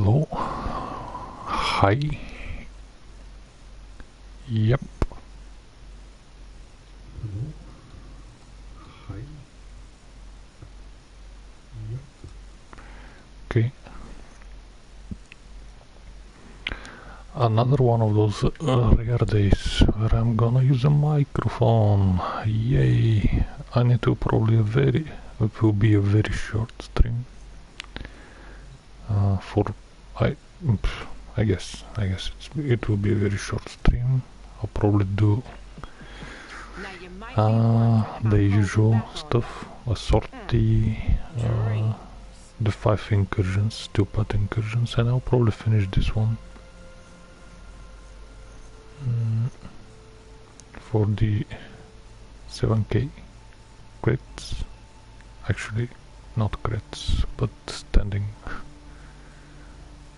Hello. Hi. Yep. Hello. Hi. Yep. Okay. Another one of those rare days where I'm gonna use a microphone. Yay! I need to probably it will be a very short stream. I guess it will be a very short stream. I'll probably do the usual stuff, a sortie, the 5 incursions, 2 path incursions, and I'll probably finish this one for the 7k crits. Actually, not crits, but standing.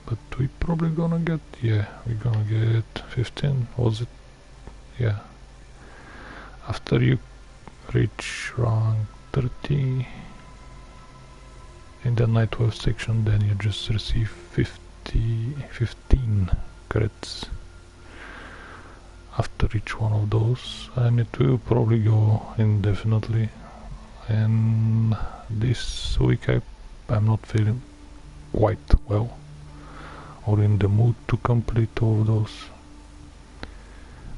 But we probably gonna get, yeah, we're gonna get 15, was it? Yeah. After you reach rank 30 in the night wave section, then you just receive 15 crits after each one of those, and it will probably go indefinitely. And this week I'm not feeling quite well or in the mood to complete all of those.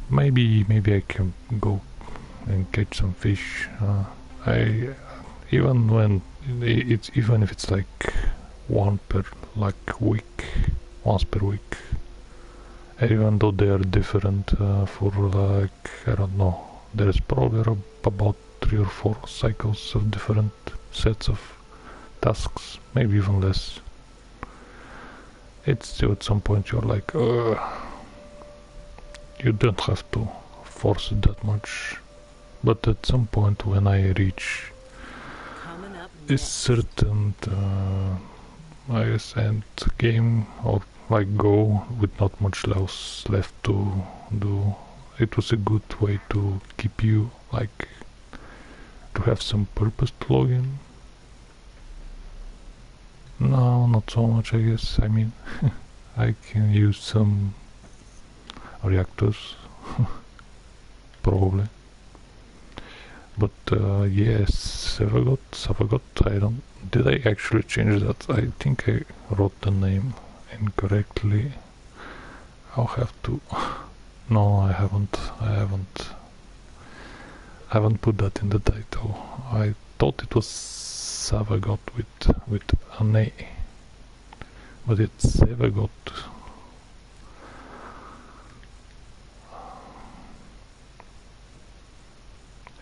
Maybe I can go and catch some fish. Even if it's like once per week, and even though they are different for like, I don't know, there's probably about 3 or 4 cycles of different sets of tasks, maybe even less. It's still at some point you're like, you don't have to force it that much, but at some point when I reach a certain I guess end game, or like go with not much else left to do, it was a good way to keep you, like, to have some purpose to log in. No, not so much, I guess. I mean, I can use some reactors probably, but yes, Savagot, did I actually change that? I think I wrote the name incorrectly. I'll have to, no, I haven't put that in the title. I thought it was Savagot with an A, but it's Savagot.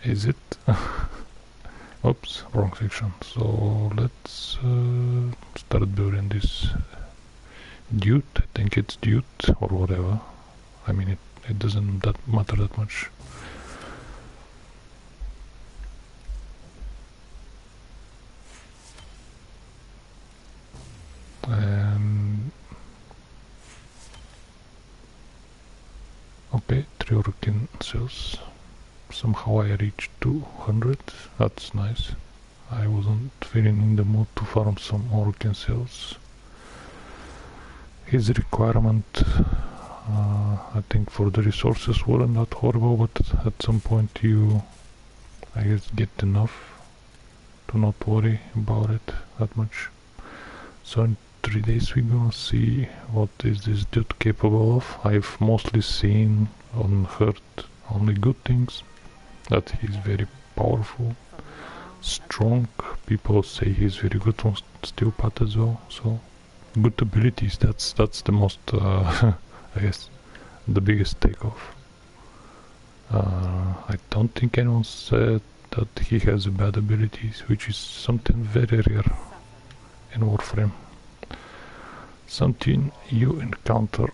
Is it? Oops, wrong section. So let's start building this dude. I think it's dude or whatever. I mean, it doesn't matter that much. Okay, 3 Orkin cells. Somehow I reached 200. That's nice. I wasn't feeling in the mood to farm some Orkin cells. His requirement, I think, for the resources weren't that horrible, but at some point you, I guess, get enough to not worry about it that much. So in 3 days we're gonna see what is this dude capable of. I've mostly seen and heard only good things, that he's very powerful, strong. People say he's very good on steel path as well, so good abilities. That's the most I guess the biggest takeoff. I don't think anyone said that he has bad abilities, which is something very rare in Warframe. Something you encounter,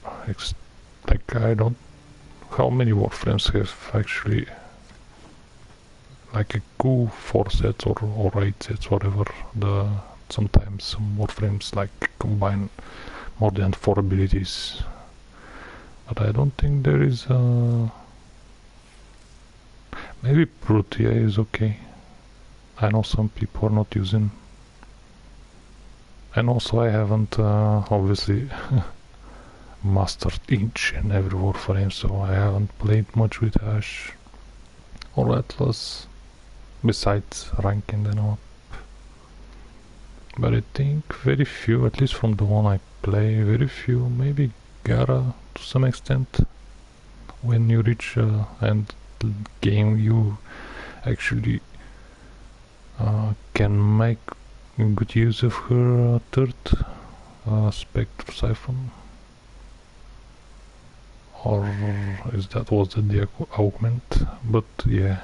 like, I don't, how many Warframes have actually like a cool 4 sets or 8 sets, whatever. Sometimes some Warframes like combine more than 4 abilities, but I don't think there is maybe Protea is okay. I know some people are not using And also I haven't obviously mastered each and every Warframe, so I haven't played much with Ash or Atlas, besides ranking them up. But I think very few, at least from the one I play, very few, maybe Gara to some extent. When you reach end game, you actually can make good use of her third Spectre Siphon. Or is that was the augment? But yeah.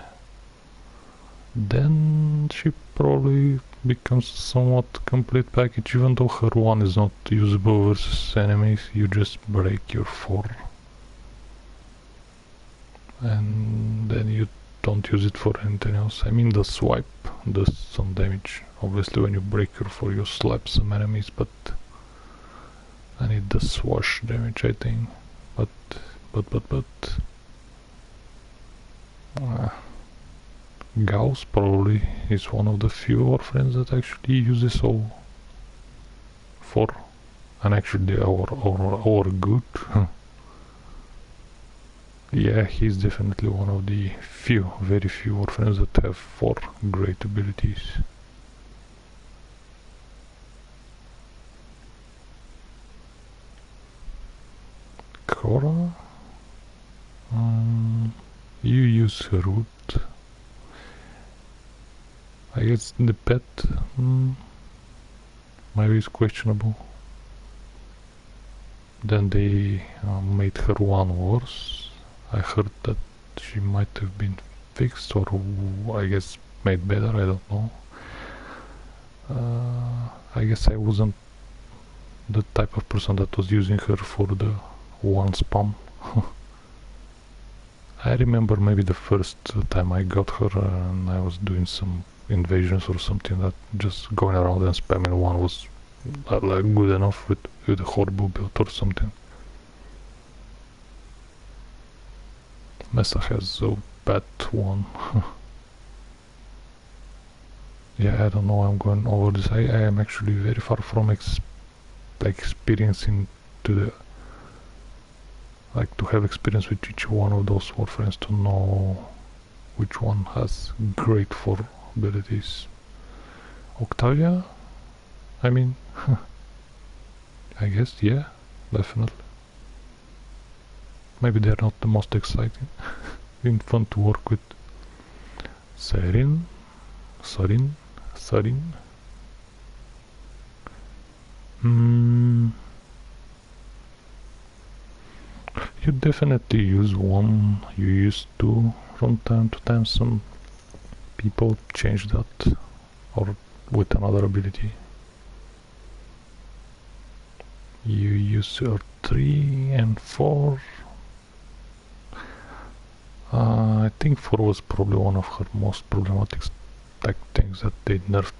Then she probably becomes somewhat complete package, even though her one is not usable versus enemies. You just break your 4 and then you don't use it for anything else. I mean, the swipe does some damage. Obviously when you break your 4 you slap some enemies, but and it does swash damage, I think. But Gauss probably is one of the few Warframes that actually uses all 4, and actually our good. Yeah, he's definitely one of the few, very few Warframes that have 4 great abilities. Cora, you use root. I guess the pet maybe is questionable. Then they made her one worse. I heard that she might have been fixed, or I guess made better, I don't know. I guess I wasn't the type of person that was using her for the one spam. I remember maybe the first time I got her and I was doing some invasions or something, that just going around and spamming one was like good enough with a horrible build or something. Mesa has a bad one. Yeah, I don't know why I'm going over this. I am actually very far from experiencing to the to have experience with each one of those Warframes to know which one has great 4 abilities. Octavia? I mean, I guess, yeah, definitely. Maybe they're not the most exciting. Been fun to work with. Sarin. You definitely use 1, you use 2 from time to time. Some people change that, or with another ability. You use your 3 and 4. I think 4 was probably one of her most problematic things that they nerfed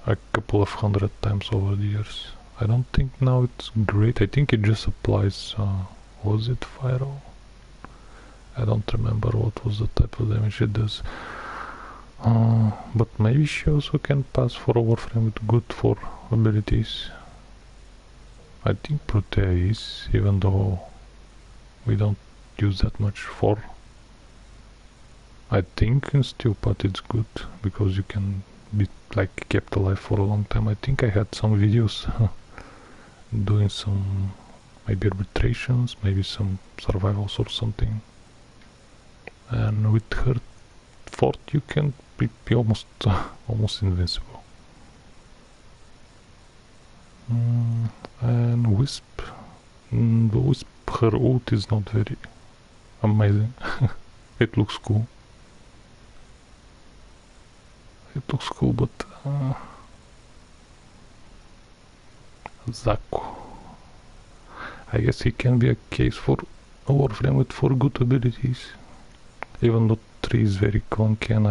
a couple of 100 times over the years. I don't think now it's great. I think it just applies, was it Fyro? I don't remember what was the type of damage it does. But maybe she also can pass for a Warframe with good 4 abilities. I think Protea is, even though we don't use that much 4. I think in Steelpat it's good, because you can be kept alive for a long time. I think I had some videos doing some maybe arbitrations, maybe some survivals or something. And with her 4th you can be almost invincible. And Wisp. The Wisp, her ult is not very amazing. It looks cool. But Zaku, I guess he can be a case for a Warframe with 4 good abilities, even though 3 is very clunky, and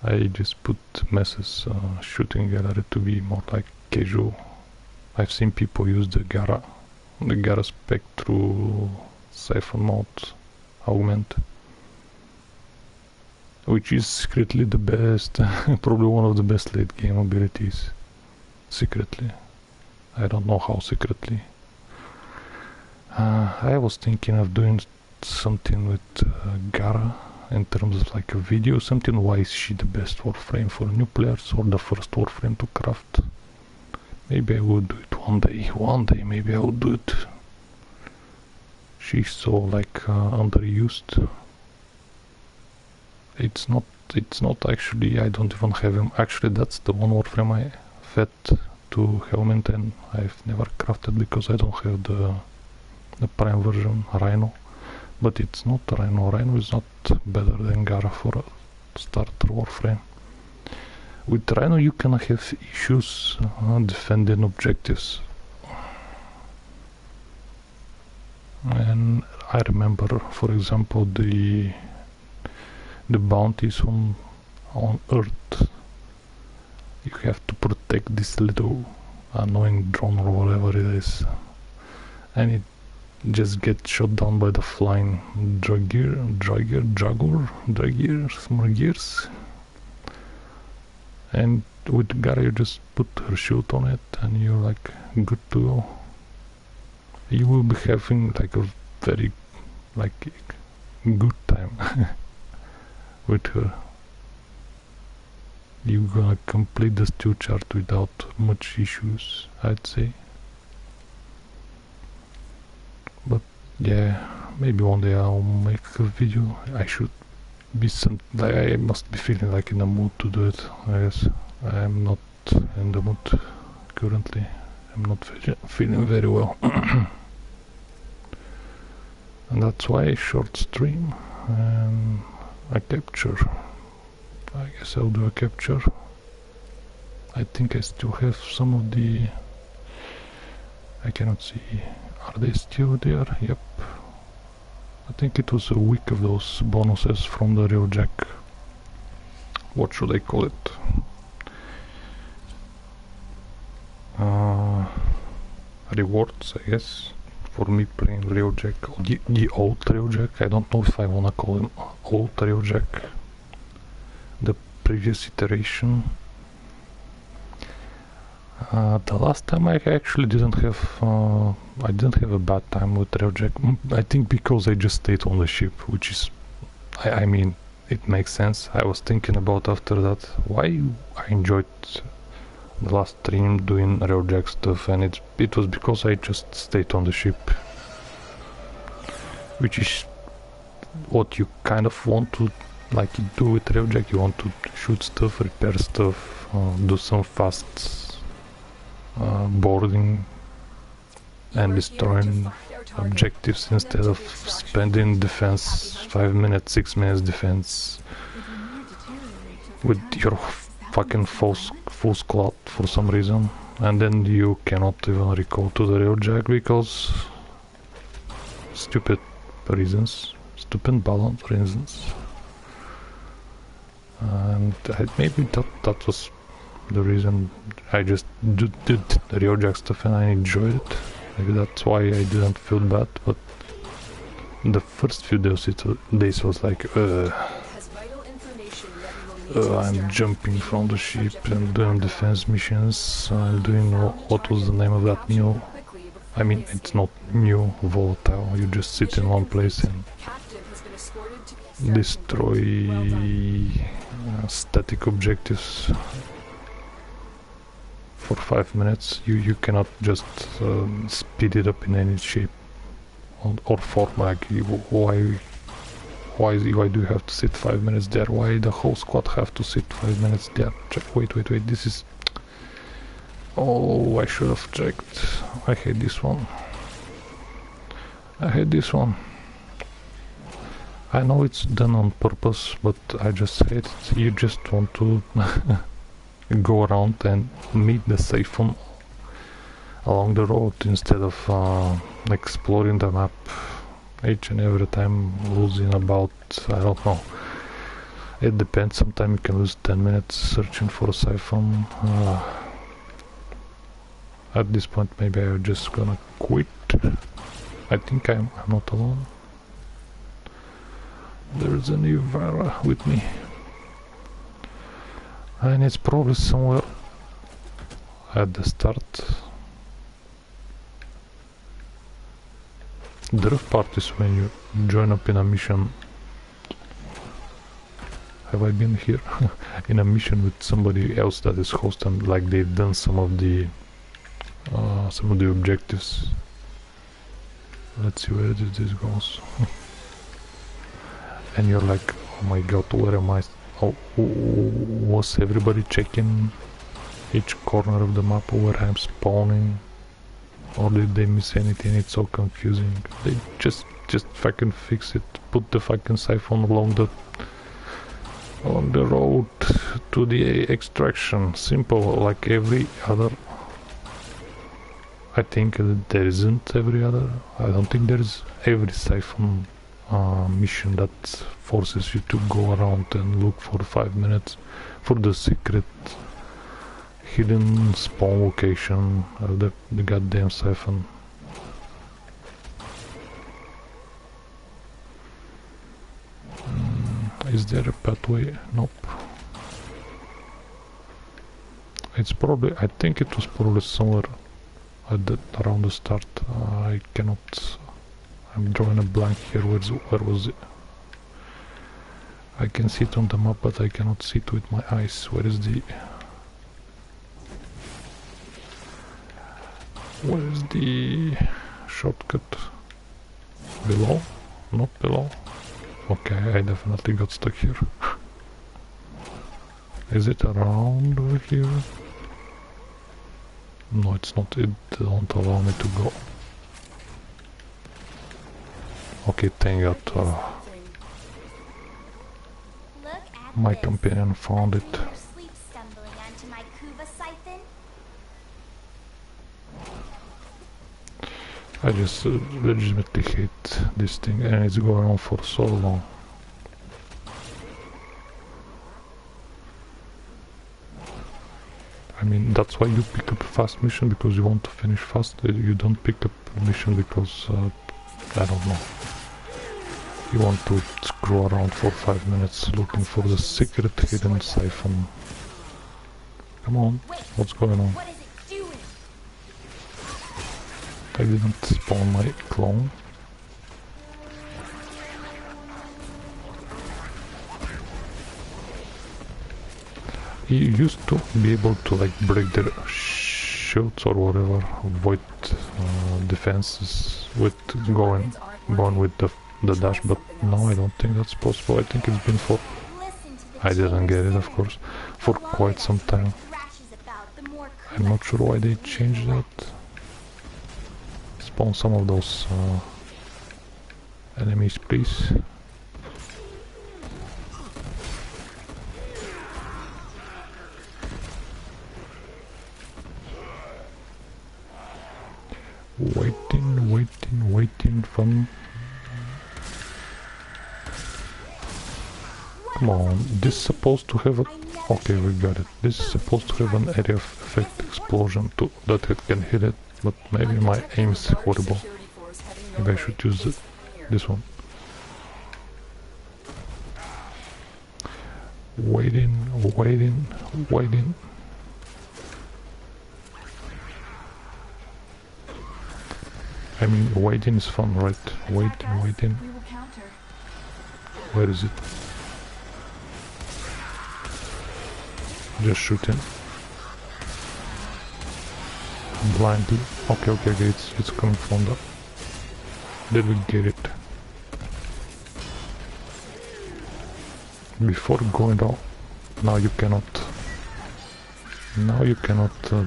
I just put Mess's shooting gallery to be more like casual. I've seen people use the Gara spec through Siphon mode augment, which is secretly the best, probably one of the best late game abilities. secretly. I don't know how secretly. I was thinking of doing something with Gara in terms of like a video, something. Why is she the best Warframe for new players, or the first Warframe to craft? Maybe I will do it one day, maybe I will do it. She's so like underused. It's not actually, I don't even have him. Actually, that's the one Warframe I fed to Helmet, and I've never crafted because I don't have the Prime version Rhino. But it's not Rhino. Rhino is not better than Gara for a starter Warframe. With Rhino you can have issues defending objectives. And I remember, for example, the bounties on Earth. You have to protect this little annoying drone or whatever it is, and it just gets shot down by the flying Dragirs. And with Gara you just put her shield on it and you're like good to go. You will be having like a very like good time with her. You're gonna complete the stew chart without much issues, I'd say. But yeah, maybe one day I'll make a video. I should be I must be feeling like in the mood to do it. I guess I am not in the mood currently. I'm not feeling very well. And that's why a short stream and a capture. I guess I'll do a capture. I think I still have some of the... I cannot see. Are they still there? Yep. I think it was a week of those bonuses from the Railjack. What should I call it? Rewards, I guess, for me playing Railjack. The old Railjack. I don't know if I wanna call him old Railjack. The previous iteration. The last time I actually didn't have a bad time with Railjack. I think because I just stayed on the ship, which is, I mean, it makes sense. I was thinking about after that why I enjoyed the last stream doing Railjack stuff, and it was because I just stayed on the ship, which is what you kind of want to like do with Railjack. You want to shoot stuff, repair stuff, do some fast boarding and destroying objectives instead of spending defense 5 minutes, 6 minutes defense with your fucking full squad for some reason, and then you cannot even recall to the Railjack because stupid reasons, stupid balance reasons. And maybe that was the reason I just did the Railjack stuff and I enjoyed it. Maybe that's why I didn't feel bad, but the first few days was like I'm jumping from the ship and doing defense missions. I'm doing what was the name of that new, I mean it's not new, volatile. You just sit in one place and destroy static objectives for 5 minutes. You cannot just speed it up in any shape or form. Like why do you have to sit 5 minutes there? Why the whole squad have to sit 5 minutes there? Wait, this is... Oh, I should have checked. I hate this one. I know it's done on purpose, but I just hate it. You just want to go around and meet the safe one along the road instead of exploring the map each and every time, losing about, I don't know, it depends. Sometimes you can lose 10 minutes searching for a siphon. At this point maybe I'm just gonna quit. I think I'm not alone. There's a new Vara with me, and it's probably somewhere at the start. The rough part is when you join up in a mission. Have I been here? In a mission with somebody else that is host, and like they've done some of the objectives. Let's see where this goes. And you're like, oh my god, where am I? Oh, was everybody checking each corner of the map where I'm spawning? Or did they miss anything? It's so confusing. They just fucking fix it. Put the fucking siphon along on the road to the extraction. Simple, like every other. I think there isn't every other. I don't think there is every siphon mission that forces you to go around and look for 5 minutes for the secret hidden spawn location of the goddamn siphon. Is there a pathway? Nope. It's probably, I think it was probably somewhere around the start. I cannot, I'm drawing a blank here. Where was it? I can see it on the map, but I cannot see it with my eyes. Where is the shortcut? Below? Not below. Okay, I definitely got stuck here. Is it around here? No, it's not. It don't allow me to go. Okay, thank God. My companion found it. I just legitimately hate this thing, and it's going on for so long. I mean, that's why you pick up a fast mission, because you want to finish fast. You don't pick up a mission because, I don't know, you want to screw around for 5 minutes looking for the secret hidden siphon. Come on, what's going on? I didn't spawn my clone. You used to be able to like break their shields or whatever, avoid defenses with going with the dash, but now I don't think that's possible. I think it's been for, I didn't get it of course, for quite some time. I'm not sure why they changed that. Spawn some of those enemies, please. Waiting from... Come on, this is supposed to have a... Okay, we got it. This is supposed to have an area of effect explosion too, that it can hit it, but maybe my aim is horrible. Maybe I should use this one. Waiting. I mean, waiting is fun, right? Waiting. Where is it? Just shooting. Blindly. Okay, it's coming from the... Did we get it? Before going down. Now you cannot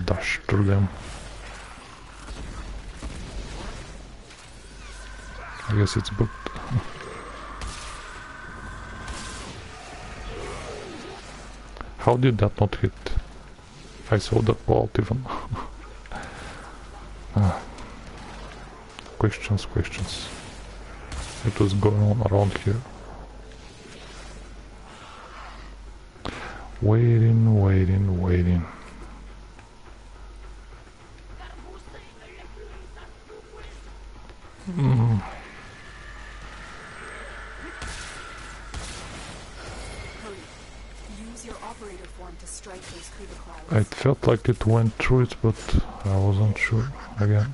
dash through them. I guess it's booked. How did that not hit? I saw the bolt even. Questions. It was going on around here. Waiting. Use your operator form It felt like it went through it, but I wasn't sure again.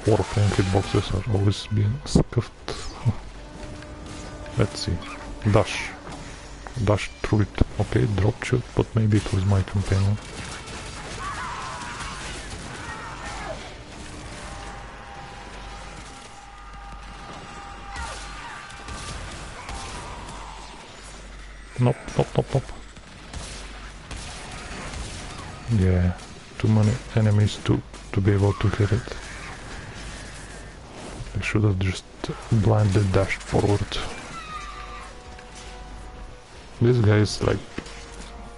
Warframe hitboxes are always being scuffed. Let's see. Dash. Dash through it. Okay, drop shot, but maybe it was my companion. Nope, nope, nope, nope. Yeah, too many enemies to be able to hit it. I should have just blindly dashed forward. This guy is like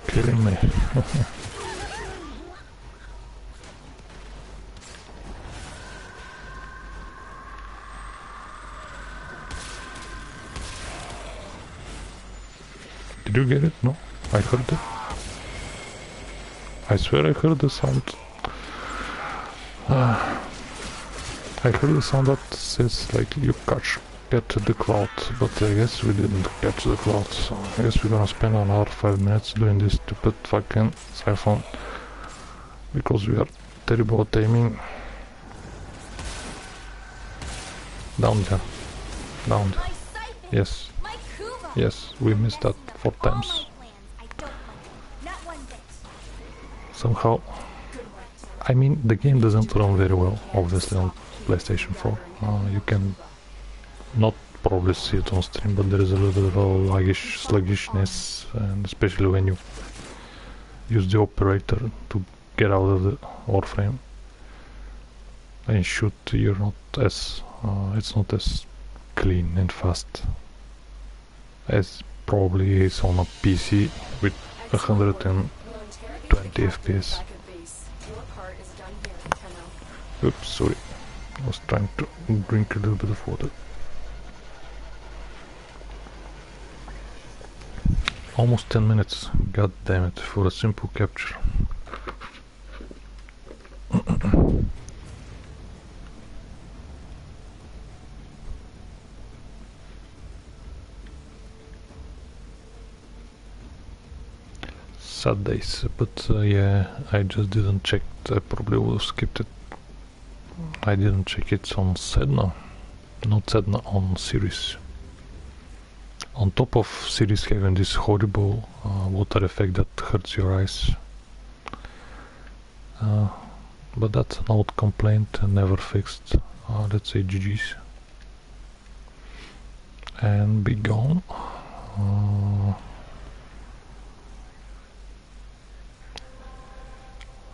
killing me. Did you get it? No? I heard it. I swear I heard the sound. I heard the sound that says like you get to the cloud, but I guess we didn't get to the cloud, so I guess we're gonna spend another 5 minutes doing this stupid fucking siphon because we are terrible at aiming. Down there. Down there. Yes. Yes, we missed that 4 times. Somehow, I mean, the game doesn't run very well, obviously, on PlayStation 4. You can not probably see it on stream, but there is a little bit of sluggishness, and especially when you use the operator to get out of the Warframe and shoot, you're not as it's not as clean and fast as probably is on a PC with 120 FPS. Oops, sorry. I was trying to drink a little bit of water. Almost 10 minutes, god damn it, for a simple capture. Sad days, but yeah, I just didn't check. I probably would have skipped it. I didn't check it on Sedna, not Sedna, on Series. On top of Series having this horrible water effect that hurts your eyes. But that's an old complaint and never fixed. Let's say GG's. And be gone.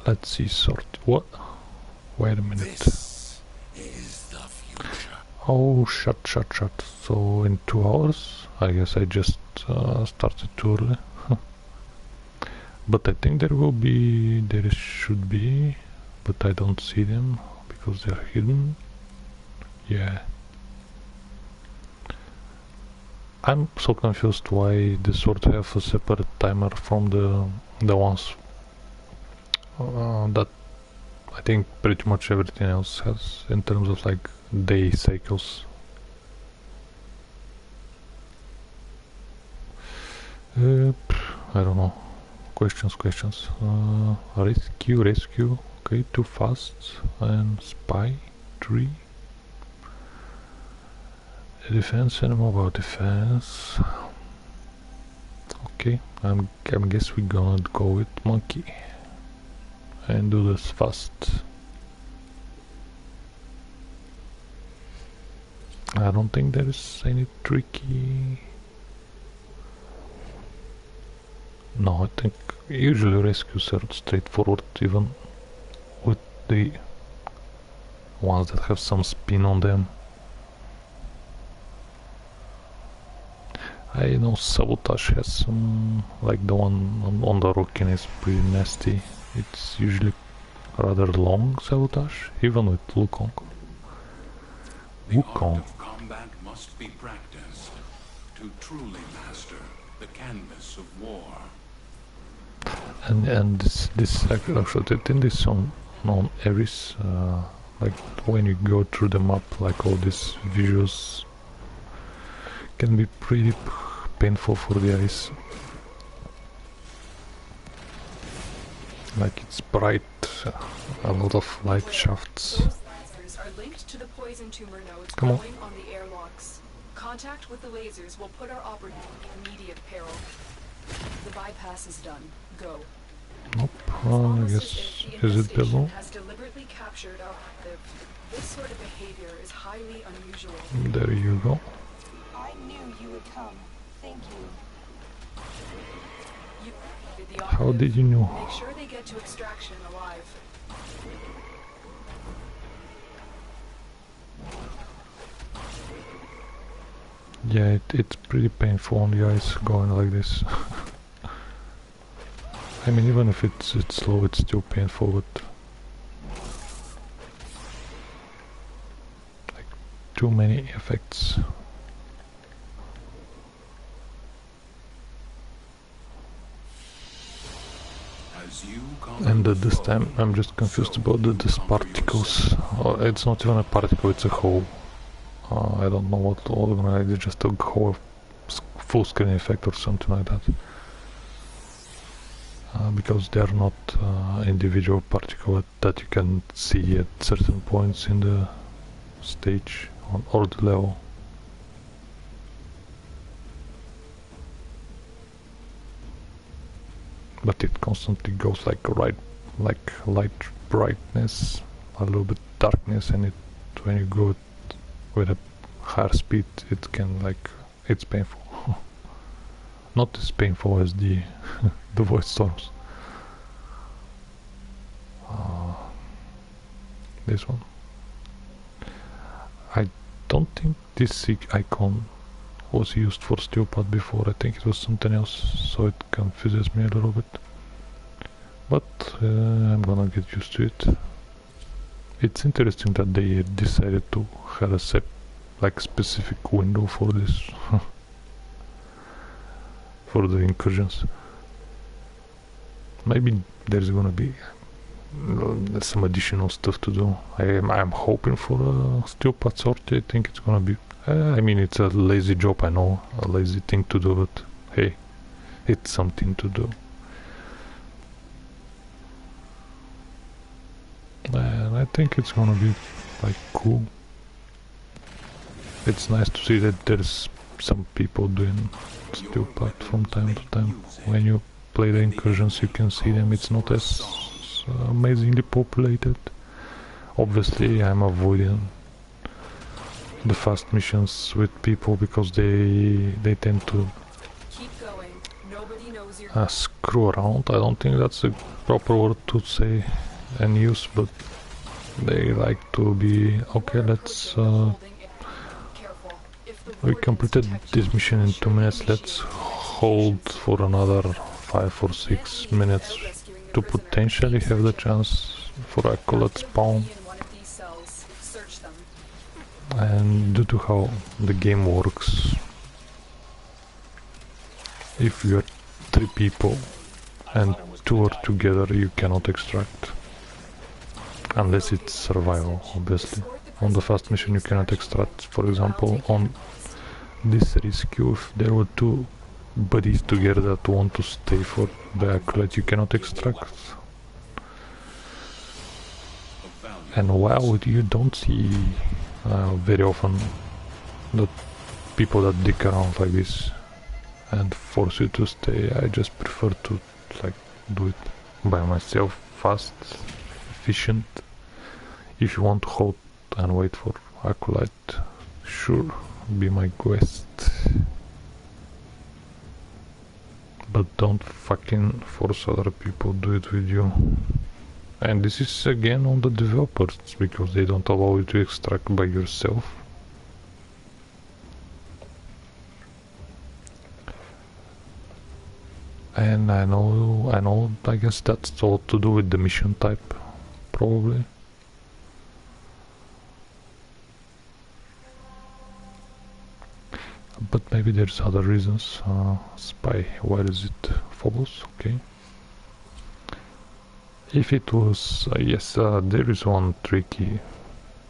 Let's see, what? Wait a minute. This is the future. Oh, shut. So in 2 hours? I guess I just started too early. But I think there should be, but I don't see them because they're hidden. Yeah. I'm so confused why this would have a separate timer from the ones that I think pretty much everything else has in terms of like day cycles. I don't know. Questions. Rescue. Okay, too fast. And spy. 3. Defense and mobile defense. Okay, I guess we're gonna go with monkey and do this fast. I don't think there is any tricky. No, I think usually rescues are straightforward, even with the ones that have some spin on them. I know sabotage has some, like the one on the rocking is pretty nasty. It's usually rather long sabotage, even with Wukong. The art of combat must be practiced to truly master the canvas of war. And this actually in this on Ares, like when you go through the map, like all these visuals can be painful for the eyes. Like it's bright, a lot of light shafts. Those lasers are linked to the poison tumor nodes growing on the airlocks. Contact with the lasers will put our operative in immediate peril. The bypass is done. Go. Nope, I guess, is it below? Has deliberately captured our active. This sort of behavior is highly unusual. There you go. I knew you would come. Thank you. How did you know? Make sure they get to extraction alive. Yeah, it's pretty painful on the eyes going like this. I mean, even if it's slow, it's still painful, but like too many effects. And this time I'm just confused about these particles. It's not even a particle, it's a hole. I don't know what to organize, it's just a whole full screen effect or something like that. Because they're not individual particles that you can see at certain points in the stage or the level. But it constantly goes like light brightness, a little bit darkness, and when you go with a higher speed, it can it's painful. Not as painful as the the void storms. This one. I don't think this icon was used for SteelPad before. I think it was something else, so it confuses me a little bit. But I'm gonna get used to it. It's interesting that they decided to have a specific window for this, for the incursions. Maybe there's gonna be some additional stuff to do. I'm hoping for a SteelPad sortie. I think it's gonna be. I mean, it's a lazy job, I know, a lazy thing to do, but hey, it's something to do. And I think it's gonna be cool. It's nice to see that there's some people doing SteelPad from time to time. When you play the incursions, you can see them. It's not as amazingly populated. Obviously, I'm avoiding the fast missions with people because they tend to screw around. I don't think that's a proper word to say and use, but they like to be okay. Let's we completed this mission in 2 minutes. Let's hold for another 5 or 6 minutes to potentially have the chance for a collet spawn. And due to how the game works, if you are 3 people and 2 are together, you cannot extract. Unless it's survival, obviously. On the fast mission you cannot extract. For example, on this rescue, if there were 2 buddies together that want to stay for the acolyte, you cannot extract. And while you don't see very often the people that dick around like this and force you to stay, I just prefer to do it by myself, fast, efficient. If you want to hold and wait for acolyte, sure, be my guest, but don't fucking force other people to do it with you. And this is again on the developers, because they don't allow you to extract by yourself. And I know, I guess that's all to do with the mission type, probably. But maybe there's other reasons. Spy, where is it? Phobos, okay. If it was, yes, there is one tricky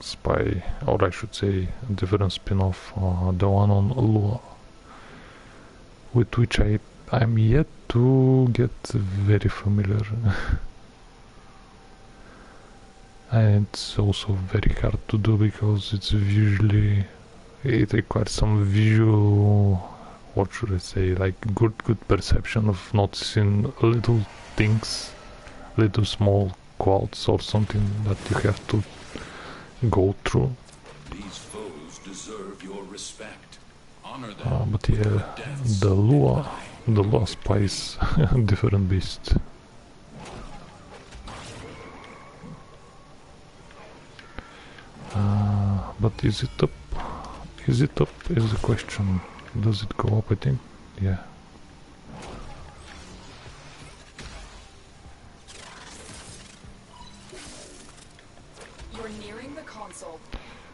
spy, or I should say, different spin-off, the one on Lua. with which I'm yet to get very familiar. And it's also very hard to do because it requires some visual, what should I say, like good perception of noticing little things, little small quotes or something that you have to go through. These foes deserve your respect. Honor them. But yeah, the Lua spy is a different beast. But is it up? Is it up is the question. Does it go up, I think? Yeah. You're nearing the console.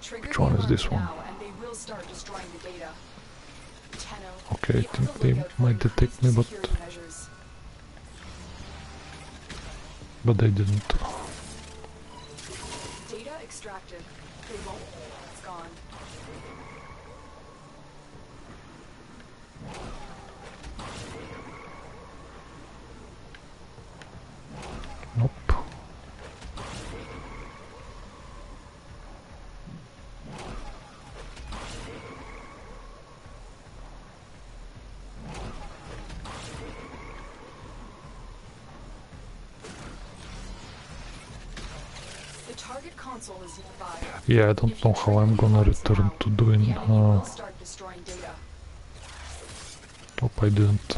Trigger Which one is this one? now and they will start destroying the data. Tenno, Okay, I think they might detect me, but they didn't. Data extracted. They won't. It's gone. Nope. The target console is nearby. Yeah, I don't know how I'm gonna return to doing. Start destroying data. Hope I didn't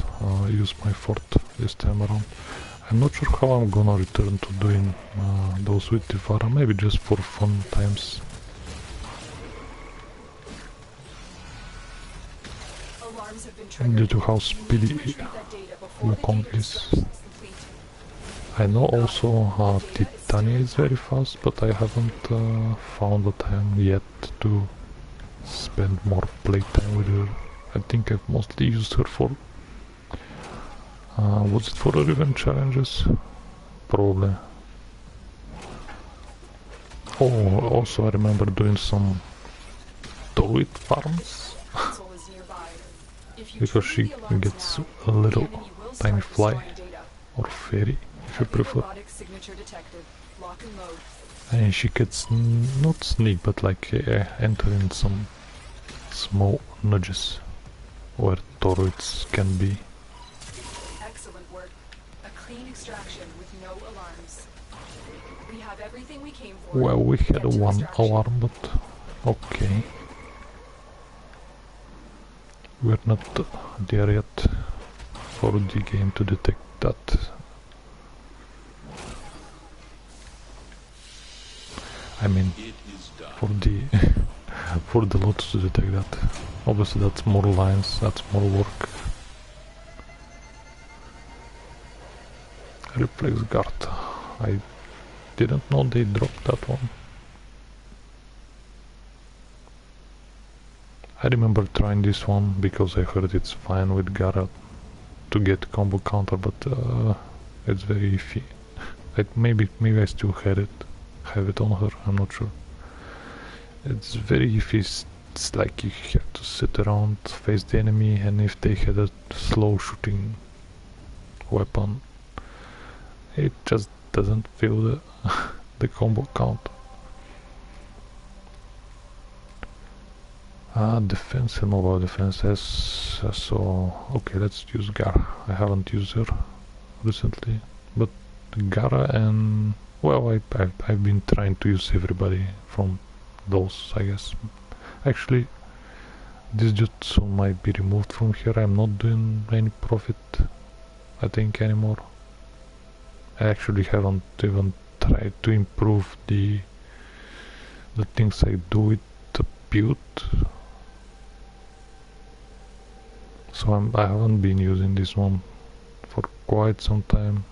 use my fort this time around. I'm not sure how I'm gonna return to doing those with Tivara, maybe just for fun times. Alarms have been triggered. Due to how speedy Wukong is. I know also Titania is very fast, but I haven't found the time yet to spend more playtime with her. I think I've mostly used her for... was it for the revenge challenges? Probably. Oh, also I remember doing some druid farms. Because she gets a little tiny fly, or fairy if you prefer. And she gets not sneak, but like enter in some small nudges where druids can be. Excellent work. A clean extraction with no alarms. We have everything we came for. Well, we had one alarm, but okay. We're not there yet for the game to detect that. I mean, for the for the lots to detect that. Obviously, that's more lines, that's more work. Reflex guard. I didn't know they dropped that one. I remember trying this one because I heard it's fine with Gara to get combo counter, but it's very iffy. Maybe I still have it on her. I'm not sure. It's very iffy. It's like you have to sit around, face the enemy, and if they had a slow shooting weapon, it just doesn't feel the the combo count. Defense and mobile defense, yes, so okay, let's use Gara. I haven't used her recently, but Gara and, well, I've been trying to use everybody from those, I guess. Actually, this jutsu might be removed from here. I'm not doing any profit, I think, anymore. I actually haven't even tried to improve the things I do with the build. So I haven't been using this one for quite some time.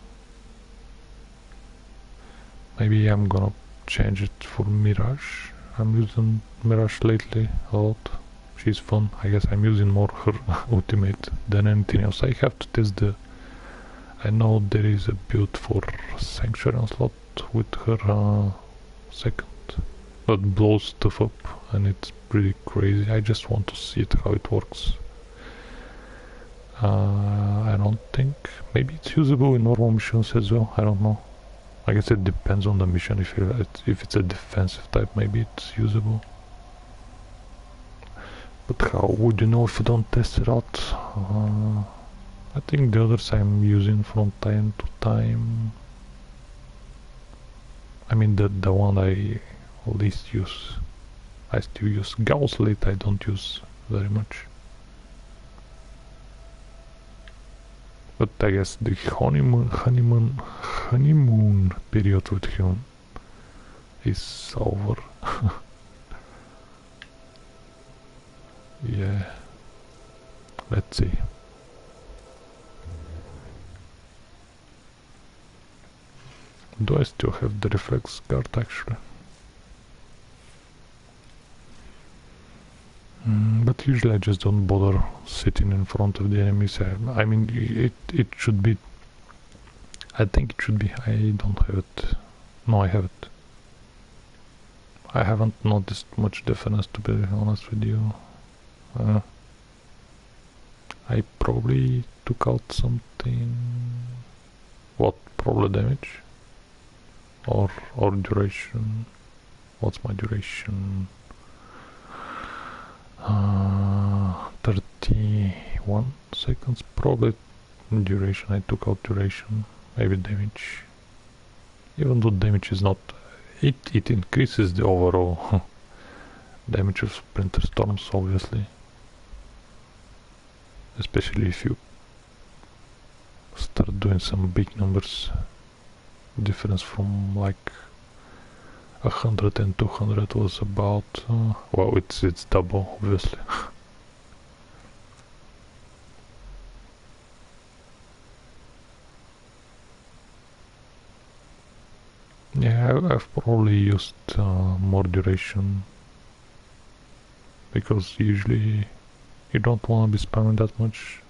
Maybe I'm gonna change it for Mirage. I'm using Mirage lately a lot. She's fun. I guess I'm using more her ultimate than anything else. I have to test the... I know there is a build for Sanctuary Onslaught with her second that blows stuff up, and it's pretty crazy. I just want to see it, how it works. I don't think. Maybe it's usable in normal missions as well. I don't know. I guess it depends on the mission. If it's a defensive type, maybe it's usable. But how would you know if you don't test it out? I think the others I'm using from time to time. I mean the one I least use. I still use Gausslet. I don't use very much. But I guess the honeymoon period with him is over. Yeah. Let's see. Do I still have the reflex guard actually? But usually I just don't bother sitting in front of the enemies. I mean, it should be. I think it should be. I don't have it. No, I have it. I haven't noticed much difference, to be honest with you. I probably took out something. What? Probably damage? Or duration? What's my duration? 31 seconds, probably duration. I took out duration, maybe damage. Even though damage is not, it increases the overall damage of Splinter Storms, obviously. Especially if you start doing some big numbers. Difference from like 100 and 200 was about, well, it's double, obviously. Yeah, I've probably used more duration, because usually you don't want to be spamming that much.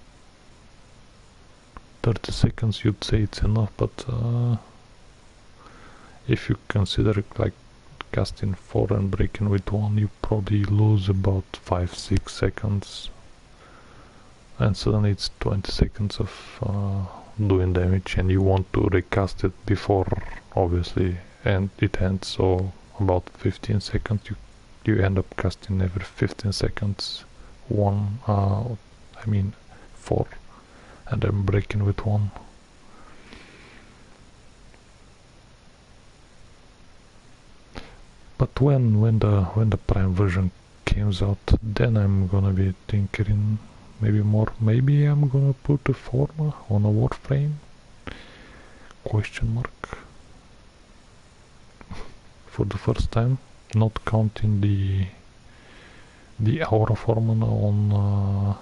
30 seconds you'd say it's enough, but if you consider it like casting 4 and breaking with 1, you probably lose about 5-6 seconds, and suddenly it's 20 seconds of doing damage, and you want to recast it before, obviously, and it ends. So about 15 seconds you end up casting every 15 seconds 4, and then breaking with 1. But when the Prime version comes out, then I'm gonna be thinking maybe more. Maybe I'm gonna put a Forma on a Warframe? Question mark. For the first time, not counting the Aura Forma on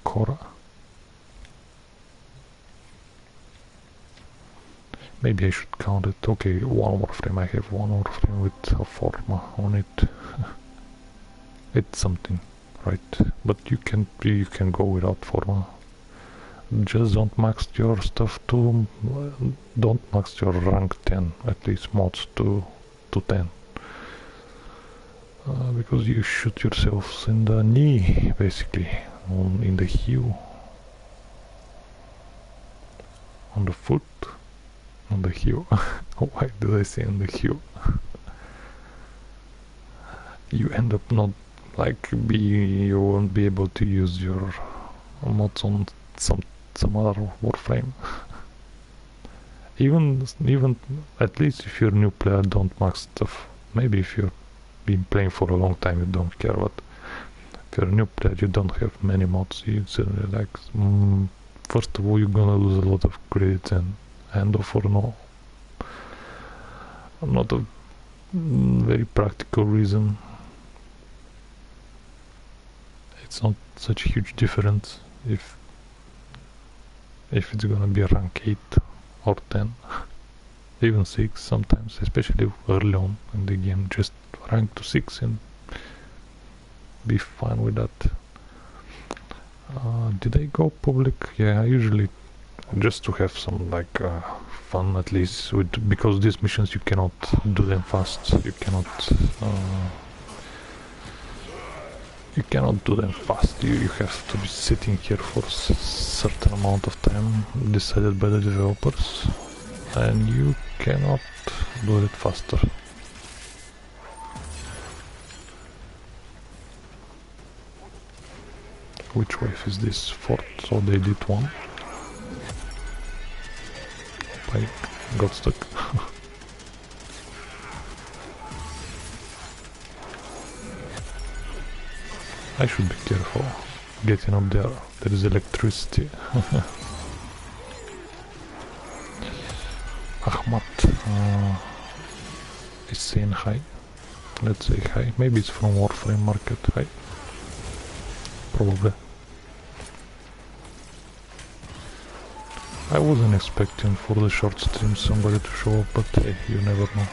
Korra. Maybe I should count it. Okay, one Warframe. I have one Warframe with a Forma on it. It's something, right? But you can go without Forma. Just don't max your stuff to. Don't max your rank 10. At least mods to 10. Because you shoot yourselves in the knee, basically, in the heel, on the foot. On the heel. Why do I say on the heel? You end up not like you won't be able to use your mods on some other Warframe. even at least if you're a new player, don't max stuff. Maybe if you've been playing for a long time, you don't care. But if you're a new player, you don't have many mods. You suddenly like, first of all, you're gonna lose a lot of credits, and for not a very practical reason. It's not such a huge difference if it's gonna be a rank 8 or 10, even 6 sometimes, especially early on in the game. Just rank to 6 and be fine with that. Did I go public? Yeah, I usually, just to have some like fun at least, because these missions you cannot do them fast. You cannot You cannot do them fast. You have to be sitting here for certain amount of time decided by the developers, and you cannot do it faster. Which wave is this? Fourth, so they did one. I got stuck. I should be careful getting up there. There is electricity. Ahmad is saying hi. Let's say hi. Maybe it's from Warframe Market. Hi. Probably. I wasn't expecting for the short stream somebody to show up, but hey, you never know.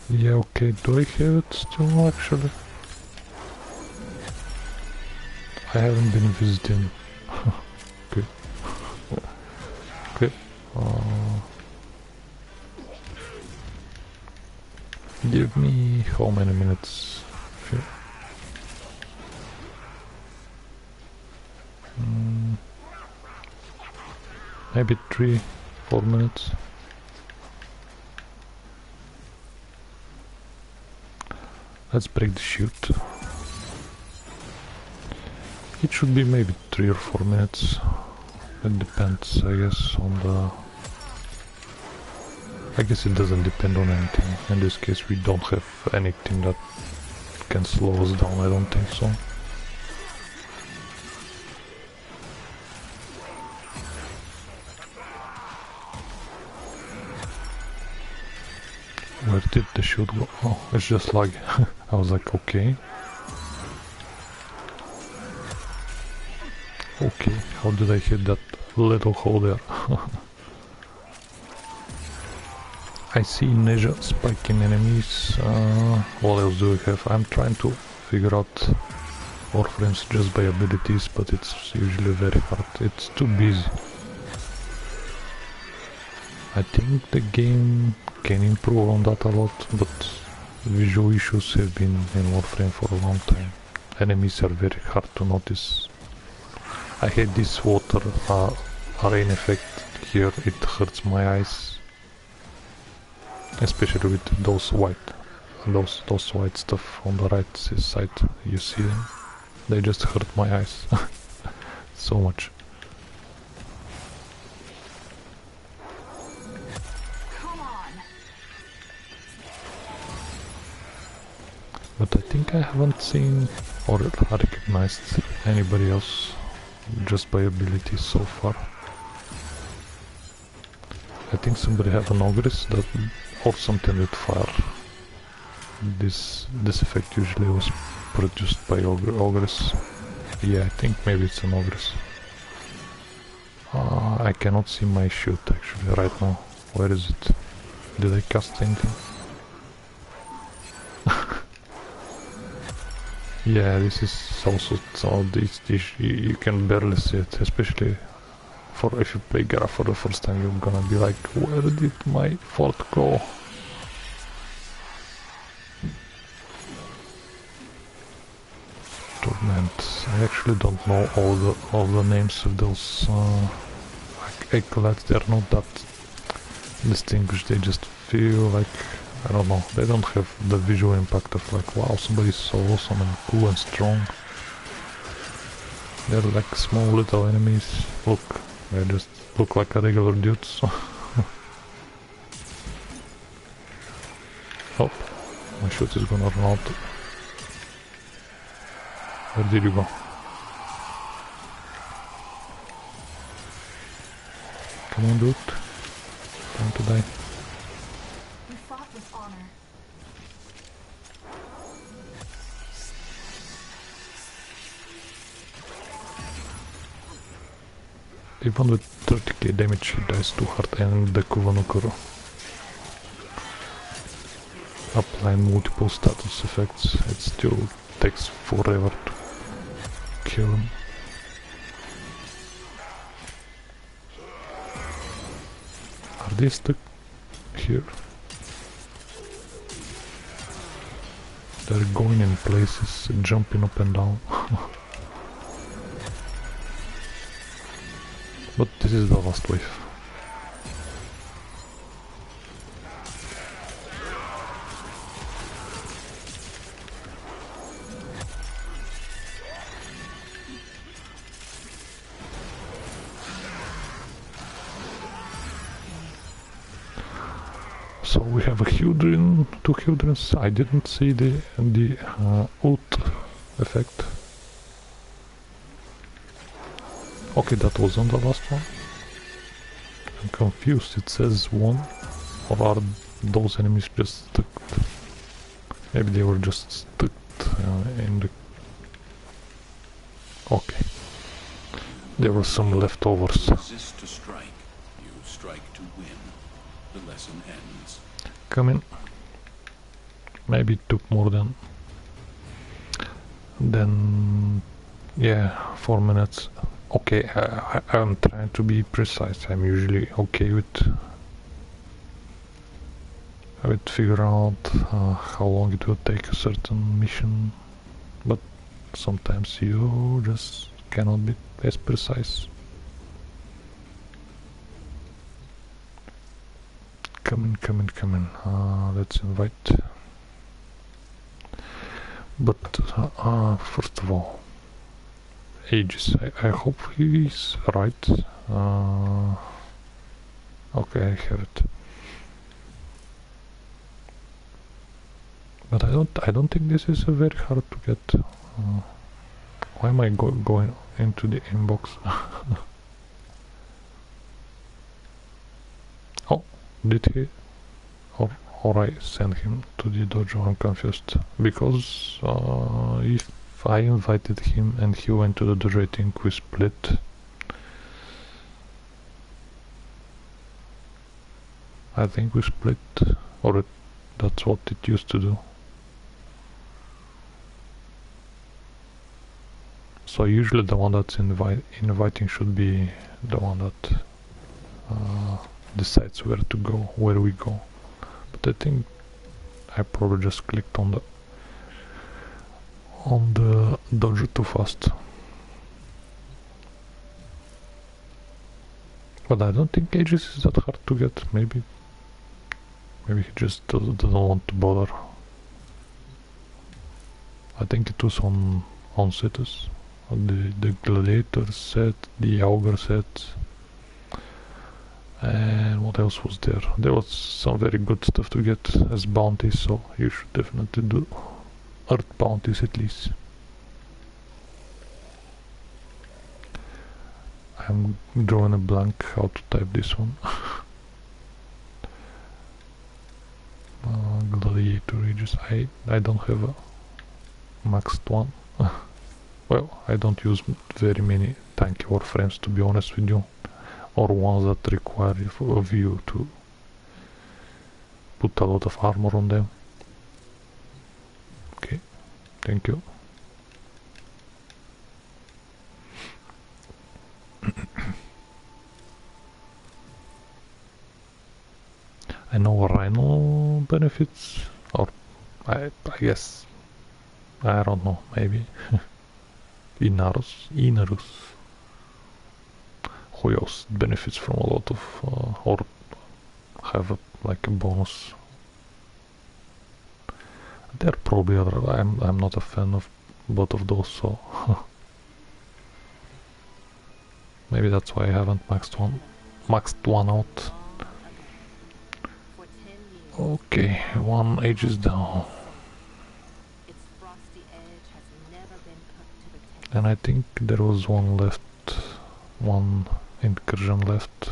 Yeah, okay, do I have it still actually? I haven't been visiting. Okay. Okay. Give me how many minutes? Maybe 3-4 minutes. Let's break the chute. It should be maybe 3 or 4 minutes. It depends, I guess, on the... I guess it doesn't depend on anything. In this case we don't have anything that can slow us down, I don't think so. Where did the chute go? Oh, it's just like... I was like, okay. Okay, how did I hit that little hole there? I see Ninja spiking enemies. What else do we have? I'm trying to figure out Warframes just by abilities, but it's usually very hard. It's too busy. I think the game can improve on that a lot, but visual issues have been in Warframe for a long time. Enemies are very hard to notice. I hate this water rain effect here, it hurts my eyes. Especially with those white stuff on the right side, you see them? They just hurt my eyes so much. Come on. But I think I haven't seen or recognized anybody else just by ability so far. I think somebody had an ogress that, or something with fire. This effect usually was produced by ogress. Yeah, I think maybe it's an ogress. I cannot see my chute actually right now. Where is it? Did I cast anything? Yeah, this is also some of these you can barely see it, especially for if you play Gara for the first time, you're gonna be like, where did my fort go? Torment. I actually don't know all the names of those acolytes. They're not that distinguished. They just feel like, I don't know, they don't have the visual impact of like, wow, somebody's so awesome and cool and strong. They're like small little enemies. Look, they just look like a regular dudes. Oh, my chute is gonna run out. Where did you go? Come on, dude. Time to die. We fought with honor. Even with 30k damage he dies too hard, and the Kuvanukuru. Applying multiple status effects, it still takes forever to kill him. they stuck here? They're going in places, jumping up and down. But this is the last wave. So we have a Hydrin, 2 Hydrins. I didn't see the ult effect. Okay, that wasn't the last one. I'm confused, it says 1. Or are those enemies just stuck? Maybe they were just stuck in the... Okay. There were some leftovers. Resist to strike. You strike to win. The lesson ends. Come in. Maybe it took more than... yeah, 4 minutes. Okay, I'm trying to be precise. I'm usually okay with figure out how long it will take a certain mission, but sometimes you just cannot be as precise. Come in. Let's invite. But first of all, Aegis. I hope he's right. Okay, I have it. But I don't think this is very hard to get. Why am I going into the inbox? Oh, did he? Or I sent him to the dojo? I'm confused. Because if I invited him and he went to the dojo, I think we split. I think we split, or that's what it used to do. So usually the one that's inviting should be the one that decides where to go, where we go. But I think I probably just clicked on the dojo too fast. But I don't think Aegis is that hard to get. Maybe he just doesn't want to bother. I think it was on Cetus. The gladiator set, the augur set, and what else was there? There was some very good stuff to get as bounties, so you should definitely do earth bounties at least. I'm drawing a blank how to type this one. Gladiator Aegis. I don't have a maxed one. Well, I don't use very many tanky warframes, to be honest with you, or ones that require of you to put a lot of armor on them. Okay, thank you. I know Rhino benefits, or I guess, I don't know, maybe. Inarus. Who else benefits from a lot of, or have like a bonus? There are probably other. I'm not a fan of both of those, so maybe that's why I haven't maxed one out. Okay, one Aegis down. And I think there was one left, one incursion left.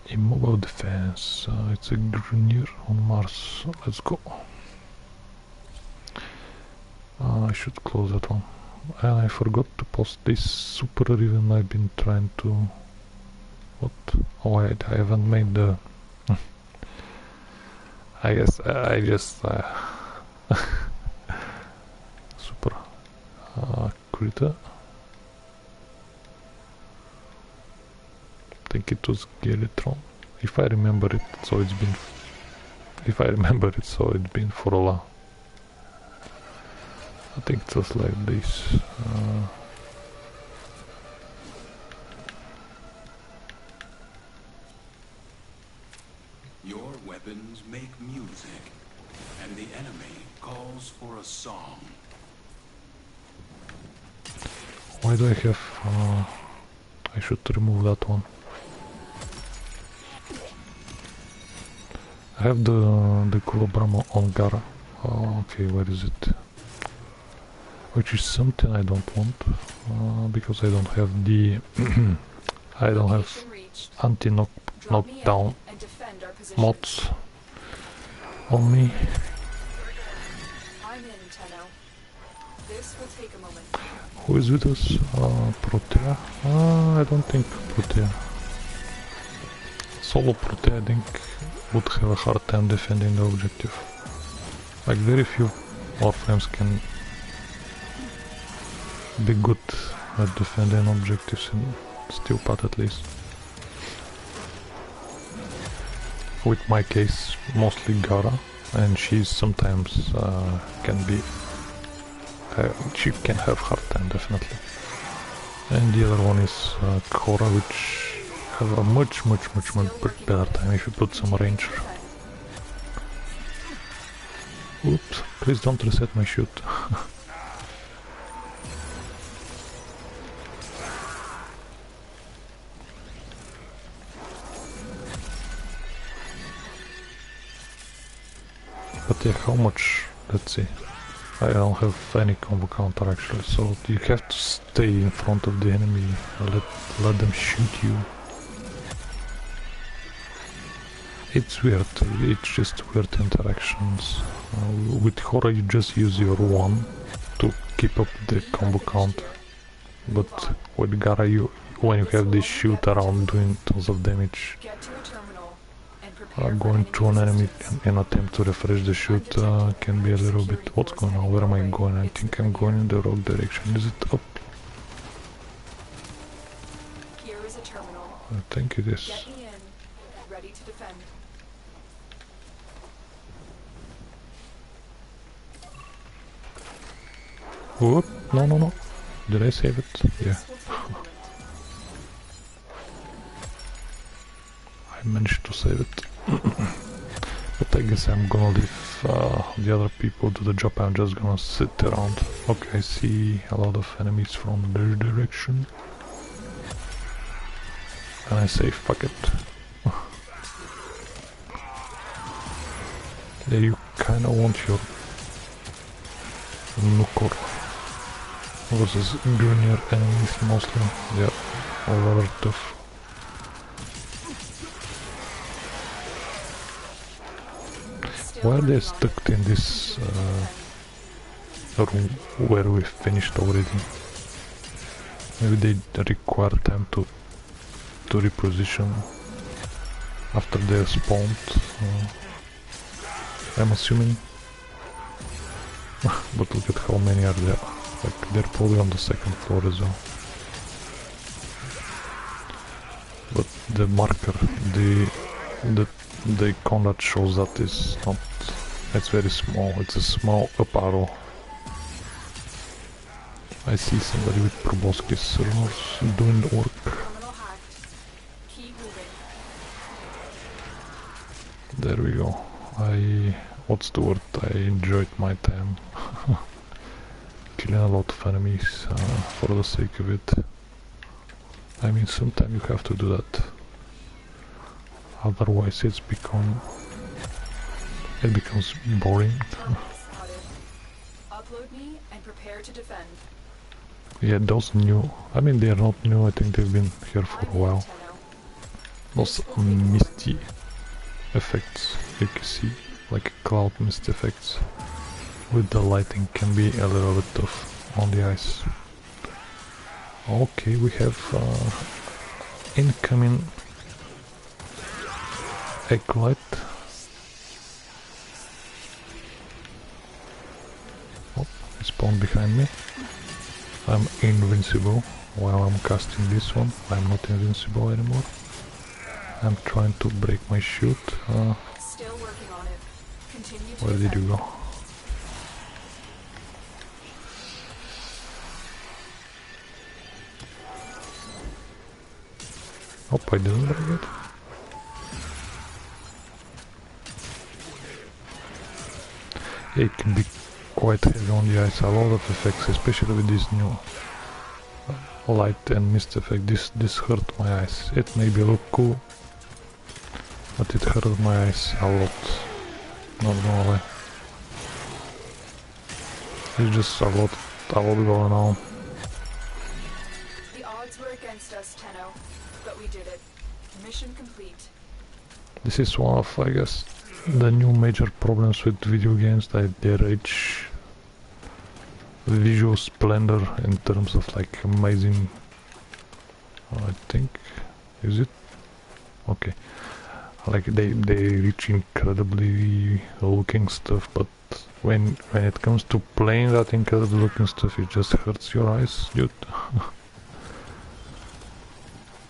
Immobile defense, it's a Grenier on Mars, let's go. I should close that one. And I forgot to post this super even I've been trying to... What? Oh, I haven't made the... I guess I just super critter. think it was Geritron. If I remember it, so it's been... If I remember it, so it's been for a while. I think it was like this. Your weapons make music, and the enemy calls for a song. Why do I have... I should remove that one. I have the Kulabram on Gara. Oh, okay, where is it? Which is something I don't want, because I don't have the... I don't have anti-knockdown mods on me. I'm in, Tenno. This will take a moment. Who is with us? Protea? I don't think Protea. Solo Protea, I think, would have a hard time defending the objective. Like, very few Warframes can be good at defending objectives in steel path at least. With my case, mostly Gara, and she sometimes can be... she can have hard time, definitely. And the other one is Khora, which have a much better time if you put some range. Oops, please don't reset my shoot. But yeah, how much? Let's see. I don't have any combo counter actually, so you have to stay in front of the enemy and let them shoot you. It's weird, it's just weird interactions. With Khora you just use your 1 to keep up the combo count, but with Gara when you have this shoot around doing tons of damage, going to an enemy and attempt to refresh the shoot can be a little bit... What's going on? Where am I going? I think I'm going in the wrong direction. Is it up? Here is a terminal. I think it is. Get me in. Ready to defend. Whoop! No. Did I save it? Yeah. I managed to save it. But I guess I'm gonna leave the other people to the job. I'm just gonna sit around. Okay, I see a lot of enemies from their direction. And I say fuck it. Yeah, you kinda want your Nukor versus Grunier enemies mostly. Yeah, all rather tough. Why are they stuck in this room where we finished already? Maybe they require time to reposition after they're spawned. I'm assuming. But look at how many are there. Like, they're probably on the second floor as well. But the marker, the icon that shows that is not... It's very small, it's a small up arrow. I see somebody with proboscis doing the work. There we go. What's the word? I enjoyed my time. Killing a lot of enemies for the sake of it. I mean, sometimes you have to do that. Otherwise it becomes boring. Upload me and prepare to defend. Yeah, those new, I mean they are not new, I think they've been here for a while. Those misty effects you can see, like cloud mist effects with the lighting can be a little bit tough on the ice. Okay, we have incoming Acolyte. Oh, he spawned behind me. I'm invincible while I'm casting this one. I'm not invincible anymore. I'm trying to break my shield. Still working on it. Continue to Where did you defend. go? Hope I didn't break it. Yeah, it can be quite heavy on the eyes. A lot of effects, especially with this new light and mist effect. This hurt my eyes. It maybe look cool, but it hurt my eyes a lot. Not gonna lie. It's just a lot going on. The odds were against us, Tenno, but we did it. Mission complete. This is one of, I guess, the new major problems with video games, that they reach visual splendor in terms of like amazing. I think, is it? Okay. Like they reach incredibly looking stuff, but when it comes to playing that incredibly looking stuff, it just hurts your eyes, dude.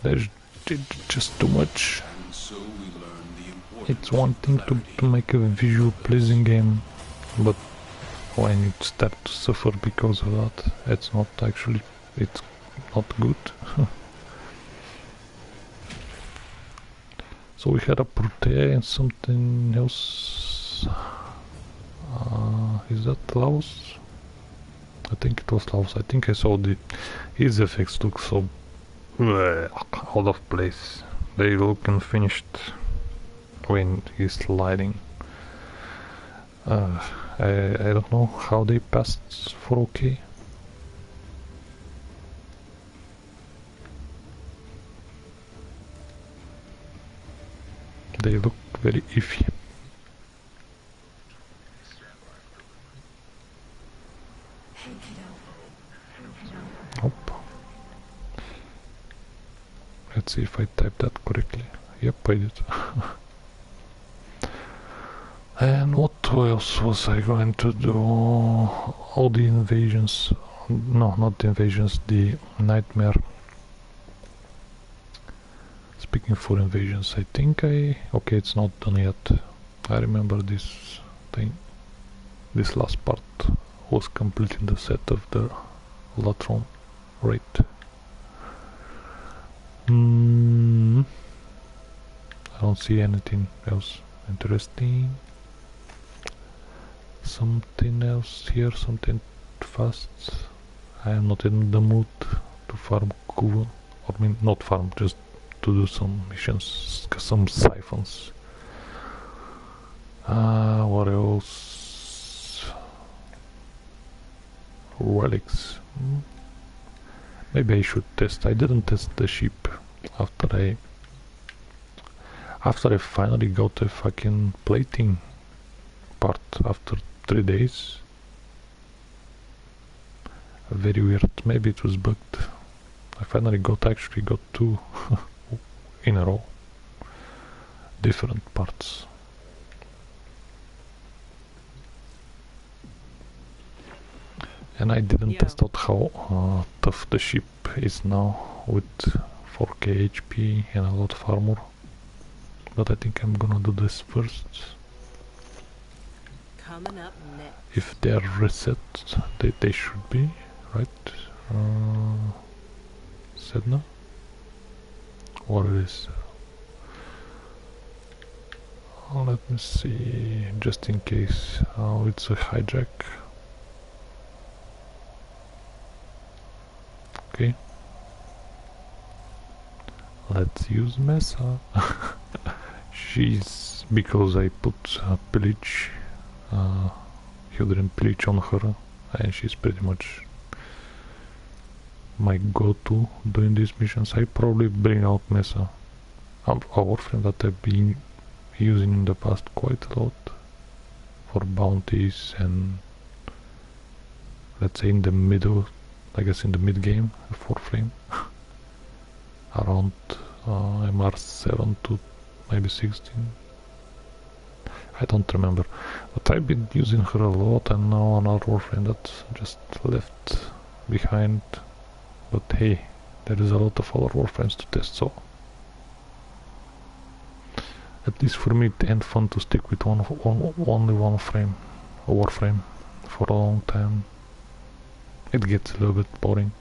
There's just too much. And so we learn the importance It's one of thing clarity. to make a visual pleasing game, but when you start to suffer because of that, it's not good. So we had a Protea and something else. Is that Laos? I think it was Laos. I think I saw his effects look so out of place. They look unfinished when he's sliding. I don't know how they passed for okay. They look very iffy. Nope. Let's see if I typed that correctly. Yep, I did. And what else was I going to do? All the invasions. No, not the invasions, the nightmare. Speaking for invasions, I think okay, it's not done yet. I remember this thing. This last part was completing the set of the Latron raid. I don't see anything else interesting. Something else here, something fast. I am not in the mood to farm Kuva. I mean, not farm, just to do some missions, some siphons. What else? Relics. Maybe I should test. I didn't test the ship after I finally got the fucking plating part after 3 days. Very weird. Maybe it was bugged. I finally actually got 2 in a row. Different parts. And I didn't test out how tough the ship is now with 4k HP and a lot of armor. But I think I'm gonna do this first. Coming up next. If they're reset, they should be, right? Sedna? What it is? Let me see, just in case. Oh, it's a hijack. Okay. Let's use Mesa. She's, because I put pillage, Hydran pillage on her, and she's pretty much my go-to doing these missions. I probably bring out Mesa, a Warframe that I've been using in the past quite a lot for bounties and, let's say, in the middle, I guess in the mid game, Warframe, around MR7 to maybe 16. I don't remember, but I've been using her a lot, and now another Warframe that just left behind. But hey, there is a lot of other Warframes to test, so At least for me it ain't fun to stick with only one frame, a Warframe, for a long time. It gets a little bit boring.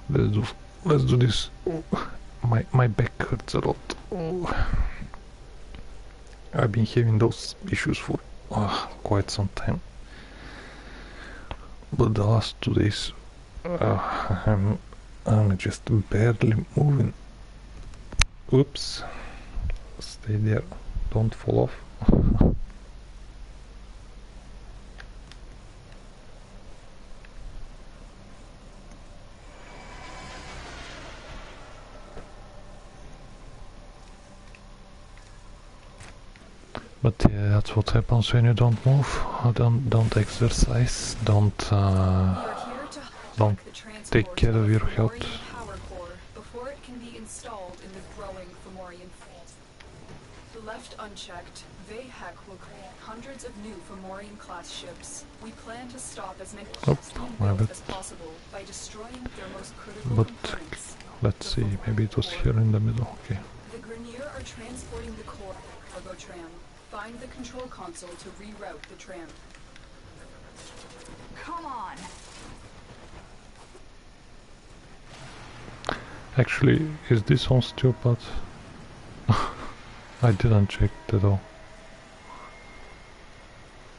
Let's do this. My back hurts a lot. I've been having those issues for quite some time. But the last 2 days I'm just barely moving. Oops. Stay there. Don't fall off. But yeah, that's what happens when you don't move, don't exercise, don't take care of your health. Before it can be installed in the growing Fomorian fleet. Left unchecked, Railjack will create hundreds of new Fomorian-class ships. We plan to stop as many ships as possible by destroying their most critical components. Let's see, maybe it was here in the middle. Okay. The Grenier are transporting the core cargo tram. Find the control console to reroute the tram. Come on. Actually, is this on stupid? I didn't check at all.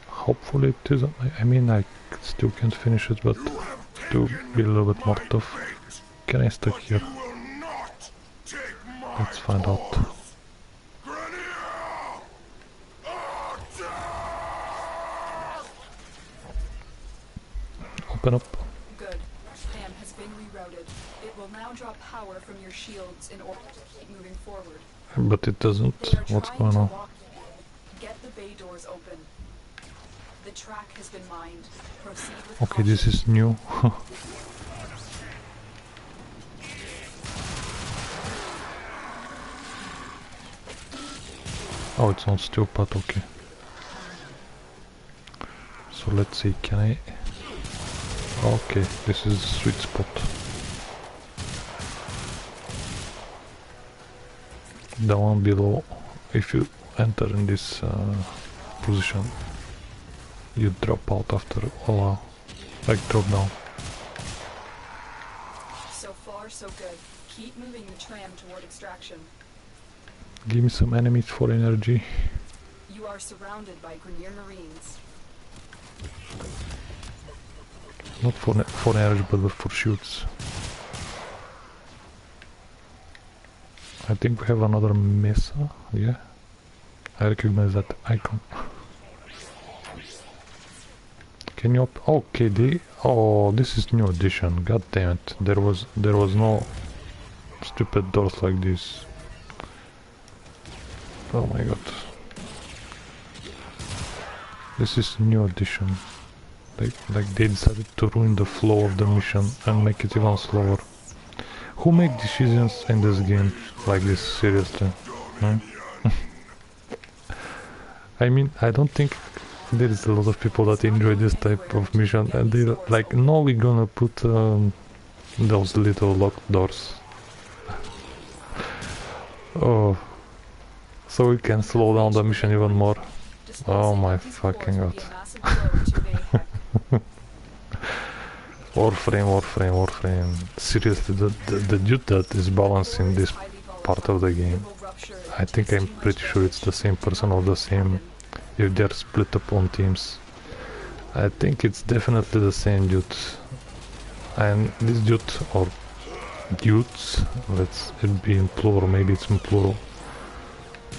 Hopefully it isn't. I mean, I still can't finish it, but to be a little bit more tough. Can I stick here? Let's find out. Open up. Good. Tram has been rerouted. It will now draw power from your shields in order to keep moving forward. But it doesn't. What's going on? Get the bay doors open. The track has been mined. Proceed with okay, this is new. Oh, it's on stupid, okay. So let's see, can I... Okay, this is a sweet spot. The one below, if you enter in this position, you drop out after a while, like drop down. So far, so good. Keep moving the tram toward extraction. Give me some enemies for energy. You are surrounded by Grenier Marines. Not for energy, but for shoots. I think we have another mesa, yeah. I recognize that icon. Can you okay, oh, this is new edition. God damn it. There was no stupid doors like this. Oh my god. This is new edition. Like they decided to ruin the flow of the mission and make it even slower. Who make decisions in this game like this, seriously? Hmm? I mean, I don't think there is a lot of people that enjoy this type of mission, and they're like, no, we're gonna put those little locked doors. Oh, so we can slow down the mission even more. Oh my fucking god. Warframe. Seriously, the dude that is balancing this part of the game, I think I'm pretty sure it's the same person or the same, if they're split up on teams. I think it's definitely the same dude. And this dude, or dudes, let's it be in plural, maybe it's in plural,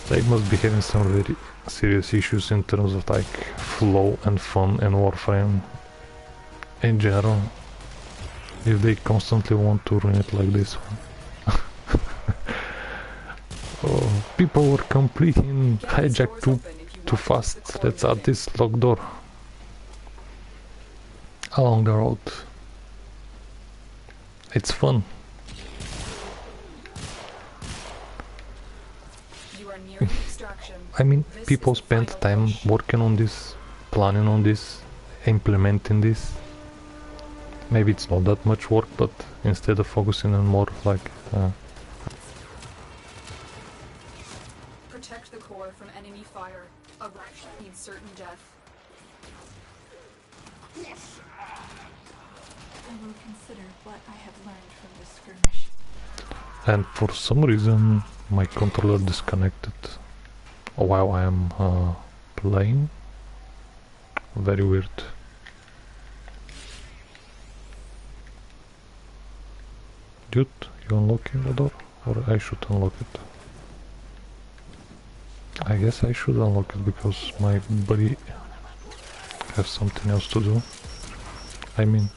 they must be having some very serious issues in terms of like flow and fun and Warframe in general, if they constantly want to run it like this one. Oh, people were completing Railjack too fast. Let's add this locked door along the road. It's fun. I mean, people spend time working on this, planning on this, implementing this. maybe it's not that much work, but instead of focusing on more like Protect the core from enemy fire. A rush means certain death. I will consider what I have learned from this skirmish. and for some reason my controller disconnected while I am playing. Very weird. Dude, you unlocking the door? Or I should unlock it? I guess I should unlock it because my buddy has something else to do. I mean...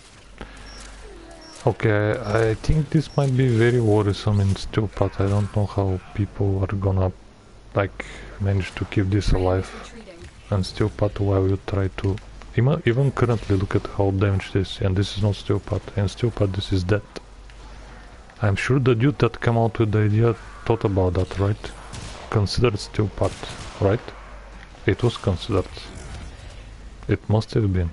Okay, I think this might be very worrisome in Steel Path. I don't know how people are gonna like manage to keep this alive and Steel Path while you try to... Even currently look at how damaged this is, and this is not Steel Path, and Steel Path this is dead. I'm sure the dude that came out with the idea thought about that, right? Considered Steel Path, right? It was considered. It must have been.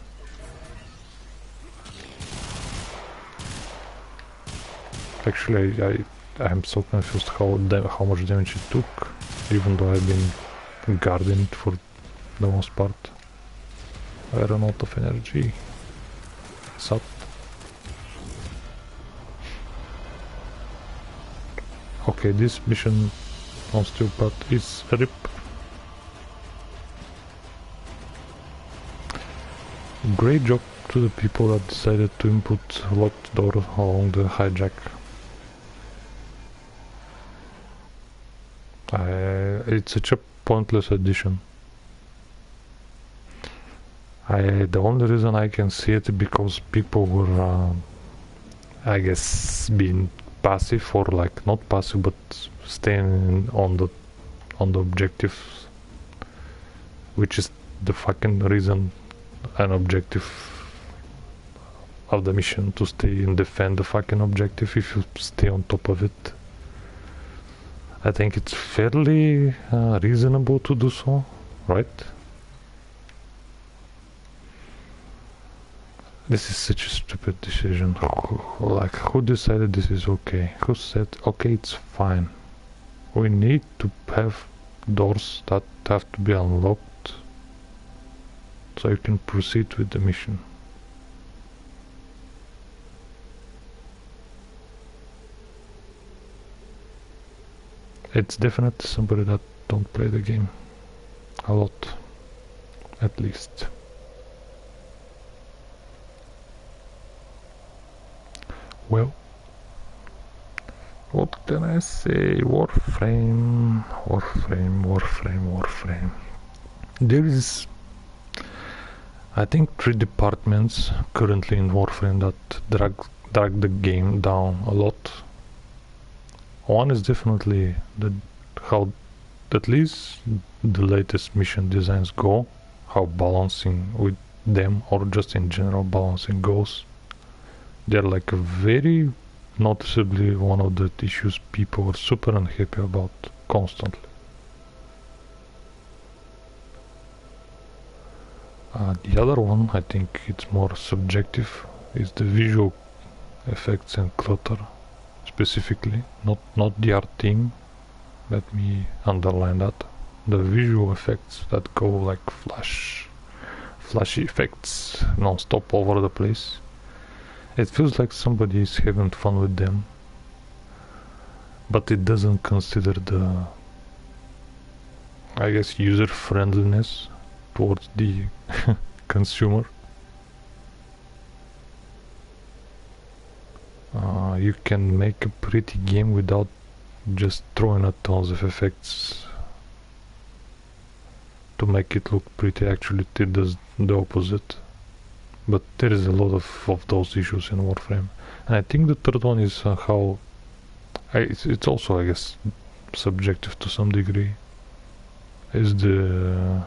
Actually, I'm so confused how much damage it took, even though I've been guarding it for the most part. I ran out of energy. Sup? Okay, this mission on Steel Path is a rip. Great job to the people that decided to input locked door along the hijack. It's such a pointless addition. The only reason I can see it because people were, I guess, being passive, or like not passive, but staying on the objective, which is the fucking reason an objective of the mission, to stay and defend the fucking objective. If you stay on top of it, I think it's fairly reasonable to do so, right? This is such a stupid decision. Like, who decided this is okay? Who said, okay, it's fine? We need to have doors that have to be unlocked so you can proceed with the mission. It's definitely somebody that don't play the game a lot, at least. Well, what can I say? Warframe, Warframe, Warframe, Warframe. There is, I think, 3 departments currently in Warframe that drag the game down a lot. One is definitely how at least the latest mission designs go, how balancing with them, or just in general balancing goes. They're like a very noticeably one of the issues people are super unhappy about constantly. The other one, I think it's more subjective, is the visual effects and clutter. Specifically, not the art theme, let me underline that. The visual effects that go like flashy effects non-stop over the place. It feels like somebody is having fun with them, but it doesn't consider the, I guess, user friendliness towards the consumer. You can make a pretty game without just throwing out tons of effects to make it look pretty. Actually, it does the opposite. But there is a lot of those issues in Warframe. And I think the third one is how... it's also, I guess, subjective to some degree. Is the...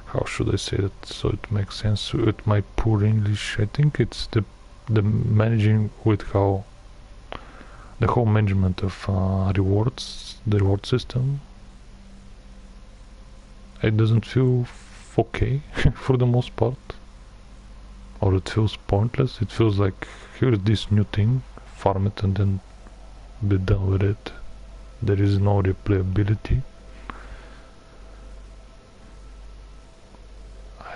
how should I say that so it makes sense with my poor English? I think it's the managing with how the whole management of rewards, the reward system. It doesn't feel okay for the most part. or it feels pointless. It feels like here's this new thing, farm it and then be done with it. There is no replayability,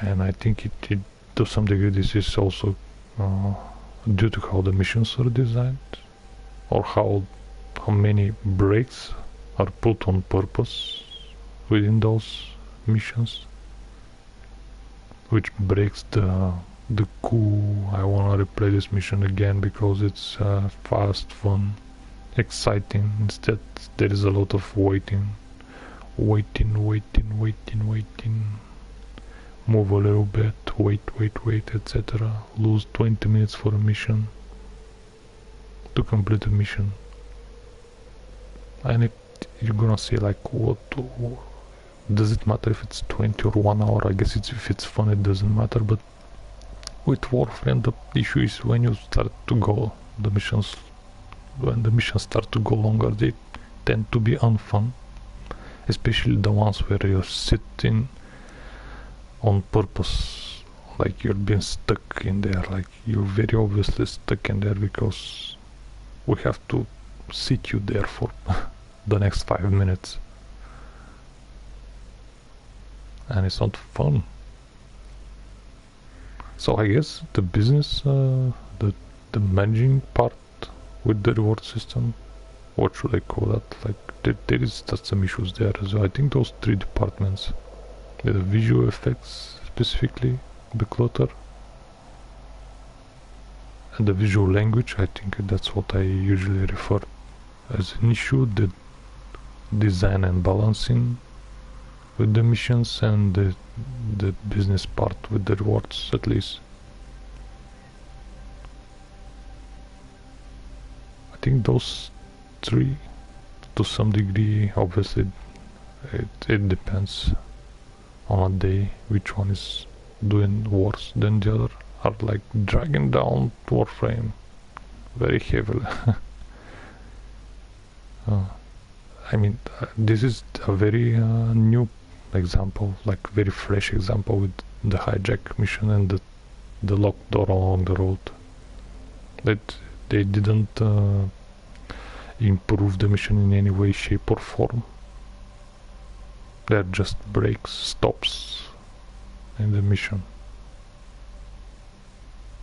and I think it to some degree this is also due to how the missions are designed, or how many breaks are put on purpose within those missions, which breaks the cool, I wanna replay this mission again because it's fast, fun, exciting. Instead there is a lot of waiting, move a little bit, wait, etc. Lose 20 minutes for a mission to complete a mission. And you're gonna say like, what does it matter if it's 20 or 1 hour? I guess if it's fun it doesn't matter, but with Warframe the issue is when you start to go, when the missions start to go longer, they tend to be unfun, especially the ones where you're sitting on purpose, like you're being stuck in there, like you're very obviously stuck in there because we have to sit you there for the next 5 minutes, and it's not fun. So I guess the business, the managing part with the reward system, what should I call that? Like there is some issues there as well. I think those 3 departments, the visual effects specifically, the clutter, and the visual language, I think that's what I usually refer as an issue, the design and balancing with the missions and the business part with the rewards, at least. I think those 3 to some degree, obviously it depends on a day which one is doing worse than the other, are like dragging down Warframe very heavily. I mean, this is a very new example, like very fresh example with the hijack mission and the locked door along the road. That they didn't improve the mission in any way, shape or form. They're just breaks, stops in the mission.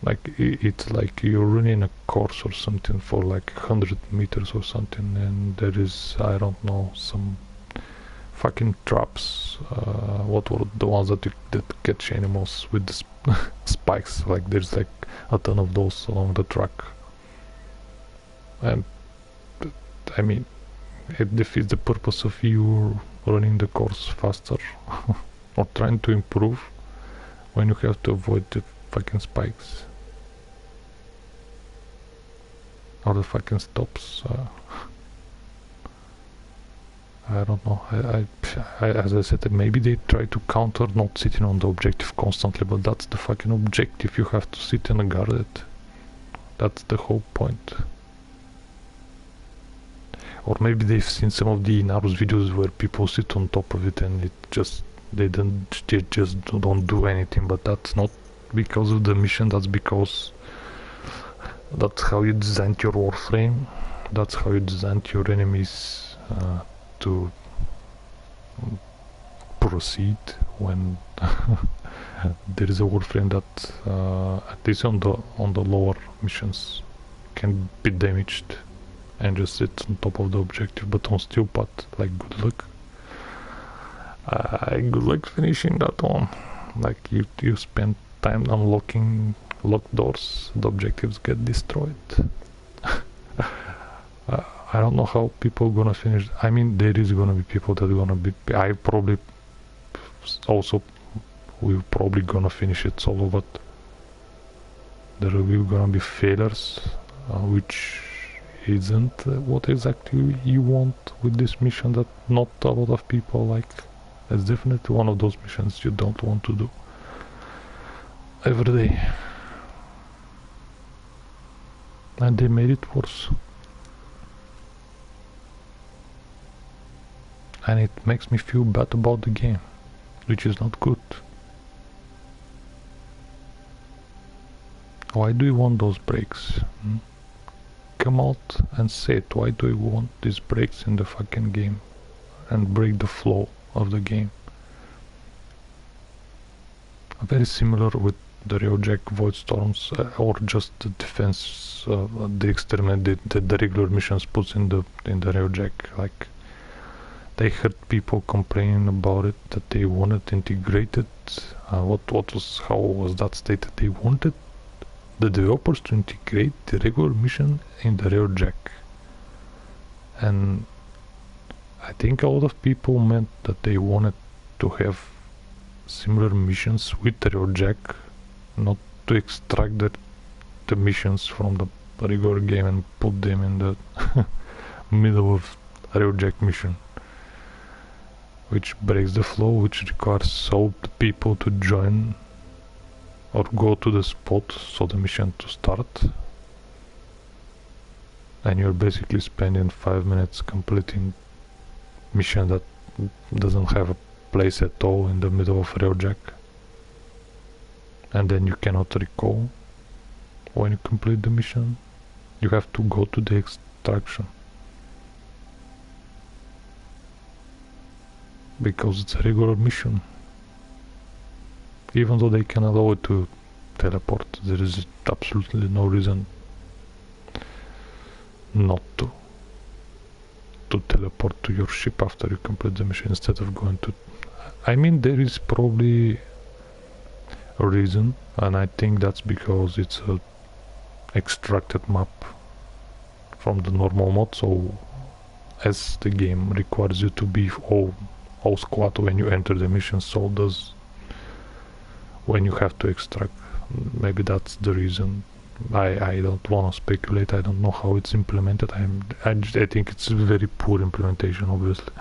Like it's like you're running a course or something for like 100 meters or something, and there is, I don't know, some fucking traps. What were the ones that catch animals with the spikes? Like there's like a ton of those along the track, and I mean it defeats the purpose of you running the course faster or trying to improve when you have to avoid the fucking spikes or the fucking stops. I don't know. I as I said, maybe they try to counter not sitting on the objective constantly, but that's the fucking objective. You have to sit and guard it. That's the whole point. Or maybe they've seen some of the in-house videos where people sit on top of it and they just don't do anything. But that's not because of the mission. That's because that's how you designed your Warframe. That's how you designed your enemies to proceed when there is a Warframe that at least on the lower missions can be damaged and just sit on top of the objective, but on steel path, like good luck. Good luck finishing that one. Like you spend time unlocking locked doors, the objectives get destroyed. I don't know how people gonna finish. I mean, there is gonna be people that are gonna be. I probably also will probably gonna finish it solo, but there will gonna be failures, which isn't what exactly you want with this mission. That not a lot of people like. It's definitely one of those missions you don't want to do every day, and they made it worse. And it makes me feel bad about the game, which is not good. Why do you want those breaks? Hmm? Come out and say it. Why do you want these breaks in the fucking game? And break the flow of the game. Very similar with the Railjack Void Storms, or just the defense, the exterminate the regular missions puts in the Railjack. Like, they heard people complaining about it, that they wanted integrated. How was that stated? They wanted the developers to integrate the regular mission in the Railjack, and I think a lot of people meant that they wanted to have similar missions with the Railjack, not to extract the missions from the regular game and put them in the middle of Railjack mission, which breaks the flow, which requires all the people to join or go to the spot so the mission to start, and you're basically spending 5 minutes completing mission that doesn't have a place at all in the middle of Railjack, and then you cannot recall when you complete the mission. You have to go to the extraction because it's a regular mission. Even though they can allow it to teleport, there is absolutely no reason not to teleport to your ship after you complete the mission instead of going to... I mean, there is probably a reason, and I think that's because it's a extracted map from the normal mod, so as the game requires you to be all squad when you enter the mission, so does when you have to extract. Maybe that's the reason. I don't want to speculate. I don't know how it's implemented. I think it's a very poor implementation, obviously.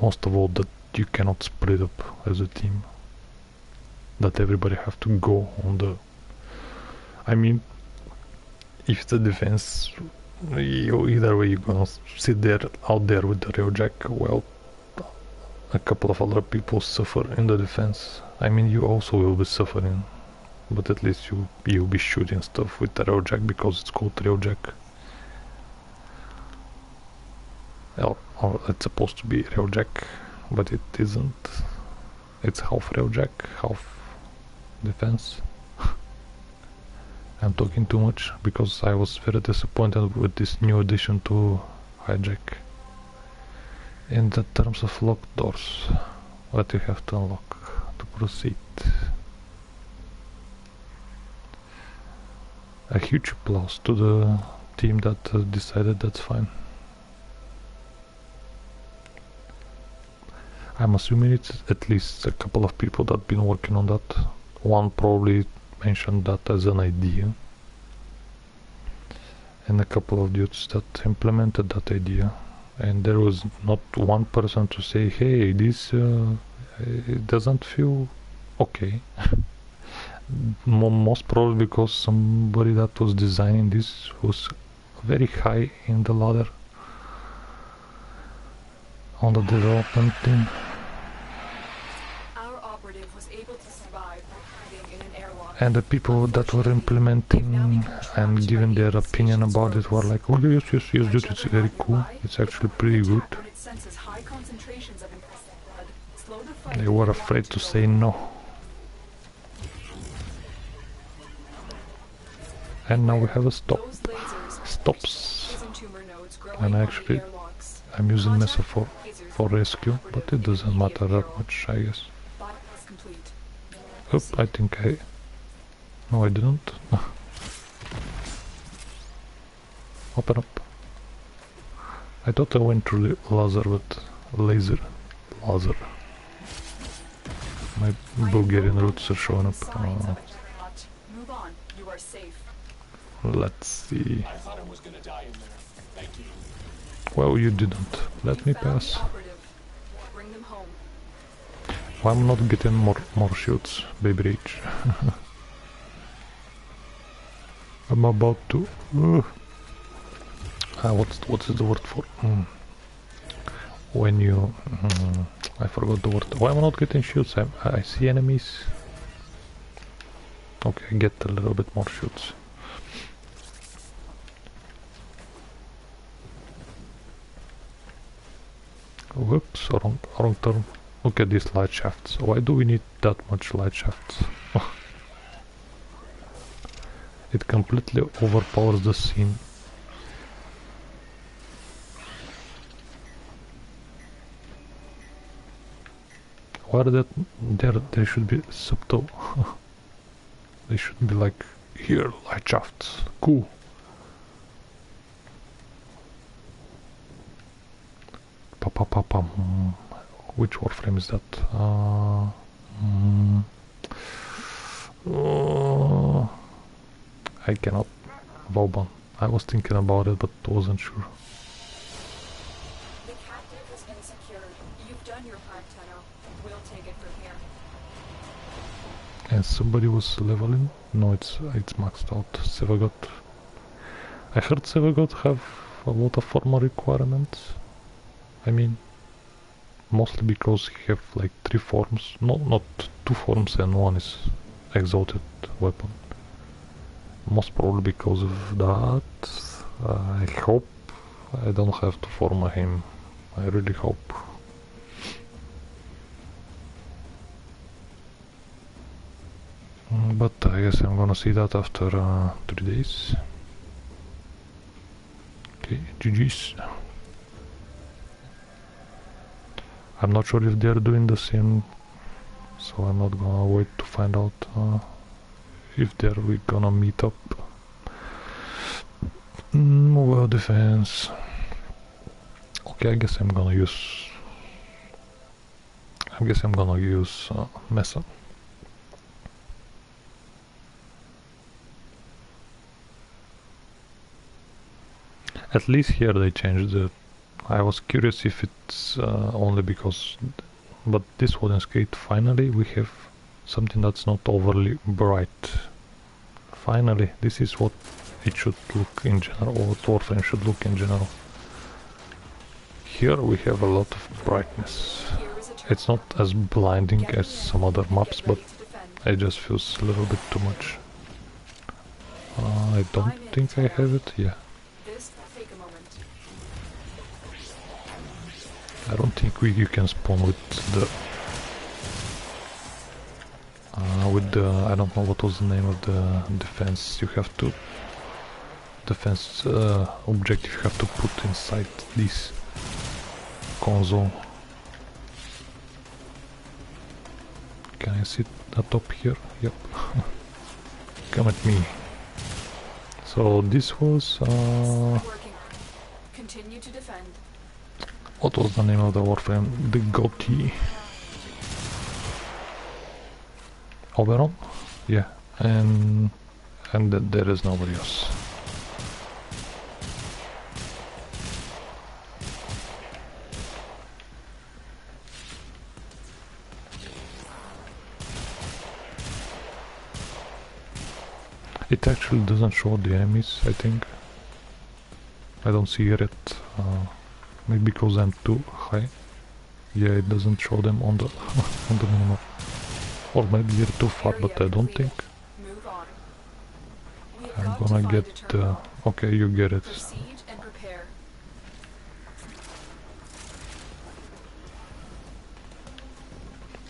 Most of all, that you cannot split up as a team. That everybody have to go on the... I mean, if the defense, either way you're gonna sit there out there with the Railjack, well, a couple of other people suffer in the defense. I mean, you also will be suffering, but at least you'll be shooting stuff with the Railjack because it's called Railjack. Well, or it's supposed to be Railjack, but it isn't. It's half Railjack, half defense. I'm talking too much because I was very disappointed with this new addition to Hijack. In the terms of locked doors, what you have to unlock to proceed. A huge applause to the team that decided that's fine. I'm assuming it's at least a couple of people that been working on that. One probably mentioned that as an idea, and a couple of dudes that implemented that idea. And there was not one person to say, hey, this it doesn't feel okay. Most probably because somebody that was designing this was very high in the ladder on the development team. Our operative was able to survive by hiding in an airlock. And the people that were implementing and giving their opinion about it were like, oh yes, dude, it's very cool, it's actually pretty good. They were afraid to say no. And now we have a stops. And actually, I'm using Mesa for rescue, but it doesn't matter that much, I guess. Oop, I think I... No, I didn't. Open up. I thought I went through the laser, but laser. My Bulgarian roots are showing up. Move on. You are safe. Let's see. Well, you didn't. Let me pass. Bring them home. Why I'm not getting more shields, baby rage. I'm about to... what is the word for... when you... I forgot the word. Why am I not getting shields? I see enemies. Okay, I get a little bit more shields. Whoops, wrong turn. Look at these light shafts. Why do we need that much light shafts? It completely overpowers the scene. Why are that there? They should be subtle. They should be like, here, light shafts. Cool. Which Warframe is that? I cannot. Vauban. I was thinking about it, but wasn't sure. The captive has been secured. You've done your part, Tenno. We'll take it from here. And somebody was leveling? No, it's maxed out. Sevagot. I heard Sevagot have a lot of armor requirements. I mean, mostly because he have like 3 forms. No, not 2 forms and 1 is exalted weapon. Most probably because of that. I hope I don't have to form him. I really hope. But I guess I'm gonna see that after 3 days. Okay, GG's. I'm not sure if they're doing the same, so I'm not gonna wait to find out if we gonna meet up. Well, defense. Okay, I guess I'm gonna use Mesa. At least here they changed the... I was curious if it's only because... But this Odin's Gate, finally we have something that's not overly bright. Finally, this is what it should look in general, or what Warframe should look in general. Here we have a lot of brightness. It's not as blinding as some other maps, but it just feels a little bit too much. I don't think I have it, yeah. I don't think you can spawn with the... I don't know what was the name of the defense. You have to... Defense objective you have to put inside this console. Can I sit atop here? Yep. Come at me. So this was... Continue to defend. What was the name of the Warframe? The Goatee. Oberon? Yeah, and there is nobody else. It actually doesn't show the enemies, I think. I don't see it. Maybe because I'm too high. Yeah, it doesn't show them on the on the minimap. Or maybe they're too far, but I don't think. I'm gonna get the... Okay, you get it.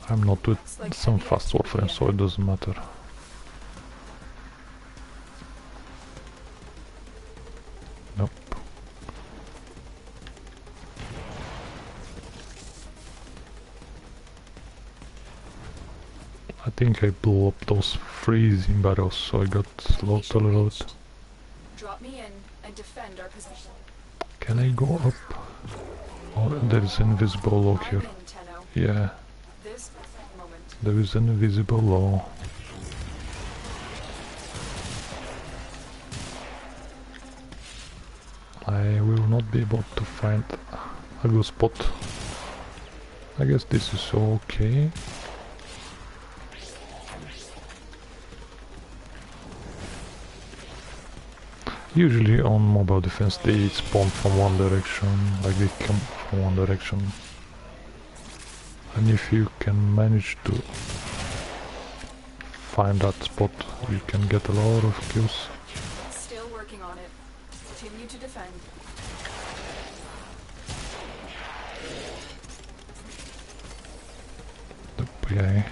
I'm not with some fast Warframe, so it doesn't matter. Nope. I think I blew up those freezing barrels, so I got slowed a little bit. Drop me in and defend our position. Can I go up? Oh, there is an invisible lock here. Yeah. There is an invisible law. I will not be able to find a good spot. I guess this is okay. Usually on mobile defense they spawn from one direction, like they come from one direction. And if you can manage to find that spot, you can get a lot of kills. Still working on it. Continue to defend. Okay.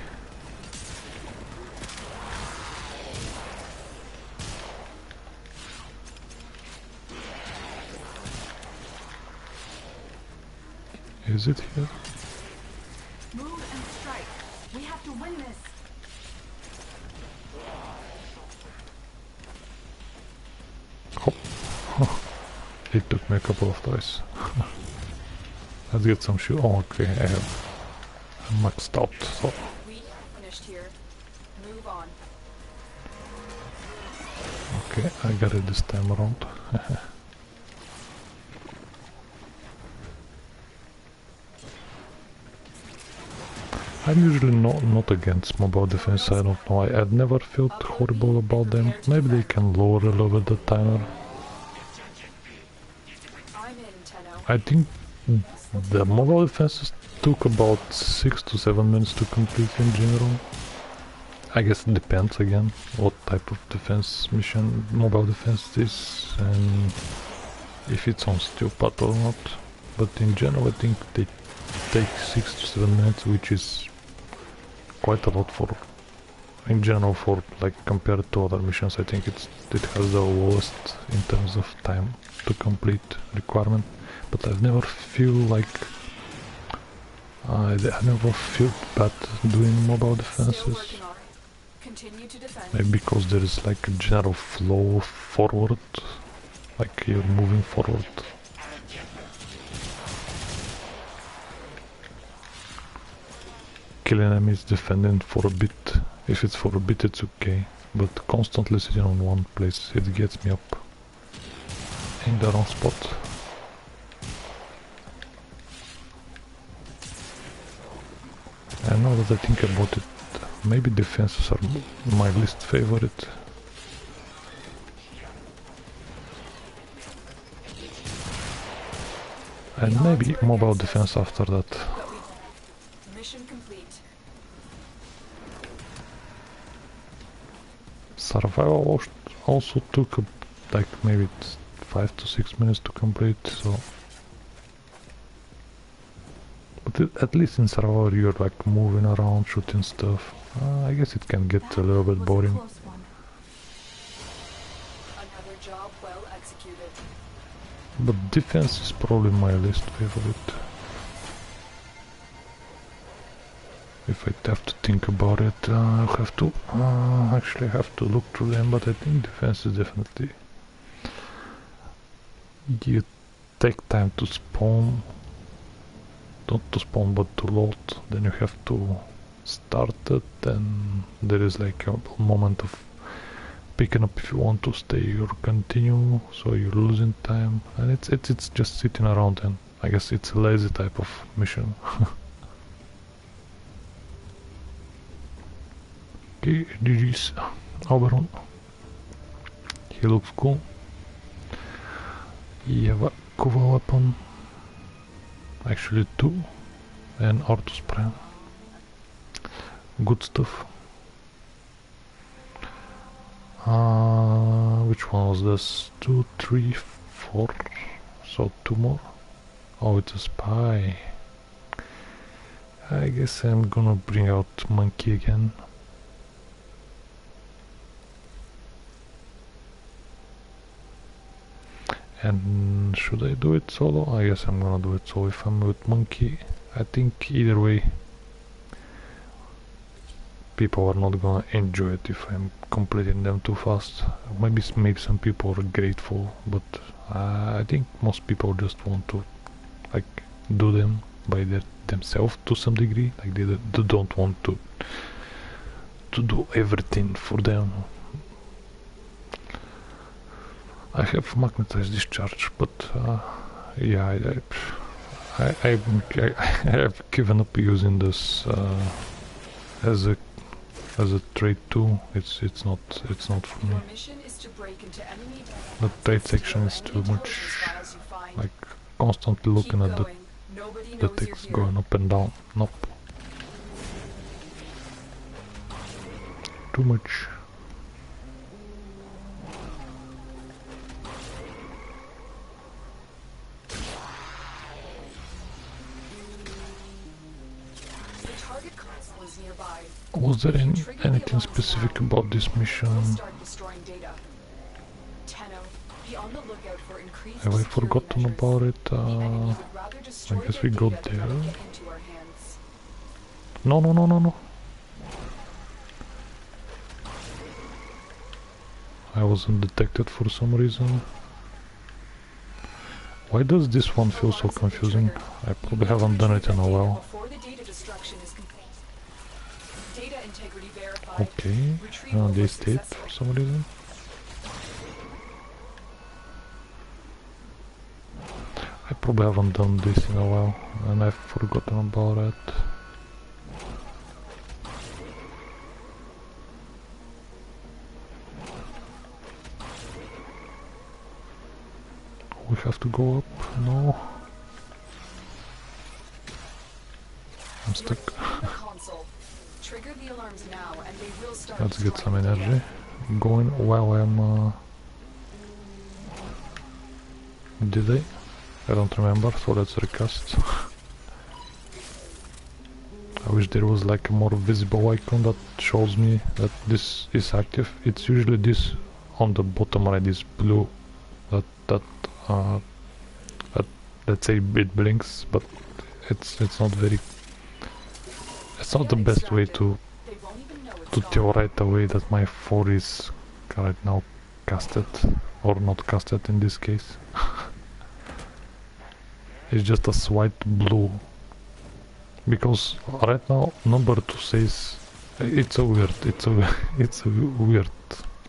Is it here? Move and strike. We have to win this. Oh. It took me a couple of tries. Let's get some shoe. Oh, okay, I'm maxed out, so. We finished here. Move on. Okay, I got it this time around. I'm usually not against mobile defense, I don't know, I've never felt horrible about them. Maybe they can lower a little bit the timer. I think the mobile defenses took about 6 to 7 minutes to complete in general. I guess it depends again what type of defense mission mobile defense is and if it's on steel path or not. But in general I think they take 6 to 7 minutes, which is quite a lot for, in general, for like compared to other missions. I think it has the lowest in terms of time to complete requirement. But I've never feel like I never feel bad doing mobile defenses. Maybe because there is like a general flow forward, like you're moving forward. Killing enemies, defending for a bit. If it's for a bit, it's okay. But constantly sitting on one place, it gets me up in the wrong spot. And now that I think about it, maybe defenses are my least favorite. And maybe mobile defense after that. Mission complete. Survival also took like maybe 5 to 6 minutes to complete, so. But at least in survival you're like moving around, shooting stuff. I guess it can get a little bit boring. Another job well executed. But defense is probably my least favorite. If I have to think about it, I'll have to actually have to look through them, but I think defense is definitely. You take time to spawn, not to spawn but to load, then you have to start it, then there is like a moment of picking up if you want to stay or continue, so you're losing time, and it's just sitting around, and I guess it's a lazy type of mission. Okay, GG's Oberon. He looks cool. You have a cover weapon. Actually 2. And auto spray. Good stuff. Which one was this? 2, 3, 4. So 2 more. Oh, it's a spy. I guess I'm gonna bring out Monkey again. And should I do it solo? I guess I'm gonna do it solo if I'm with Monkey. I think either way people are not gonna enjoy it if I'm completing them too fast. Maybe some people are grateful, but I think most people just want to like do them by themselves to some degree. Like they don't want to do everything for them. I have magnetized discharge, but yeah, I have given up using this as a trade tool. It's not for me. Your mission is to break into enemy The trade section is too much, files you find. like constantly looking Keep at the going. Nobody the knows you're text here. going up and down. Nope. Too much. The target console is nearby. Was there anything specific about this mission? We'll start destroying data. Tenno, be on the lookout for increased Have I security forgotten measures. about it? The enemy would rather destroy I guess their we got data than let it there. get into our hands. No, no, no, no, no. I wasn't detected for some reason. Why does this one feel so confusing? I probably haven't done it in a while. Before the data destruction is complete. Data integrity verified. Okay, Retrieval they was stayed successful. for some reason. I probably haven't done this in a while and I've forgotten about it. We have to go up? No. I'm stuck. The console. Trigger the alarms now and they will start Let's get some destroying energy going while I'm... Did I? I don't remember, so let's recast. I wish there was like a more visible icon that shows me that this is active. It's usually this on the bottom right, this blue that let's say it blinks, but it's not very... It's not the best way to They won't even know it's tell right away that my 4 is right now casted, or not casted in this case. It's just a slight blue, because right now number 2 says it's a weird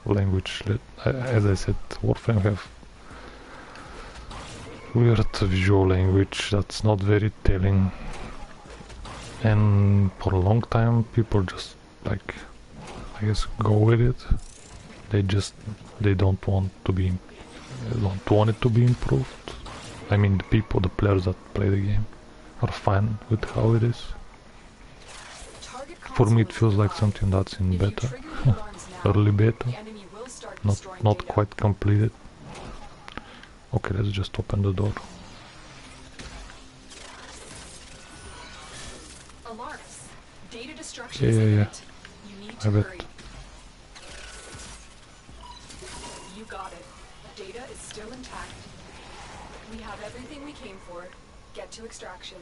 language. As I said, Warframe have weird visual language that's not very telling, and for a long time people just like, I guess, go with it. They don't want it to be improved. I mean, the players that play the game are fine with how it is. For me it feels like something that's in beta, early beta, not quite completed. Okay, let's just open the door. Alarms. Data destruction Yeah, is yeah, yeah. imminent. You need to I bet. hurry. You got it. Data is still intact. We have everything we came for. Get to extraction.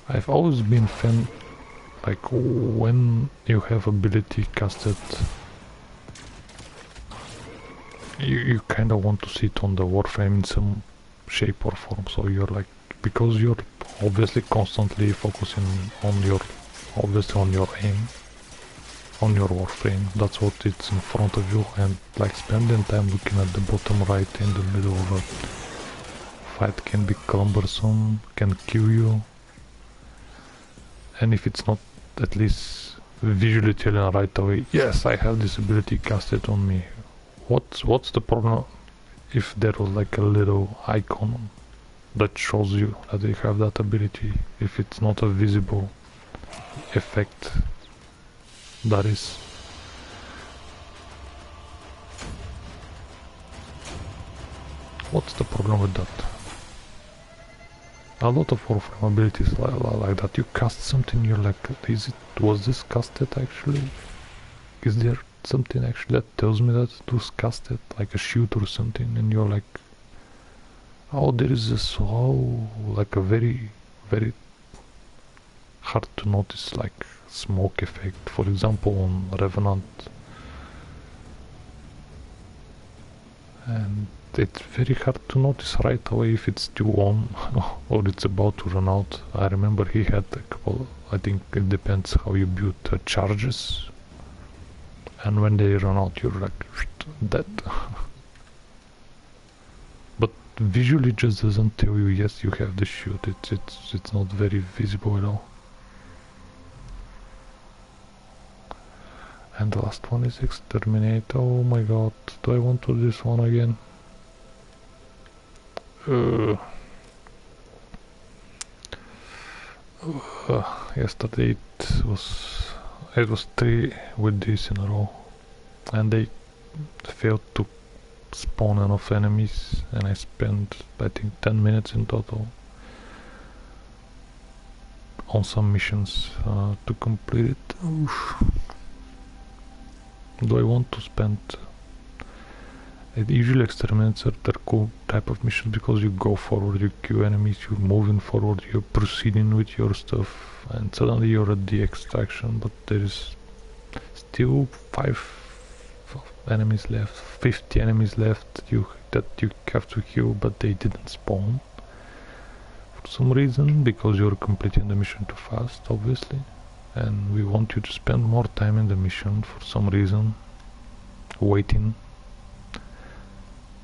I've always been fan, like when you have ability casted, you kind of want to see it on the Warframe in some shape or form. So you're like, because you're obviously constantly focusing on your aim, on your Warframe. That's what it's in front of you, and like spending time looking at the bottom right in the middle of a fight can be cumbersome, can kill you. And if it's not at least visually telling right away, yes, I have this ability casted on me, what's the problem if there was like a little icon that shows you that you have that ability, if it's not a visible effect? That is. What's the problem with that? A lot of Warframe abilities like that. You cast something, you're like, was this casted actually? Is there something actually that tells me that it was casted, like a shoot or something? And you're like, oh, there is this, like a very, very hard to notice, like smoke effect, for example, on Revenant. And it's very hard to notice right away if it's still on or it's about to run out. I remember he had a couple, I think it depends how you build charges, and when they run out you're like dead. But visually it just doesn't tell you, yes, you have the shoot. It's not very visible at all. And the last one is exterminate. Oh my god, do I want to do this one again? Yesterday it was 3 with this in a row, and they failed to spawn enough enemies, and I spent I think 10 minutes in total on some missions to complete it. Oof. Do I want to spend usually experiments are the cool type of missions because you go forward, you kill enemies, you're moving forward, you're proceeding with your stuff, and suddenly you're at the extraction, but there is still 5 enemies left, 50 enemies left that you have to kill, but they didn't spawn for some reason, because you're completing the mission too fast, obviously, and we want you to spend more time in the mission for some reason, waiting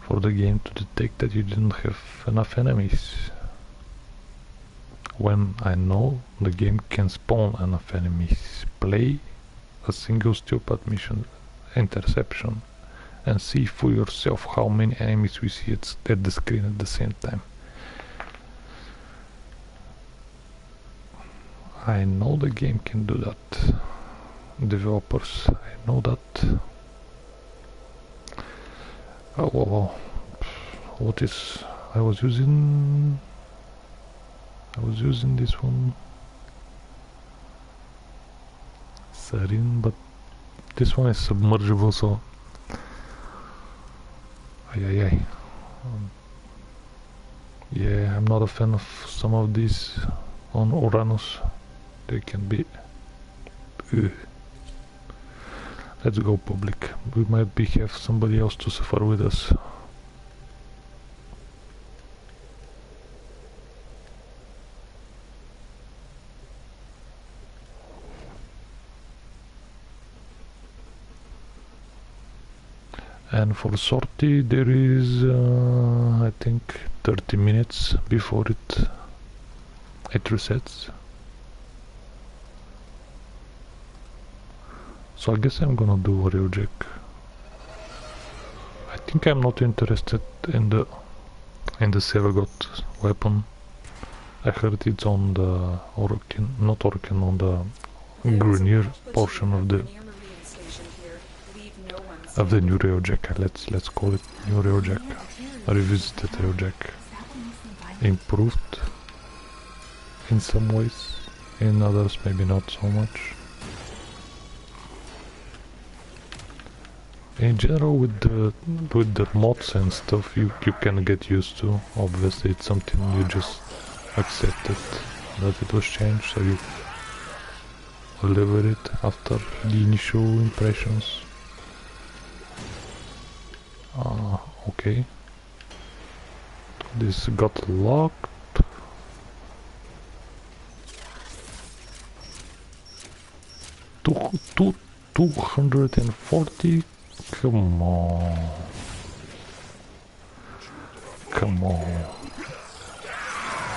for the game to detect that you didn't have enough enemies. When I know the game can spawn enough enemies, play a single stupid mission interception and see for yourself how many enemies we see at the screen at the same time. I know the game can do that. Developers, I know that. Oh, well, what is... I was using this one, Sarin, but this one is submergible, so yeah, I'm not a fan of some of these on Uranus. They can be... Let's go public. We might have somebody else to suffer with us. And for sortie there is I think 30 minutes before it resets. So I guess I'm gonna do Railjack. I think I'm not interested in the Sevagot weapon. I heard it's on the on the Grenier portion of the new Railjack. Let's call it new Railjack. Revisited Railjack. Improved in some ways, in others maybe not so much. In general, with the mods and stuff, you can get used to. Obviously, it's something you just accepted that it was changed, so you live with it after the initial impressions. Okay. This got locked. Two 240. Come on. Come on.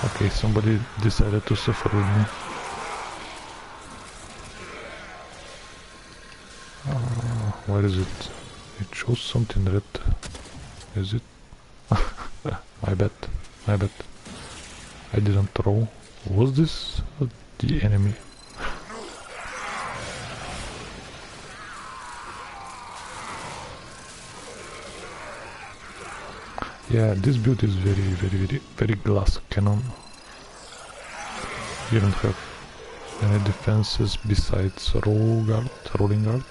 Okay, somebody decided to suffer with me. Where is it? It shows something red. Is it? I bet. I didn't throw. Was this the enemy? Yeah, this build is very glass cannon. You don't have any defenses besides rolling guard.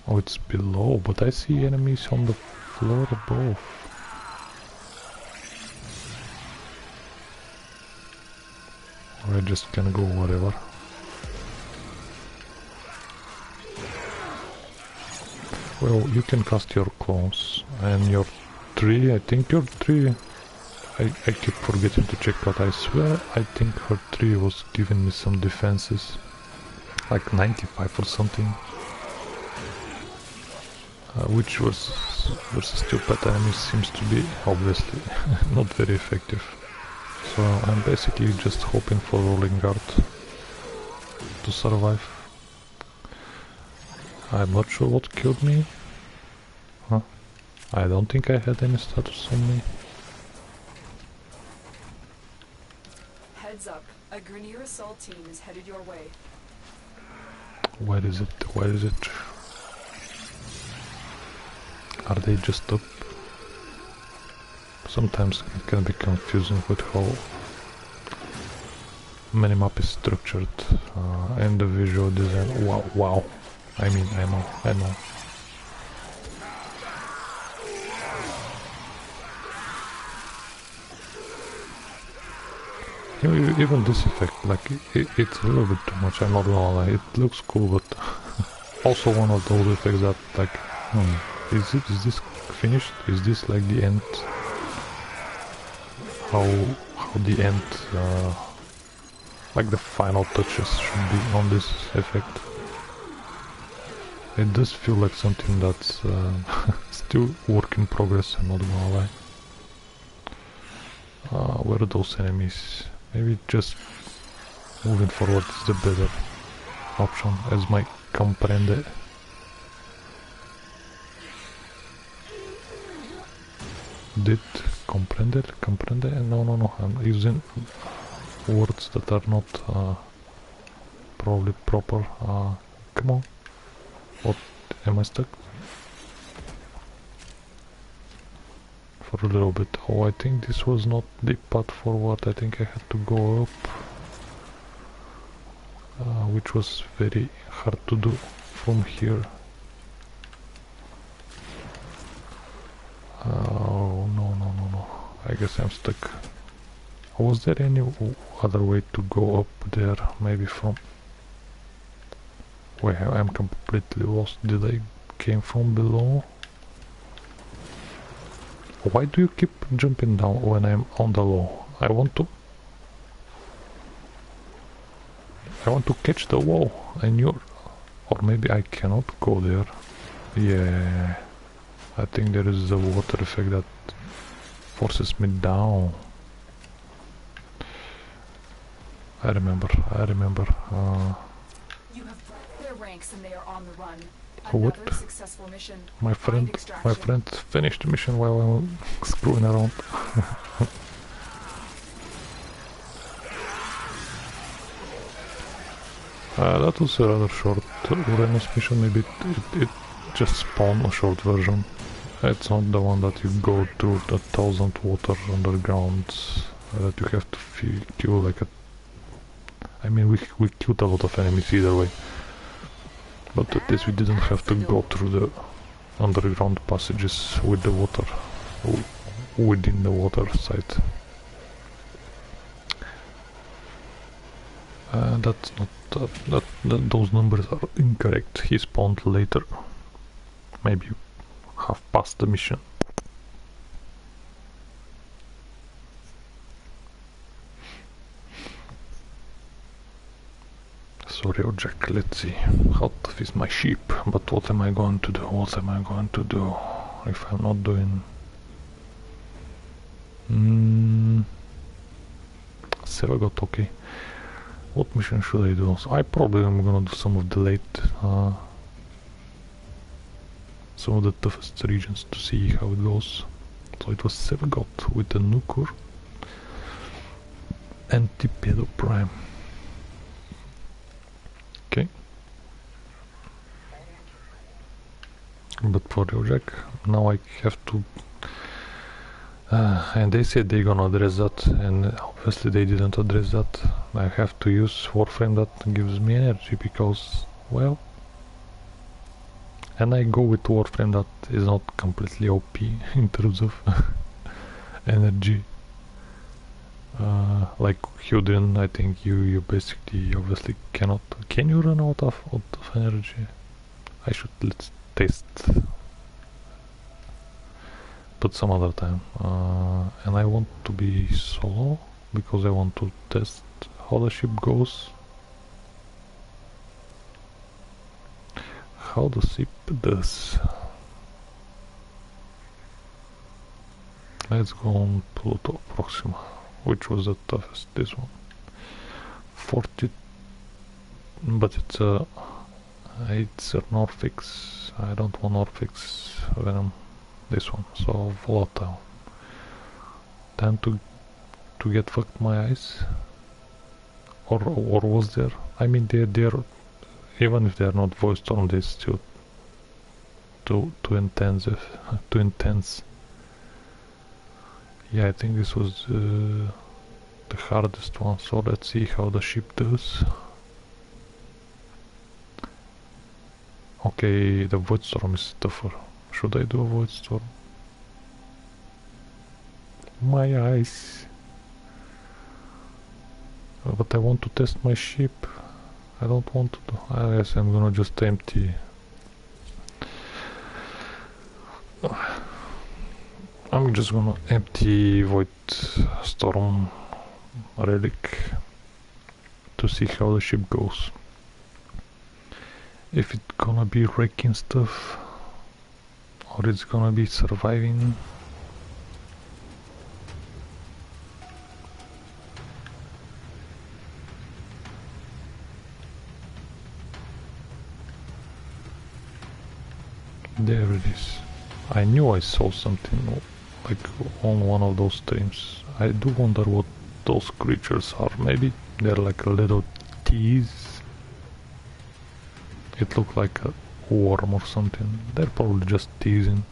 Oh, it's below, but I see enemies on the floor above. Or I just can go whatever. Well, you can cast your clones, and your tree, I think your tree, I keep forgetting to check, but I swear I think her tree was giving me some defenses, like 95 or something, which was versus stupid enemies seems to be, obviously, not very effective. So I'm basically just hoping for rolling guard to survive. I'm not sure what killed me. Huh? I don't think I had any status on me. Heads up, a Grenier assault team is headed your way. Where is it? Where is it? Are they just up? Sometimes it can be confusing with how minimap is structured and the visual design. Wow, wow. I mean, I know. Even this effect, like, it's a little bit too much, I'm not gonna lie. It looks cool, but also one of those effects that, like, is this finished? Is this like the end? How the end, like the final touches should be on this effect. It does feel like something that's still work in progress, I'm not gonna lie. Where are those enemies? Maybe just moving forward is the better option, as my comprende. Did comprende? No, I'm using words that are not probably proper. Come on. What? Am I stuck? For a little bit. Oh, I think this was not the path forward. I think I had to go up. Which was very hard to do from here. Oh, no. I guess I'm stuck. Was there any other way to go up there? Maybe from... Wait, I'm completely lost. Did I came from below? Why do you keep jumping down when I'm on the low? I want to catch the wall, and you're... Or maybe I cannot go there. Yeah, I think there is a water effect that forces me down. I remember. You have their ranks and they are on the run. What? Another successful mission. My friend finished the mission while I'm screwing around. That was a rather short Uranus mission. Maybe it just spawned a short version. It's not the one that you go through the 1000 water underground that you have to kill like a... I mean, we killed a lot of enemies either way. But at least we didn't have to go through the underground passages with the water, within the water site. That's not... those numbers are incorrect. He spawned later. Maybe you have passed the mission. Sorry, Railjack, let's see. How tough is my sheep? But what am I going to do? What am I going to do if I'm not doing... 7 got okay. What mission should I do? So I probably am gonna do some of the late... some of the toughest regions to see how it goes. So it was 7 got with the Nukur and Tipedo Prime. Okay. But for Railjack, now I have to... and they said they're gonna address that, and obviously they didn't address that. I have to use Warframe that gives me energy because, well... And I go with Warframe that is not completely OP in terms of energy. Like Hudrin, I think you basically obviously cannot... Can you run out of energy? Let's test. But some other time. And I want to be solo because I want to test how the ship goes. How the ship does. Let's go on Pluto Proxima. Which was the toughest? This one. 42 but it's a Norfix. I don't want Norfix Venom. This one, so volatile. Time to get fucked my eyes. Or was there? I mean, they're even if they're not voice storm, they're still too intense. Too intense. Yeah, I think this was the hardest one. So let's see how the ship does. Okay, the void storm is tougher. Should I do a void storm? My eyes. But I want to test my ship. I don't want to do... I guess I'm gonna just empty... I'm just gonna empty Void Storm Relic to see how the ship goes. If it's gonna be wrecking stuff or it's gonna be surviving. There it is. I knew I saw something like on one of those streams. I do wonder what those creatures are. Maybe they're like a little tease. It looked like a worm or something. They're probably just teasing.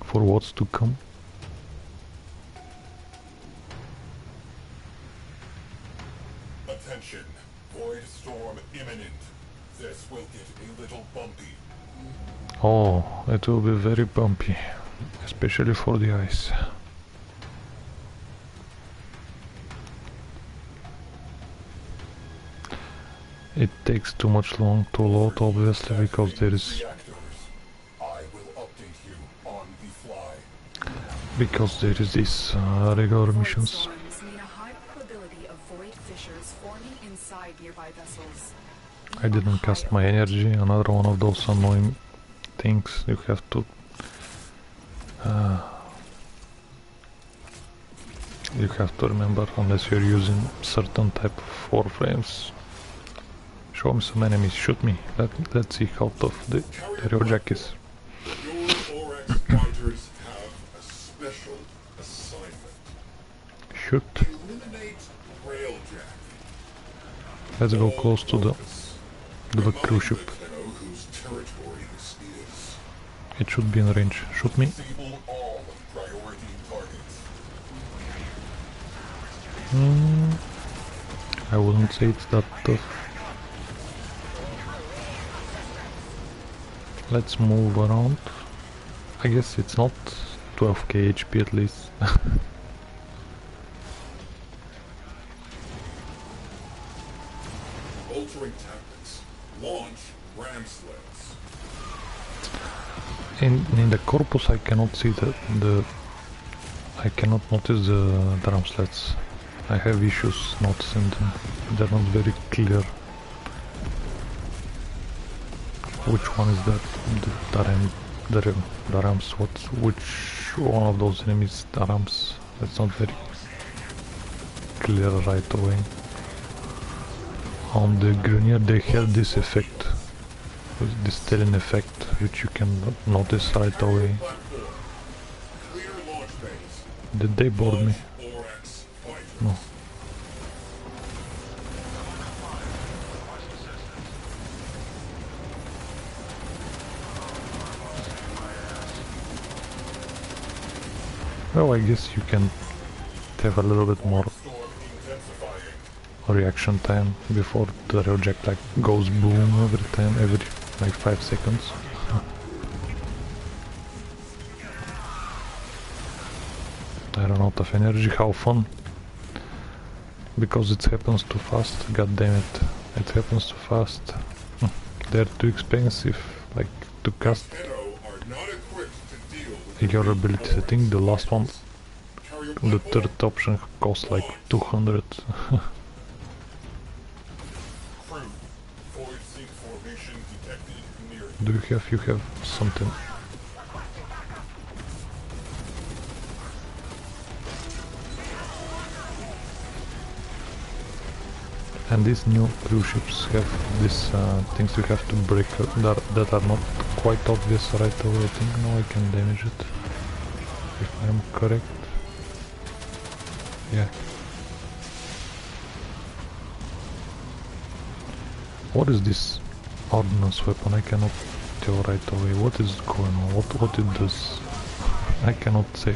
For what's to come. Attention, void storm imminent. This will get a little bumpy. Oh, it will be very bumpy, especially for the ice. It takes too much long to load, obviously, because there is... I will update you on the fly. Because there is these regular missions. Mean a high probability of void fissures forming inside nearby vessels. I didn't cast my energy, another one of those annoying things you have to... you have to remember, unless you're using certain type of Warframes. Show me some enemies, shoot me. Let's see how tough the Railjack is. Your Oryx fighters have a special assignment. Shoot. Eliminate Railjack. Let's go close to the cruise ship. Know whose territory this is. It should be in range. Shoot me. Disable all priority targets. I wouldn't say it's that tough. Let's move around. I guess it's not 12k HP at least. Altering tactics. Launch ram sleds. In the corpus I cannot see I cannot notice the drum sleds. I have issues noticing them. They're not very clear. Which one is that? The rams? Which one of those enemies the rams? That's not very clear right away. On the Grenier they have this effect, this telling effect, which you can notice right away. Clear launch base. Did they board me? Oryx fighters. No. Well, I guess you can have a little bit more Storm intensifying. reaction time before the Railjack like goes boom every time, every like 5 seconds. I run out of energy, how fun. Because it happens too fast, god damn it. It happens too fast. They're too expensive, like to cast Are not equipped to deal with your abilities. I think the last one, carrier the platform. third option costs like 200. Crew. Void sink formation detected near. Do you have something? And these new cruise ships have these things you have to break that are not quite obvious right away. I think now I can damage it, if I'm correct. Yeah. What is this ordnance weapon? I cannot tell right away. What is going on? What it does? I cannot say.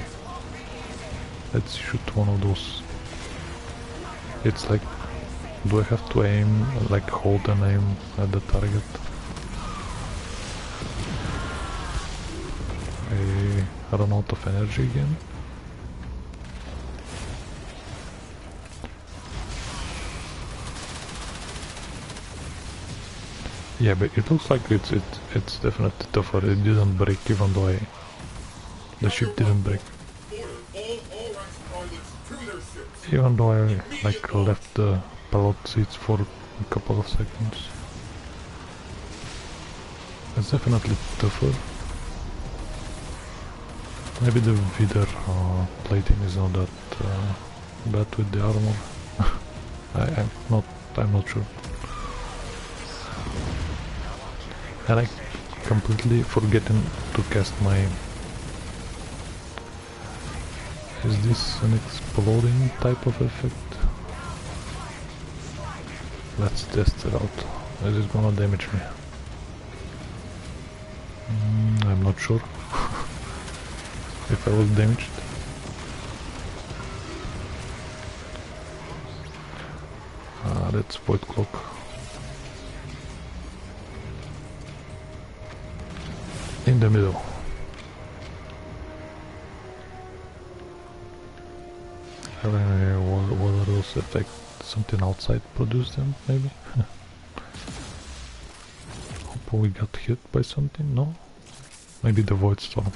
Let's shoot one of those. It's like, do I have to aim, like hold and aim at the target? I run out of energy again. Yeah, but it looks like it's definitely tougher. It didn't break, even though the ship didn't break. Even though I like left the pilot seats for a couple of seconds. It's definitely tougher. Maybe the Vidar plating is not that bad with the armor. I'm not sure. And I completely forgetting to cast my... Is this an exploding type of effect? Let's test it out. Is it gonna damage me? I'm not sure if I was damaged. That's void clock. In the middle. What are those effects? Something outside produced them, maybe? Hope we got hit by something? No? Maybe the void storm.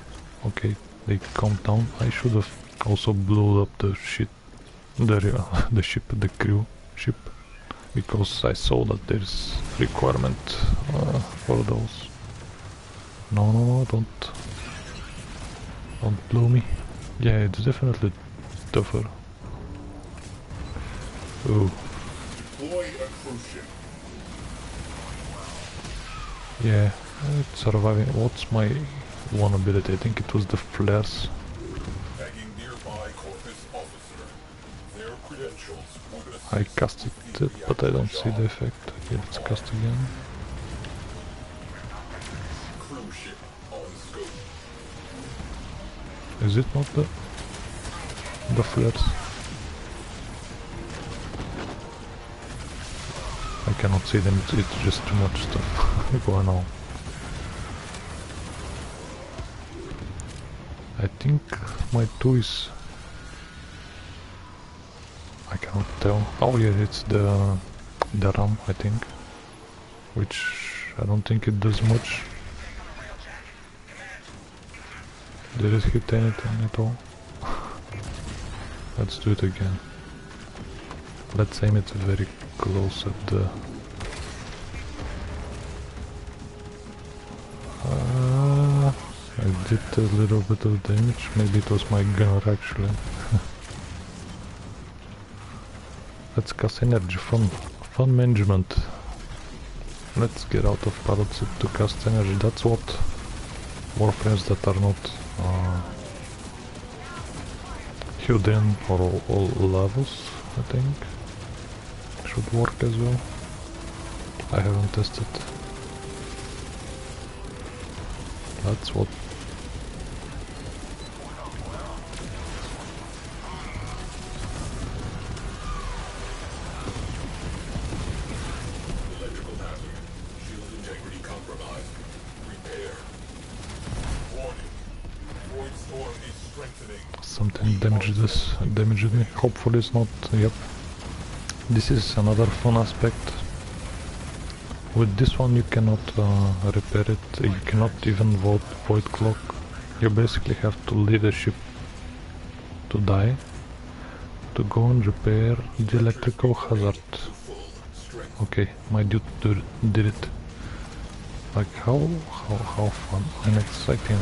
Okay, they calmed down. I should have also blew up the ship, the ship, the crew ship, because I saw that there's requirement for those. No, don't blow me. Yeah, it's definitely tougher. Oh. Yeah, it's surviving. What's my one ability? I think it was the flares. I casted it, but I don't see the effect. Okay, let's cast again. Is it not the flares? I cannot see them, it's just too much stuff going on. I think my 2 is... I cannot tell. Oh yeah, it's the RAM, I think. Which I don't think it does much. Did it hit anything at all? Let's do it again. Let's aim it very close at the... I did a little bit of damage. Maybe it was my gunner actually. Let's cast energy. Fun management. Let's get out of pilot seat to cast energy. That's what Warframes that are not hidden or all levels, I think, should work as well. I haven't tested. That's what... Electrical hazard. Shield integrity compromised. Repair. Warning. Void storm is strengthening. Something damaged me. Hopefully it's not... Yep. This is another fun aspect. With this one you cannot repair it, you cannot even void clock. You basically have to leave the ship to die to go and repair the electrical hazard. Okay, my dude did it. Like how fun and exciting.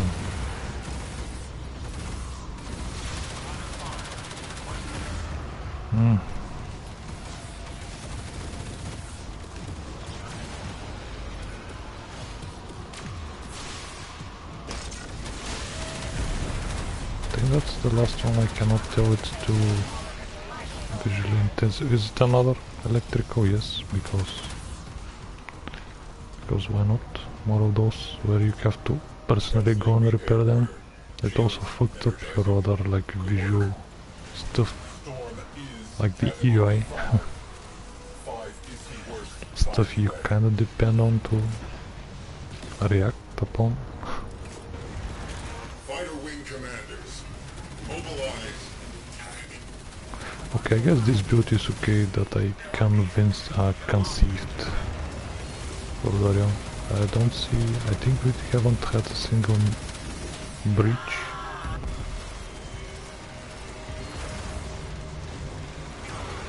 think that's the last one. I cannot tell, it's too visually intensive. Is it another electrical? Yes, because why not? More of those where you have to personally go and repair them. It also fucked up your other like visual stuff, like the UI stuff you kinda depend on to react upon. Fighter wing commanders, mobilize. Okay, I guess this build is okay that I conceived for Darion. I don't see, I think we haven't had a single breach.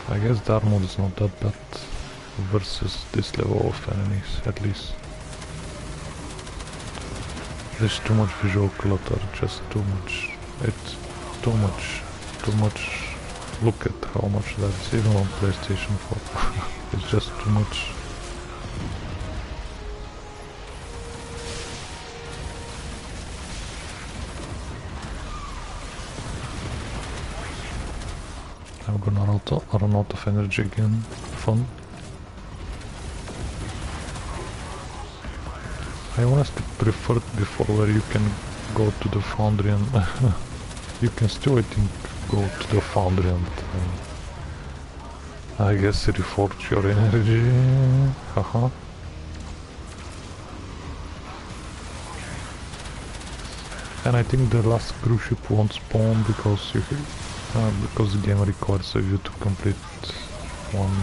I guess the armor is not that bad versus this level of enemies, at least. There's too much visual clutter, just too much. It's too much. Look at how much that is, even on PlayStation 4. It's just too much. I'm gonna run out of energy again. Fun. I honestly preferred before where you can go to the foundry and you can still, I think, go to the foundry and I guess reforge your energy. Haha. And I think the last cruise ship won't spawn because the game requires of you to complete one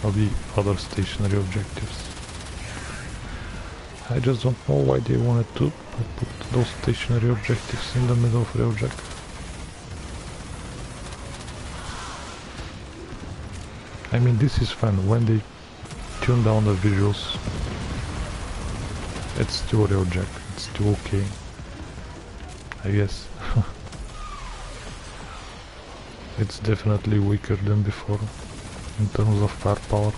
of the other stationary objectives. I just don't know why they wanted to put those stationary objectives in the middle of Railjack. I mean, this is fun. When they tune down the visuals, it's still Railjack. It's still okay, I guess. It's definitely weaker than before in terms of firepower,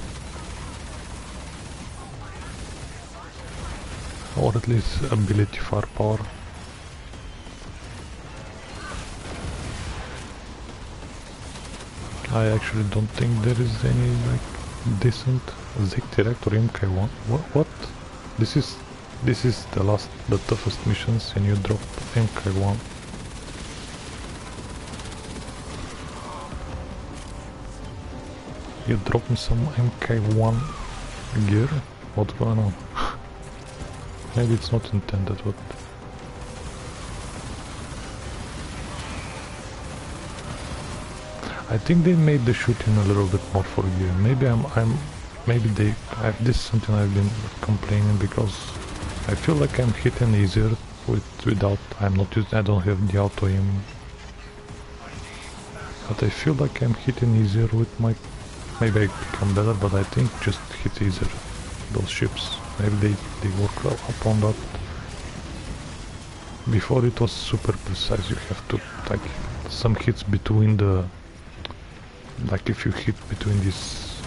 or at least ability firepower. I actually don't think there is any like decent Zig Direct or MK1. What? This is the toughest missions and you drop MK1. You drop me some MK1 gear? What's going on? Maybe it's not intended, but I think they made the shooting a little bit more for gear. Maybe this is something I've been complaining because I feel like I'm hitting easier without. I don't have the auto aim, but I feel like I'm hitting easier with my. Maybe I become better, but I think just hit easier those ships. Maybe they work upon that. Before it was super precise. You have to like some hits between the. Like if you hit between these,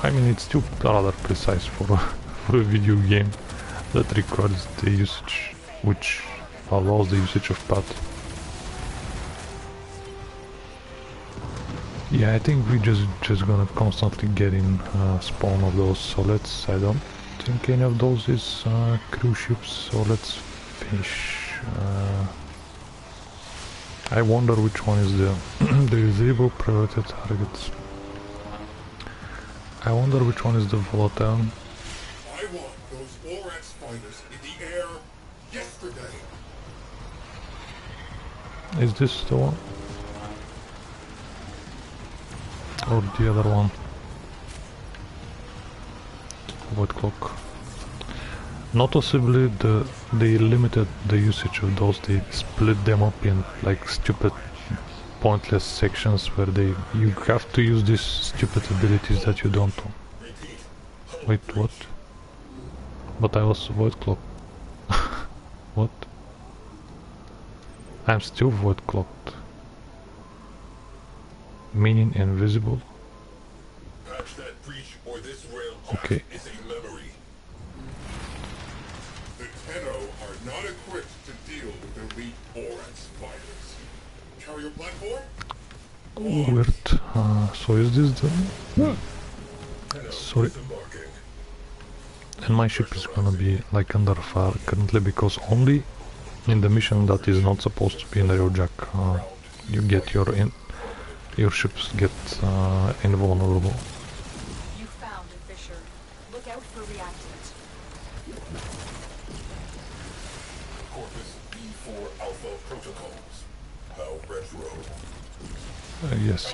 I mean it's still rather precise for a video game that requires the usage, which allows the usage of pad. Yeah, I think we just gonna constantly get in spawn of those. So I don't think any of those is cruise ships. So let's finish. I wonder which one is the visible priority targets. I wonder which one is the volatile. I want those Borax fighters in the air yesterday. Is this the one? Or the other one? White clock. Noticeably, they limited the usage of those. They split them up in like stupid, pointless sections where you have to use these stupid abilities that you don't. Wait, what? But I was void clock. What? I'm still void clocked. Meaning invisible. Patch that breach or this Railjack Okay. is a memory. The Tenno are not equipped to deal with elite Borax fighters. carrier platform? Weird. So is this the... Sorry. Disembarking. And my ship is gonna be like under fire currently because only in the mission that is not supposed to be in the Railjack you get your ships get invulnerable. You found a fissure. Look out for reactant. Corpus B4 Alpha protocols. How retro. Yes,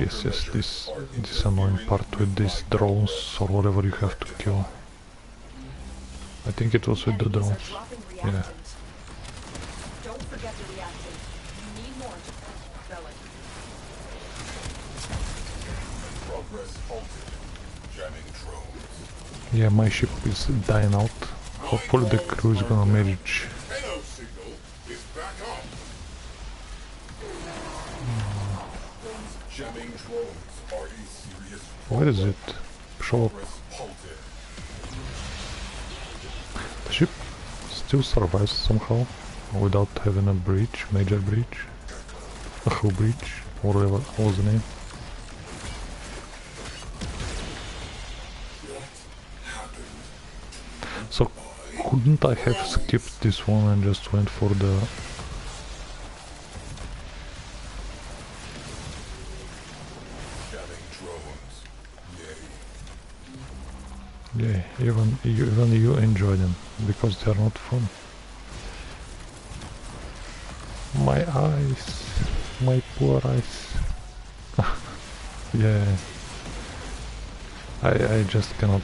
this annoying part with these drones or whatever you have to kill. I think it was with the Enemies are drones. dropping Yeah. reactant. Don't forget the reactant. You need more to relic. Progress halted. Jamming drones. Yeah, my ship is dying out. Hopefully the crew is gonna manage. NO signal is back up. Jamming drones are a serious Where is it? Show up. progress halted. The ship still survives somehow without having a breach, major breach, a hull breach, or whatever was the name. So couldn't I have skipped this one and just went for the... Jamming drones. Yay. Yeah, even you enjoy them, because they are not fun. My eyes, my poor eyes. Yeah, I just cannot,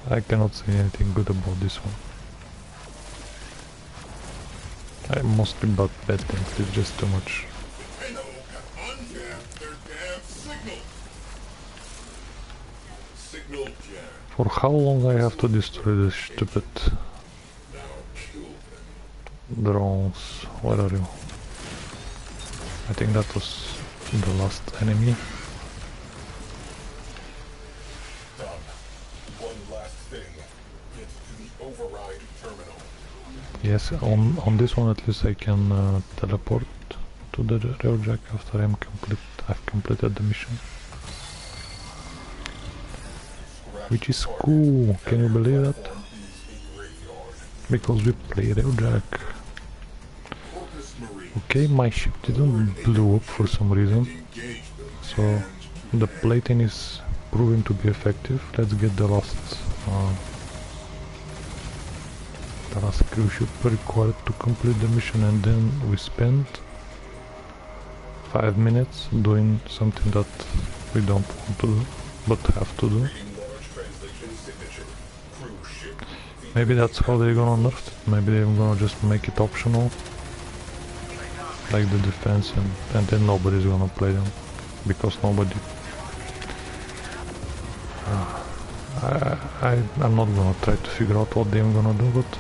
I cannot say anything good about this one. I mostly about bad things, it's just too much. NO have unjabbed their damn signal. Signal jam. For how long I have to destroy this stupid Now kill them. drones? Where are you? I think that was the last enemy. Done. One last thing. Get to the override terminal. Yes, on this one at least I can teleport to the Railjack after I've completed the mission. Which is cool, can you believe that? Platform is a graveyard. Because we play Railjack. Corpus Marine. Okay, my ship didn't blow up for some reason, Engage them. so the plating is proving to be effective. Let's get the last cruise ship required to complete the mission, and then we spend 5 minutes doing something that we don't want to do, but have to do. Reading large translation signature. Cruise ship. Maybe that's how they're gonna nerf it. Maybe they're gonna just make it optional, like the defense, and then nobody's gonna play them, because nobody... I'm not gonna try to figure out what they're gonna do, but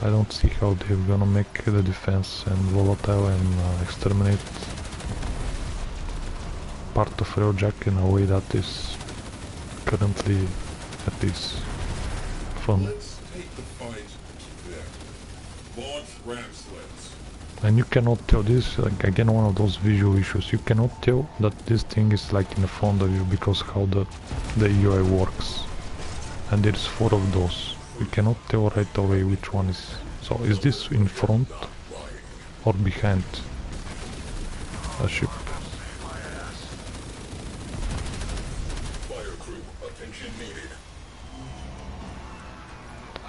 I don't see how they're gonna make the defense and volatile and exterminate part of Railjack in a way that is currently at least fun. Let's take the fight there. Launch ram sleds. And you cannot tell, this is like again one of those visual issues, you cannot tell that this thing is like in front of you because how the UI works. And there's 4 of those. You cannot tell right away which one is... So is this in front or behind a ship? Fire crew, attention needed.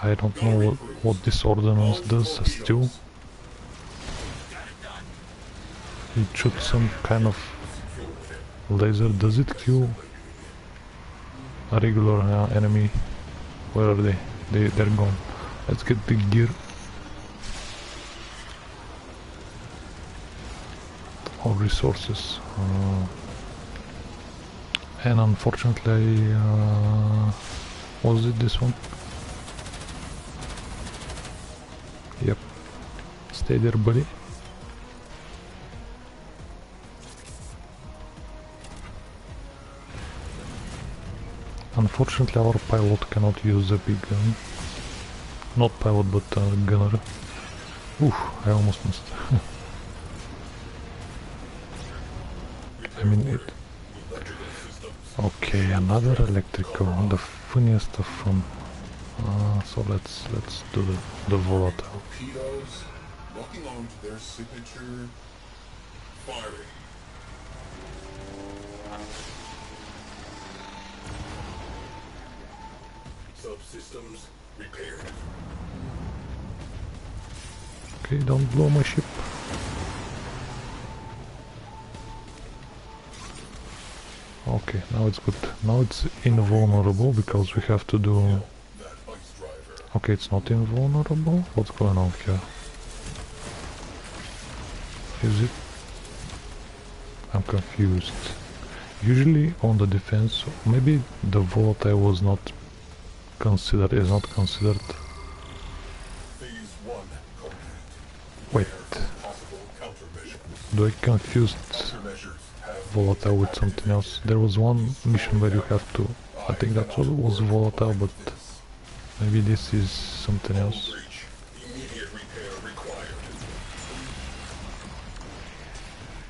I don't know what this ordnance does still. It shoots some kind of laser. Does it kill a regular enemy? Where are they? They're gone. Let's get the gear. Or resources. And unfortunately, was it this one? Yep. Stay there, buddy. Unfortunately, our pilot cannot use the big gun. Not pilot, but gunner. Oof, I almost missed. mean it. Okay, another electrical, the funniest of fun. So let's do the volatile. Torpedoes, locking on to their signature, firing. Subsystems repaired. Okay, don't blow my ship. Okay, now it's good. Now it's invulnerable because we have to do... That ice driver. Okay, it's not invulnerable? What's going on here? Is it? I'm confused. Usually on the defense, maybe the volatile was not considered, is not considered. Phase 1 complete. Wait, Possible countermeasures. do I confuse Countermeasures have volatile with something else? There was one mission where you have to, I think that was volatile, but maybe this is something else. breach. Immediate repair required.